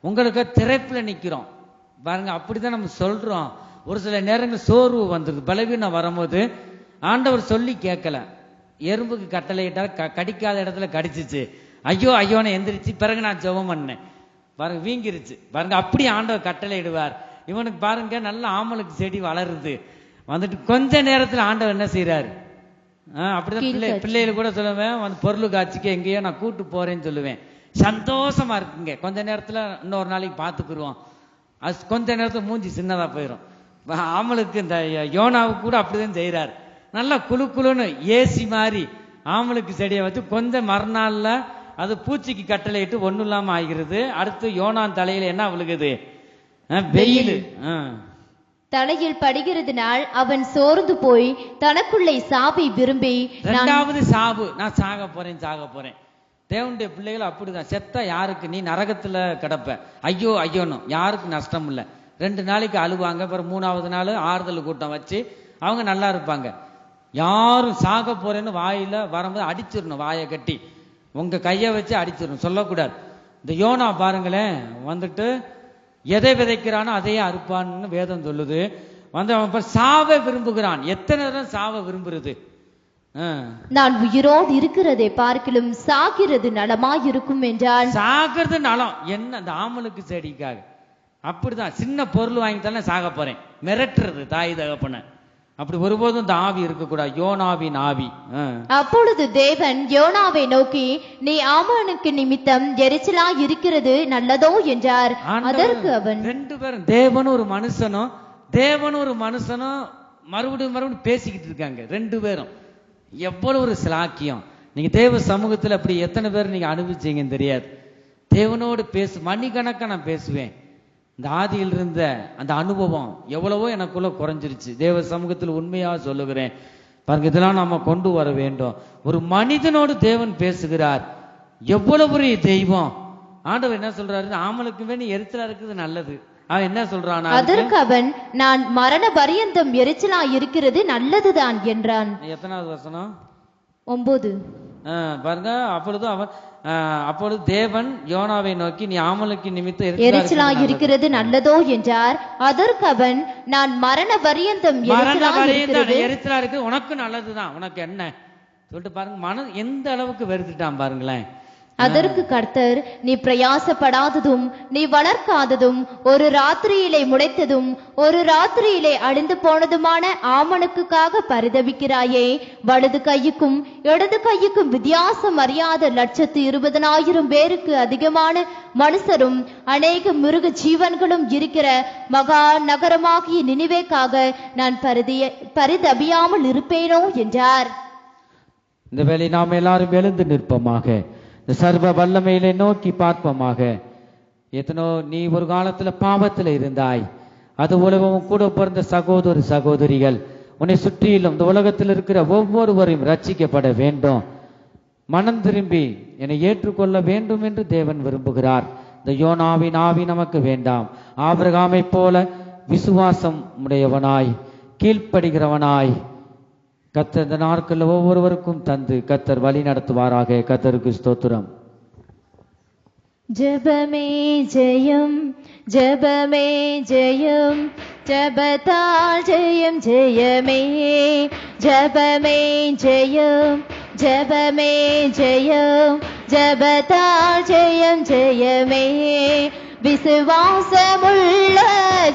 A: உங்களுக்கு திறப்பில் நிக்கிறோம் பாருங்க. அப்படிதான் நம்ம சொல்றோம். ஒரு சில நேரங்கள் சோர்வு வந்துருது, பலவீனம் வரும்போது ஆண்டவர் சொல்லி கேட்கல. எறும்புக்கு கட்டளையிட்டால் கடிக்காத இடத்துல கடிச்சிச்சு. ஐயோ ஐயோன்னு எந்திரிச்சு. பிறகு நான் ஜெபம் பண்ணேன் பாருங்க, வீங்கிருச்சு பாருங்க. அப்படி ஆண்டவர் கட்டளையிடுவார். இவனுக்கு பாருங்க நல்ல ஆமலுக்கு செடி வளருது. வந்துட்டு கொஞ்ச நேரத்துல ஆண்டவர் என்ன செய்யறாரு? அப்படிதான் பிள்ளைகள் கூட சொல்லுவேன், வந்து பொருள் காட்சிக்கு எங்கேயோ நான் கூட்டு போறேன்னு சொல்லுவேன். சந்தோஷமா இருக்குங்க. கொஞ்ச நேரத்துல இன்னொரு நாளைக்கு பாத்துக்குருவோம். அது கொஞ்ச நேரத்துல மூஞ்சி சின்னதா போயிடும். ஆமலுக்கு இந்த யோனாவுக்கு கூட அப்படிதான் செய்யறாரு. நல்லா குழு குழுன்னு ஏசி மாதிரி ஆமலுக்கு செடியை வச்சு கொஞ்சம் மறுநாள்ல அது பூச்சிக்கு கட்டளையிட்டு ஒன்னும் இல்லாம ஆகிறது. அடுத்து யோனான் தலையில என்ன விழுகுது? வெயில்
B: தலையில் படுகிறதுனால் அவன் சோர்ந்து போய் தனக்குள்ளே சாவை விரும்பி.
A: இரண்டாவது சாவு, நான் சாக போறேன். தேவனுடைய பிள்ளைகள் அப்படிதான். செத்தா யாருக்கு? நீ நரகத்துல கிடப்ப. ஐயோ ஐயோன்னு யாருக்கு நஷ்டம் இல்லை. 2 நாளைக்கு அழுவாங்க. அப்புறம் 3வது நாள் ஆறுதல் கூட்டம் வச்சு அவங்க நல்லா இருப்பாங்க. யாரும் சாக போறேன்னு வாயில வரும்போது அடிச்சிடணும். வாயை கட்டி உங்க கையை வச்சு அடிச்சிடணும், சொல்லக்கூடாது. இந்த யோனா பாருங்களேன், வந்துட்டு எதை விதைக்கிறானோ அதையே அறுப்பான்னு வேதம் சொல்லுது. வந்து அவன் சாவை விரும்புகிறான். எத்தனை நேரம் சாவை விரும்புறது?
B: நான் உயிரோடு இருக்கிறதை பார்க்கிலும் சாகிறது நலமாய் இருக்கும் என்றான்.
A: சாகிறது நலம் என்ன? அந்த ஆமலுக்கு செடிக்காக அப்படிதான் சின்ன பொருள் வாங்கித்தானே சாக போறேன், மிரட்டுறது தாய் தகப்பனை. அப்படி ஒருபோதும் இந்த ஆவி இருக்கக்கூடாது, யோனாவின் ஆவி.
B: அப்பொழுது தேவன் யோனாவை நோக்கி, நீ ஆமானுக்கு நிமித்தம் எரிச்சலா இருக்கிறது நல்லதோ என்றார். அதற்கு அவன்,
A: ரெண்டு பேரும் தேவனும் ஒரு மனுஷனும் மறுபடியும் பேசிக்கிட்டு இருக்காங்க. ரெண்டு பேரும் எவ்வளவு ஒரு சிலாக்கியம். நீங்க தேவ சமூகத்துல அப்படி எத்தனை பேர் நீங்க அனுபவிச்சீங்கன்னு தெரியாது. தேவனோடு மணிக்கணக்கா நான் பேசுவேன். இந்த ஆதியில் இருந்த அந்த அனுபவம் எவ்வளவோ எனக்குள்ள குறைஞ்சிருச்சு. தேவ சமூகத்தில் உண்மையா சொல்லுகிறேன் பாருங்க, இதெல்லாம் நாம கொண்டு வர வேண்டும். ஒரு மனிதனோடு தேவன் பேசுகிறார். எவ்வளவு பெரிய தெய்வம். ஆண்டவர் என்ன சொல்றாரு, ஆமலுக்கு வேண்டி எரிச்சலா இருக்குது நல்லது. அவன் என்ன சொல்றான்,
B: அதற்கு அவன், நான் மரண பரியந்தம் எரிச்சலா இருக்கிறது நல்லதுதான் என்றான்.
A: எத்தனாவது வசனம்?
B: 9.
A: பாருங்க, அப்பொழுது தேவன் யோனாவை நோக்கி, நீ ஆமலுக்கு நிமித்தம்
B: எரிச்சலா இருக்கிறது நல்லதோ என்றார். அதற்கு அவன், நான் மரண பரியந்தம் எரிச்சலா
A: இருக்கு, உனக்கு நல்லதுதான், உனக்கு என்ன சொல்லிட்டு பாருங்க. மனம் எந்த அளவுக்கு வெறுத்துட்டான் பாருங்களேன்.
B: அதற்கு கர்த்தர், நீ பிரயாசப்படாததும் நீ வளர்க்காததும் ஒரு ராத்திரியிலே முளைத்ததும் ஒரு ராத்திரியிலே அழிந்து போனதுமான ஆமணக்குக்காக பரிதவிக்கிறாயே, வலது கையுக்கும் இடது கையுக்கும் வித்தியாசம் அறியாத 120,000 பேருக்கு அதிகமான மனுஷரும் அநேக மிருக ஜீவன்களும் இருக்கிற மகா நகரமாகிய நினிவேக்காக நான் பரிதபியாமல் இருப்பேனோ என்றார்.
A: இந்த வேளை நாம் எல்லாரும் எழுந்து நிற்போமாக, சர்வ வல்லமையிலே நோக்கி பார்ப்போமாக. எத்தனோ நீ ஒரு காலத்துல பாவத்துல இருந்தாய், அது உலகம் கூட பிறந்த சகோதரிகள் உன்னை சுற்றிலும் இந்த உலகத்தில் இருக்கிற ஒவ்வொருவரையும் ரட்சிக்கப்பட வேண்டும், மனம் திரும்பி என்னை ஏற்றுக்கொள்ள வேண்டும் என்று தேவன் விரும்புகிறார். இந்த யோனாவின் ஆவி நமக்கு வேண்டாம். ஆபிரகாமை போல விசுவாசம் உடையவனாய் கீழ்ப்படுகிறவனாய் கர்த்தர் இந்த நாட்களில் ஒவ்வொருவருக்கும் தந்து கர்த்தர் வழி நடத்துவாராக. கர்த்தருக்கு ஸ்தோத்திரம்.
B: ஜெபமே ஜெயம், ஜெபமே ஜெயம், ஜெபத்தால் ஜெயம் ஜெயமே. ஜெபமே ஜெயம், ஜெபமே ஜெயம், ஜெபத்தால் ஜெயம் ஜெயமே. விசுவாசமுள்ள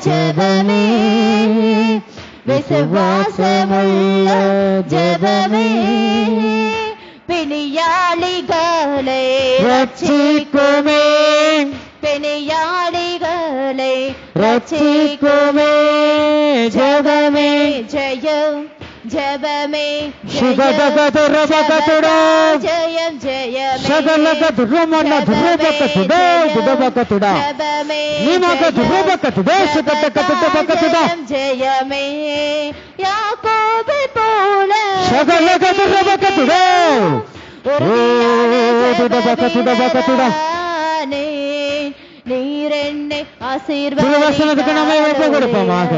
B: ஜெபமே, விசுவாசமுள்ள ஜெபமே, பிணியாளிகளை ரட்சிக்குமே, பிணியாளிகளை ரட்சிக்குமே. ஜெபமே ஜெயம், ஜெபமே ஜெயம், ஜெயம் ஜெயமே. ஜெயமே யாக்கோபை போல நீரென்னை ஆசீர்வதிக்க நம்மை ஒப்பு கொடுப்போமாக.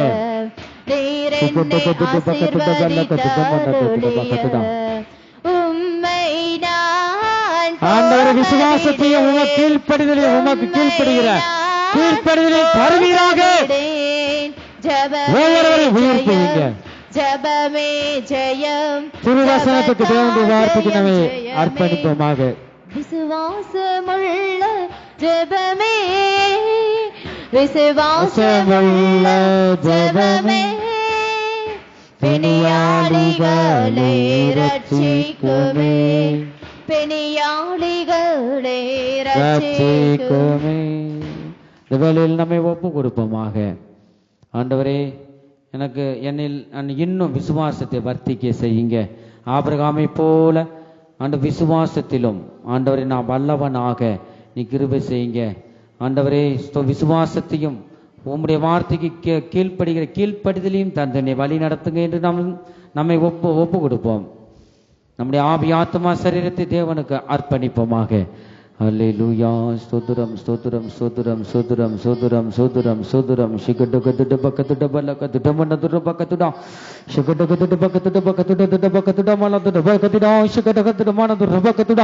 B: உம்மை நான்
A: ஆண்டவரே விசுவாசத்தையும் உமக்கு கீழ்ப்படிதலையும் உமக்கு கீழ்ப்படிதலை தருவீராக. ஒவ்வொருவரையும் உயர்த்துவீங்க.
B: ஜெபமே ஜெயம்,
A: திருவசனத்துக்கு தேவனுடைய வார்த்தைக்கு நம்மை அர்ப்பணிப்போமாக.
B: விசுவாசமுள்ள ஜெபமே, விசுவாசமுள்ள ஜெபமே, பிணியாளிகளை ரட்சிக்குமே, பிணியாளிகளை ரட்சிக்குமே.
A: இந்த வேளையில் நம்மை ஒப்பு கொடுப்போமாக. ஆண்டவரே, என்னில் இன்னும் விசுவாசத்தை வர்த்திக்க செய்யுங்க. ஆபிரகாமை போல ஆண்டு விசுவாசத்திலும் ஆண்டவரை நான் வல்லவனாக நீ கிருபை செய்யுங்க. ஆண்டவரே, விசுவாசத்தையும் உம்முடைய வார்த்தைக்கு கீழ்ப்படிதலையும் தந்தனை வழி நடத்துங்க என்று நம்மை ஒப்பு கொடுப்போம். நம்முடைய ஆவி ஆத்மா சரீரத்தை தேவனுக்கு அர்ப்பணிப்போமாக. அல்லேலூயா. ஸ்தோத்திரம் ஸ்தோத்திரம் ஸ்தோத்திரம் ஸ்தோத்திரம் ஸ்தோத்திரம் ஸ்தோத்திரம் ஸ்தோத்திரம். ஷிகடகதுட பக்கதுட பலகதுட மனதுட பக்கதுட ஷிகடகதுட பக்கதுட பக்கதுட பக்கதுட மனதுட பக்கதுட ஷிகடகதுட மனதுட பக்கதுட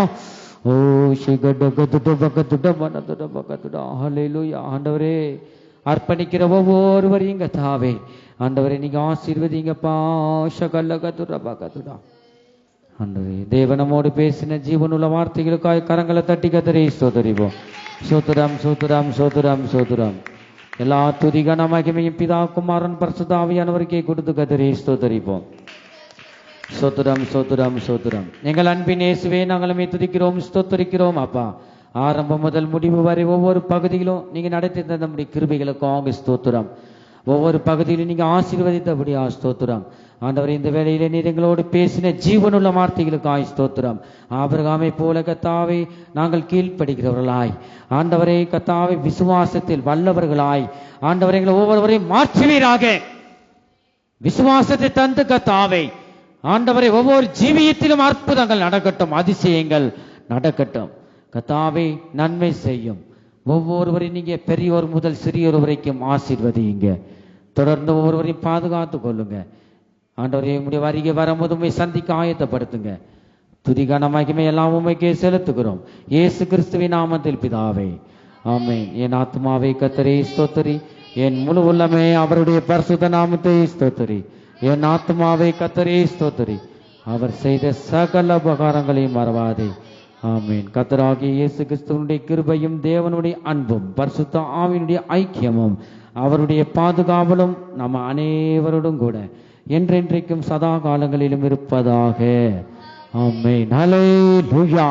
A: ஓ ஷிகடகதுட பக்கதுட மனதுட பக்கதுட. அல்லேலூயா. ஆண்டவரே, அர்ப்பணிக்கிற ஒவ்வொருவரையும் தாவே ஆண்டவரே நீங்க ஆசீர்வதிங்கப்பா. ஷகலகதுட பக்கதுட. ஆண்டவரே, தேவனமோடு பேசின ஜீவனுள்ள வார்த்தைகளுக்காய் கரங்களை தட்டி கத்தரை ஸ்தோத்தரிப்போம். சோத்துரம் சோத்துரம் சோத்துரம் சோத்துரம். எல்லா துதிகன மகிமையும் பிதா குமாரன் பரிசுத்த ஆவியானவருக்கே கொடுத்து கர்த்தரை ஸ்தோத்தரிப்போம். சோத்திரம் சோத்திரம் சோத்திரம். எங்கள் அன்பின் இயேசுவே, நாங்களுமே துதிக்கிறோம், ஸ்தோத்தரிக்கிறோம். அப்பா, ஆரம்பம் முதல் முடிவு வரை ஒவ்வொரு பகுதியிலும் நீங்க நடத்தி தந்த நம்முடைய கிருபைகளுக்கு ஸ்தோத்திரம். ஒவ்வொரு பகுதியிலும் நீங்க ஆசீர்வதித்தபடியா ஸ்தோத்திரம். ஆண்டவரே, இந்த வேளையிலே நீர் எங்களோடு பேசின ஜீவனுள்ள வார்த்தைகளுக்காய் ஸ்தோத்திரம். ஆபிரகாமை போல கர்த்தாவே நாங்கள் கீழ்ப்படுகிறவர்களாய், ஆண்டவரே கர்த்தாவே விசுவாசத்தில் வல்லவர்களாய், ஆண்டவரே எங்களை ஒவ்வொருவரையும் மாற்றுவீராக. விசுவாசத்தை தந்து கர்த்தாவே ஆண்டவரே ஒவ்வொரு ஜீவியத்திலும் அற்புதங்கள் நடக்கட்டும், அதிசயங்கள் நடக்கட்டும். கர்த்தாவே நன்மை செய்யும். ஒவ்வொருவரையும் நீங்க பெரியோர் முதல் சிறியோர் வரைக்கும் ஆசீர்வதிங்க. தொடர்ந்து ஒவ்வொருவரையும் பாதுகாத்து கொள்ளுங்க. ஆண்டவரே, உம்முடைய வருகை வரும்போது உம்மை சந்திக்க ஆயத்தப்படுத்துங்க. துதிகான மகிமை எல்லாம் உம்மைக்கே செலுத்துகிறோம், இயேசு கிறிஸ்துவின் நாமத்தில் பிதாவே, ஆமென். என் ஆத்மாவை கர்த்தரை ஸ்தோத்திரி, என் முழு உள்ளமே அவருடைய பரிசுத்த நாமத்தை ஸ்தோத்திரி. என் ஆத்மாவை கர்த்தரை ஸ்தோத்திரி, அவர் செய்த சகல உபகாரங்களையும் மறவாதே. ஆமென். கர்த்தராகிய இயேசு கிறிஸ்துவினுடைய கிருபையும் தேவனுடைய அன்பும் பரிசுத்த ஆவியினுடைய ஐக்கியமும் அவருடைய பாதுகாவலும் நம்ம அனைவரோடும் கூட என்றென்றைக்கும் சதா காலங்களிலும் இருப்பதாக. ஆமென். ஹல்லேலூயா.